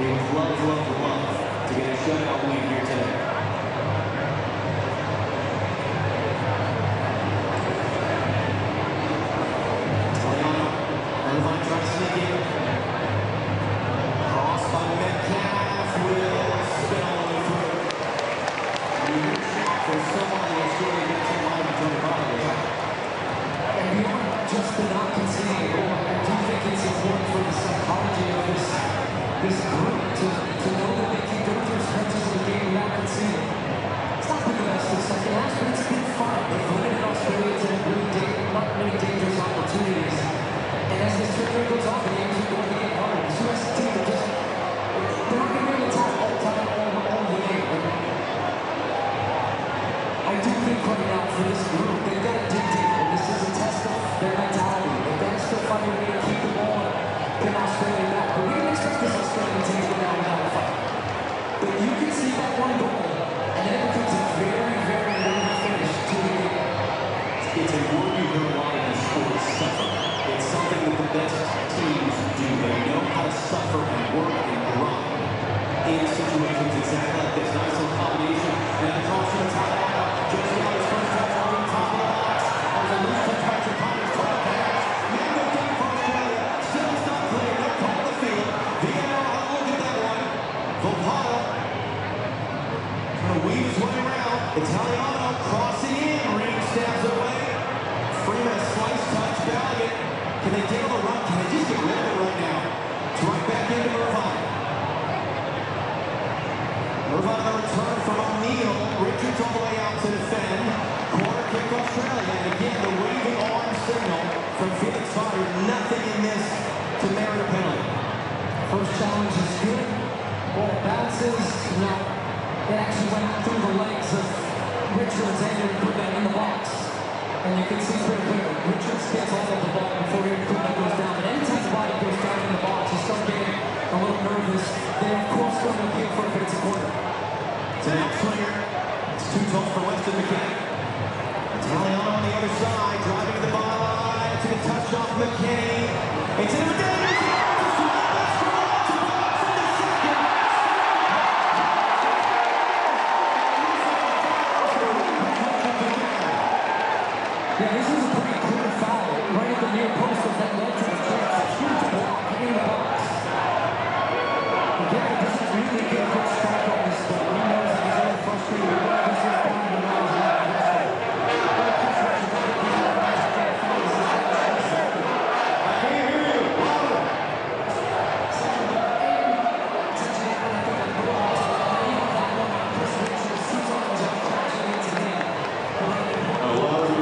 They would love to get a shutout win here today. Italiano crossing in, Reed stabs away. Freeman, a slice touch, Balligan. Can they deal the run? Can they just get rid of it right now? It's right back into Irvine. Irvine on a return from O'Neal. Richards all the way out to defend. Corner kick Australia. And again, the waving arm signal from Felix Potter. Nothing in this to merit a penalty. First challenge is good. Ball bounces. No, it actually went through the legs of Richards and put that in the box. And you can see pretty clear. Richards gets all of the ball before he goes down. But anytime the body goes down in the box, you start getting a little nervous. They of course going to appeal for it, but it's a corner. It's an outswinger. It's too tall for Weston McKinney. Italiano on the other side, driving to the byline. Took a touch off McKinney. It's into the danger. Yeah, this is a pretty clear foul right at the near post that led to the chance. A huge block in the box. Again, this is really get a good strike on this, but he knows that he's very frustrated. This is fine, but now he's not aggressive. I can't hear you. Louder.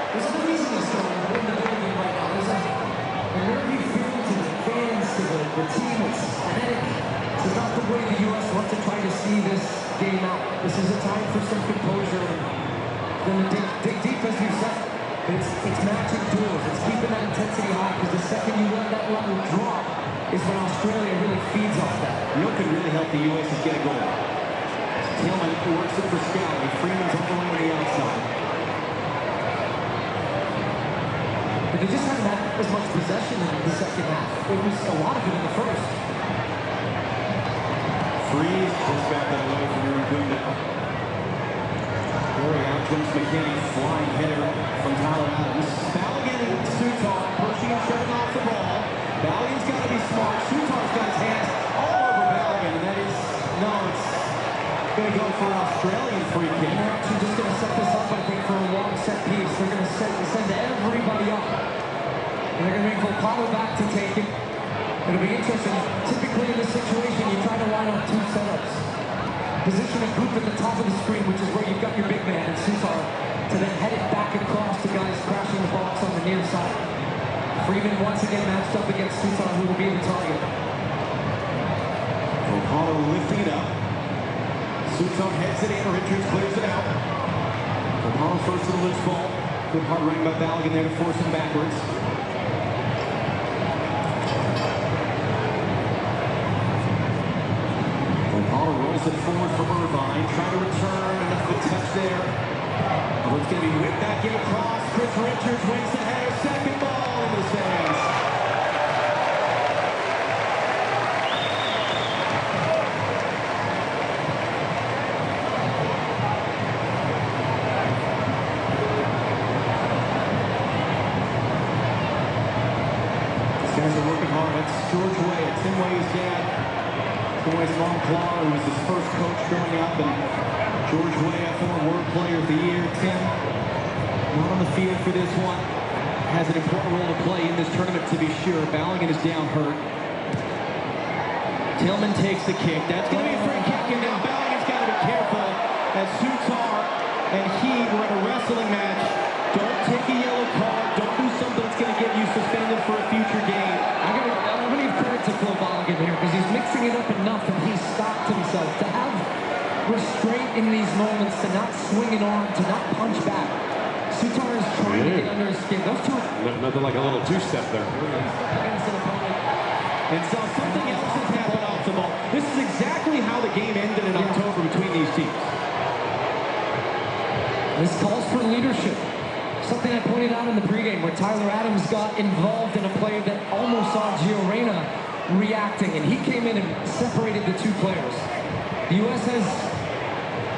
There's a reason this going on in the building right now. There's a nervy feel to the fans, to the team. It's kinetic. This is not the way the U.S. want to try to see this game out. This is a time for some composure. And then dig deep, as you said. It's matching duels. It's keeping that intensity high, because the second you let that level drop is when Australia really feeds off that. You know what could really help the U.S. is get a goal. Tillman works it for Scally. Freeman's all the way on the outside. But they just haven't had as much possession in the second half. It was a lot of it in the first. Freeze pulls back that away from Irukunda. Very out comes McKinney, flying header from Tyler Adams. Balligan and Sutar pushing and shoving off the ball. Balligan's got to be smart. Sutar's got his hands all over Balligan, and that is, no, it's going to go for an Australian free kick. They're actually just going to set this up, I think, for a long set piece. They're going to send everybody up. And they're going to bring Volpato back to take it. It'll be interesting. Typically in this situation, you try to line up two setups. Position a group at the top of the screen, which is where you've got your big man and Sutar, to then head it back across to guys crashing the box on the near side. Freeman once again matched up against Sutar, who will be the target. Volpato lifting it up. Sutar heads it in, Richards clears it out. Volpato first to the loose ball. Good hard running by Balligan there to force him backwards. Volpato rolls it forward for Irvine, trying to return, enough of a touch there. Oh, it's going to be whipped back in across. Chris Richards wins the header, second ball into the stands. Guys are working hard. That's George Way, Tim Way's dad. Tim Way's mom, Claude, who was his first coach growing up, and George Way, a former World Player of the Year. Tim, not on the field for this one. Has an important role to play in this tournament, to be sure. Balligan is down hurt. Tillman takes the kick. That's going to be a free kick, and then Balligan's got to be careful as Sutar and he were in a wrestling match. Don't take a yellow card. Don't do something that's going to get you suspended for a future game. I'm going to give credit to Phil Balligan here, because he's mixing it up enough and he's stopped himself. To have restraint in these moments, to not swing an arm, to not punch back. Sutar is trying to get under his skin. Those two... Nothing like a little two-step there. And so something else has happened off the ball. This is exactly how the game ended in October between these teams. This calls for leadership. Something I pointed out in the pregame, where Tyler Adams got involved in a play that almost saw Gio Reyna reacting, and he came in and separated the two players. The U.S. has,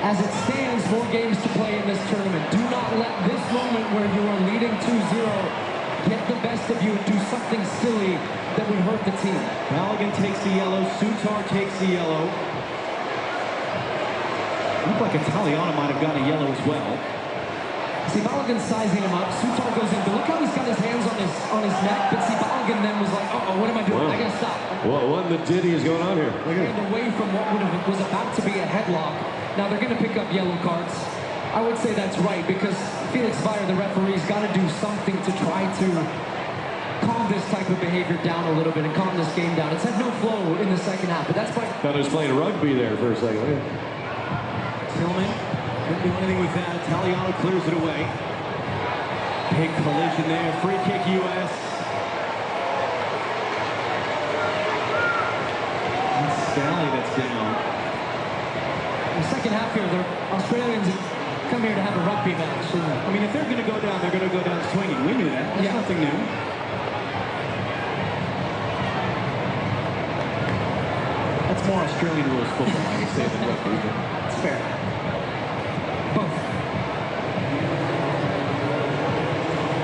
as it stands, more games to play in this tournament. Do not let this moment where you are leading 2-0 get the best of you and do something silly that would hurt the team. Balligan takes the yellow, Sutar takes the yellow. Looked like Italiano might have gotten a yellow as well. See, Balogun's sizing him up. Sutar goes in, but look how he's got his hands on his neck. But see, Balogun then was like, uh-oh, what am I doing? I gotta stop. What in the ditty is going on here? And away from what was about to be a headlock. Now they're gonna pick up yellow cards. I would say that's right, because Felix Weyer, the referee's got to do something to try to calm this type of behavior down a little bit and calm this game down. It's had no flow in the second half, but that's why. Thought he was playing rugby there for a second. Tillman couldn't do anything with that. Italiano clears it away. Big collision there. Free kick U.S. And Scally that's down. In the second half here, the Australians come here to have a rugby match. I mean, if they're going to go down, they're going to go down swinging. We knew that. That's nothing new. That's more Australian rules football, I would say, than rugby. It's fair. Both.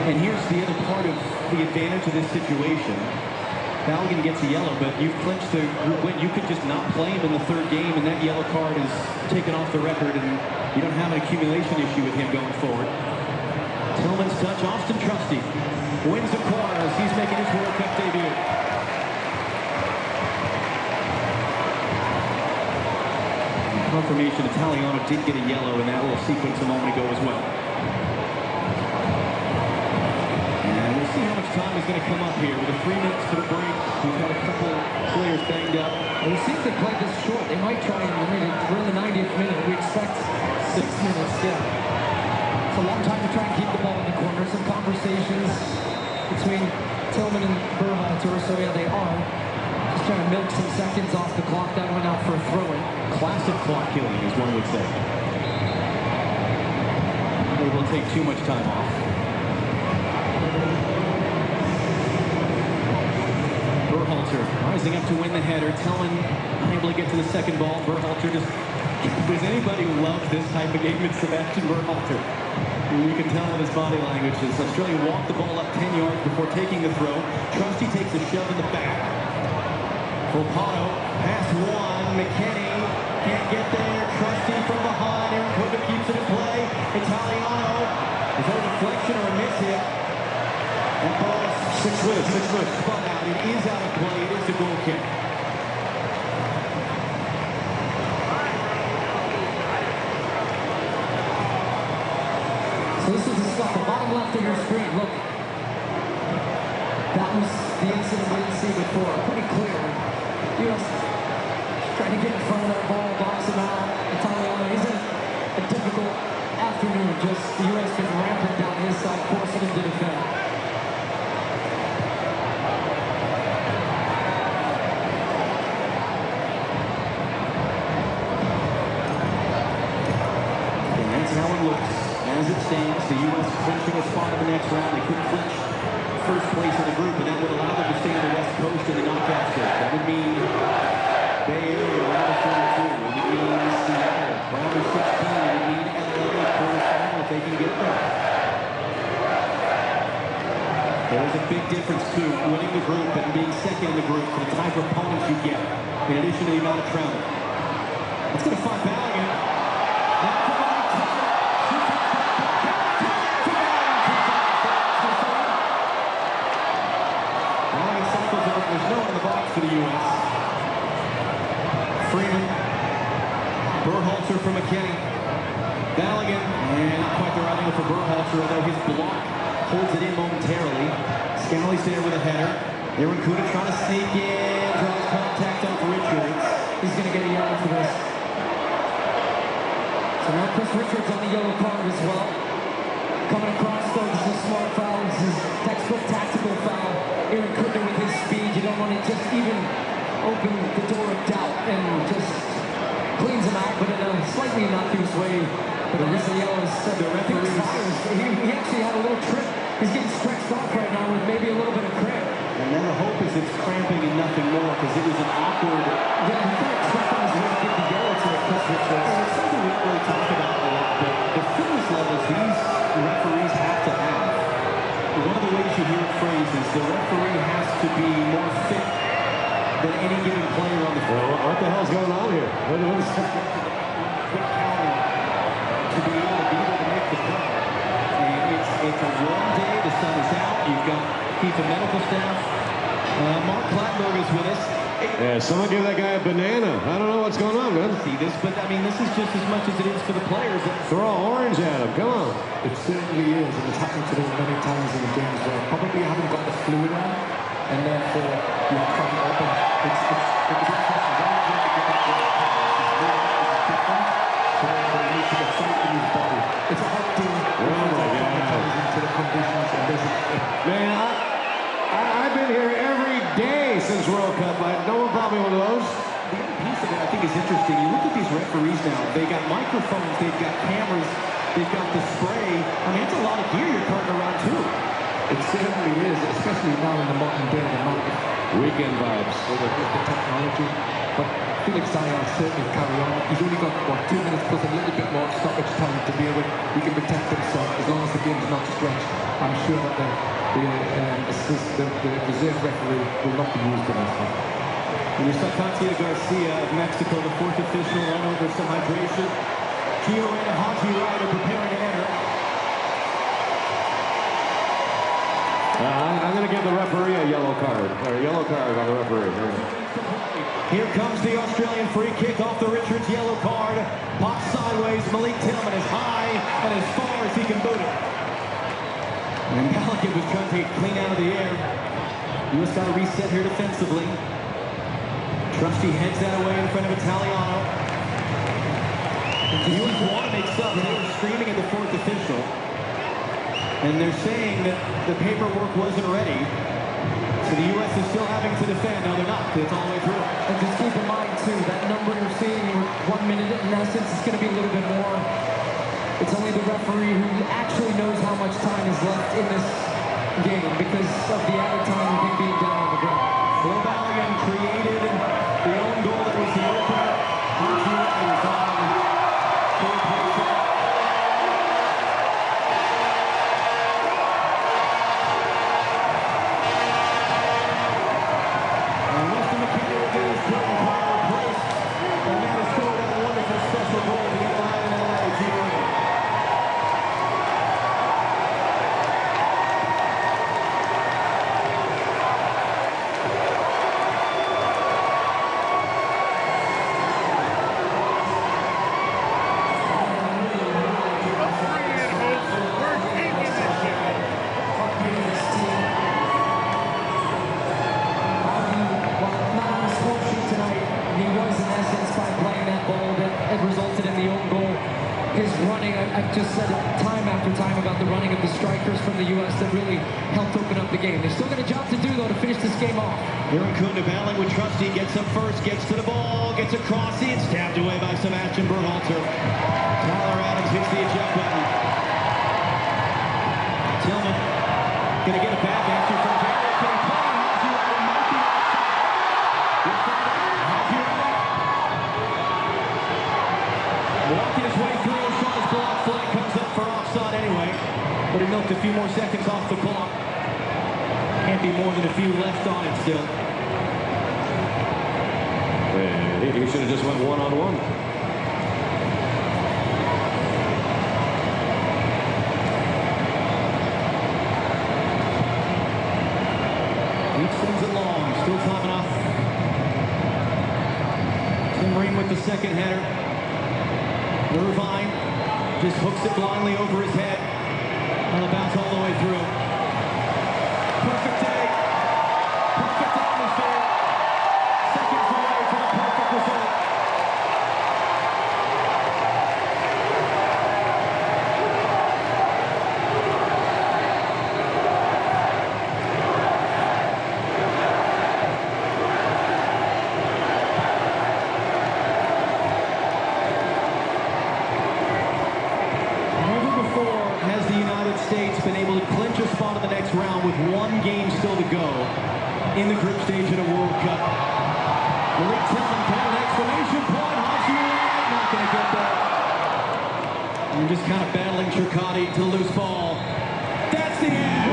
And here's the other part of the advantage of this situation. Balogun gets a yellow, but you've clinched the win. You could just not play him in the third game, and that yellow card is taken off the record, and you don't have an accumulation issue with him going forward. Tillman's touch, Austin Trusty wins the corner as he's making his World Cup debut. Confirmation, Italiano did get a yellow in that little sequence a moment ago as well. And we'll see how much time is going to come up here with the 3 minutes to the break. We've got a couple players banged up. We'll see if they play this short. They might try and we're in the 90th minute. We expect 6 minutes. Yeah. It's a long time to try and keep the ball in the corner. Some conversations between Tillman and Berhalter. So yeah, they are just trying to milk some seconds off the clock. That went out for a throw-in. Classic clock killing, as one would say. They will take too much time off. Berhalter rising up to win the header. Tillman unable to get to the second ball. Berhalter just... If there's anybody who loves this type of game, it's Sebastian Berhalter. You can tell in his body language as Australia walked the ball up 10 yards before taking the throw. Trusty takes a shove in the back. Volpato, pass one. McKenny can't get there. Trusty from behind. Aaron Cook keeps it in play. Italiano. Is that a deflection or a miss hit? And ball 6 minutes. Spun out. It is out of play. It is a goal kick. So this is the stuff, the bottom left of your screen. Look, that was the incident we didn't see before. Pretty clear. U.S. trying to get in front of that ball, box him out. Italiano, he's in a difficult afternoon. Just the U.S. been rampant down his side, forcing him to defend. And that's how it looks. As it stands, the U.S. clinching a spot in the next round. They couldn't clinch first place in the group, and that would allow them to stay on the West Coast in the knockout stage. That would mean Bay Area, round of 32. It would mean Seattle, round of 16. It would mean LA, quarterfinal if they can get there. There is a big difference, too, winning the group and being second in the group for the type of opponents you get, in addition to the amount of travel. It's going to find Balogun. There's no one in the box for the U.S. Freeman. Berhalter for McKenny. Balogun. And not quite the right angle for Berhalter, although his block holds it in momentarily. Scally's there with a header. Aaron Kuda trying to sneak in. Draws contact off Richards. He's going to get a yellow for this. So now Chris Richards on the yellow card as well. Coming across, though, this is a smart foul. This is textbook tactical foul. Aaron Kuda with his speed. You don't want to just even open the door of doubt and just cleans him out, but in a slightly innocuous way. But at least the yellow is the referee. He actually had a little trip. He's getting stretched off right now with maybe a little bit of cramp. And then the hope is it's cramping and nothing more, because it was an awkward... Yeah, he kind of tripped on his way to get the yellow to it. And it's something we don't really talk about a lot, but the fitness levels these referees have to have. One of the ways you hear it phrased is the referee has to be more fit than any given player on the field. What the hell's going on here? Quick counting. to be able to make the cut. And it's a warm day. The sun is out. You've got FIFA medical staff. Mark Clattenburg is with us. Yeah, someone give that guy a banana. I don't know what's going on, man. See this, but I mean, this is just as much as it is for the players. Throw orange at him. Come on. It certainly is, and it's happened to them many times in the games where probably haven't got the fluid on, and therefore you've cut it up. And it's interesting. Very good to get that one. It's different. So therefore he needs to get something in his body. It's a hot day. Oh my God. Into the conditions and there's Man, I've been here every day since World Cup. No one brought me one of those. The other piece of it I think is interesting. You look at these referees now. They got microphones. They've got cameras. They've got the spray. I mean, it's a lot of gear you're carting around too. It certainly is, especially now in the modern day, the amount of Weekend vibes. with the technology. But Felix Zayar certainly carry on. He's only got, 2 minutes plus a little bit more stoppage time to deal with. He can protect himself as long as the game's not stretched. I'm sure that the reserve referee will not be used in this one. And you saw Katia Garcia of Mexico, the fourth official, run over some hydration. Kio and Haji Ryder preparing to enter. I'm going to give the referee a yellow card. Or a yellow card on the referee. Here comes the Australian free kick off the Richards yellow card. Pops sideways. Malik Tillman is high and as far as he can boot it. And Pelican was trying to get clean out of the air. U.S. got to reset here defensively. Trusty heads that away in front of Italiano. The U.S. want to make subs. They were screaming at the fourth official. And they're saying that the paperwork wasn't ready. So the U.S. is still having to defend. No, they're not. It's all the way through. And just keep in mind, too, that number you're seeing, 1 minute, in essence, it's going to be a little bit more. It's only the referee who actually knows how much time is left in this game because of the added time of him being down on the ground. Flobalian created the own goal that was the opener. Haji Ryder is on. I've just said it time after time about the running of the strikers from the U.S. that really helped open up the game. They've still got a job to do, though, to finish this game off. Aaron Kunda battling with Trusty, gets up first, gets to the ball, gets across, it's tapped away by Sebastian Berhalter. Tyler Adams hits the eject button. Tillman gonna get a back after from Barry. Can he play? Haji Ryder might be Haji Ryder. Walking his way through, shot his block, flag comes up for offside anyway. But he milked a few more seconds off the clock. Can't be more than a few left on it still. And he should have just went one-on-one. He sends it long, still time enough. Tim Ream with the second header. Irvine just hooks it blindly over his head. And it'll bounce all the way through. Perfect day. Perfect atmosphere. Seconds away from a perfect result. States been able to clinch a spot in the next round with one game still to go in the group stage of a World Cup. Malik Tillman called an exclamation point. Haji Ryder not going to get that. And just kind of battling Chircotti to the loose ball. That's the end.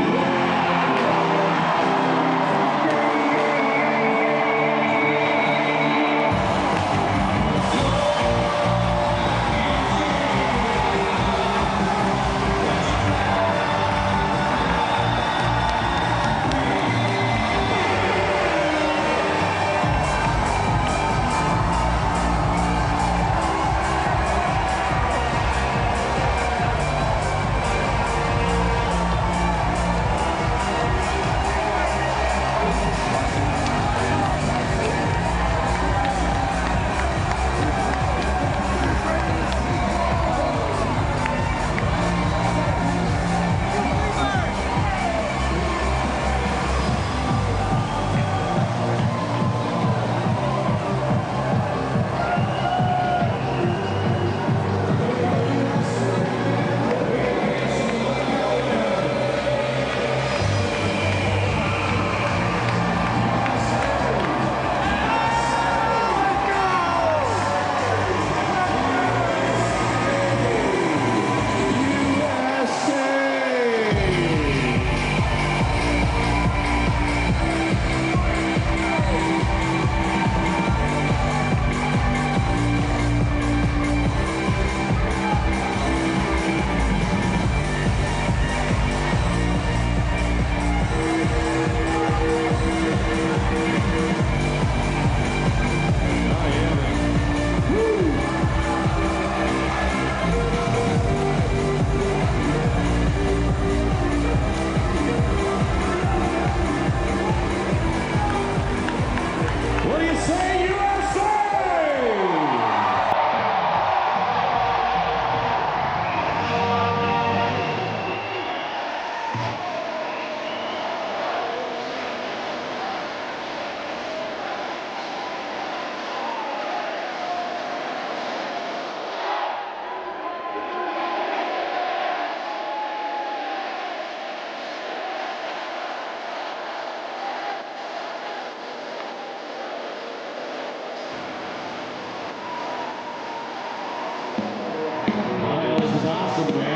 Wow, man.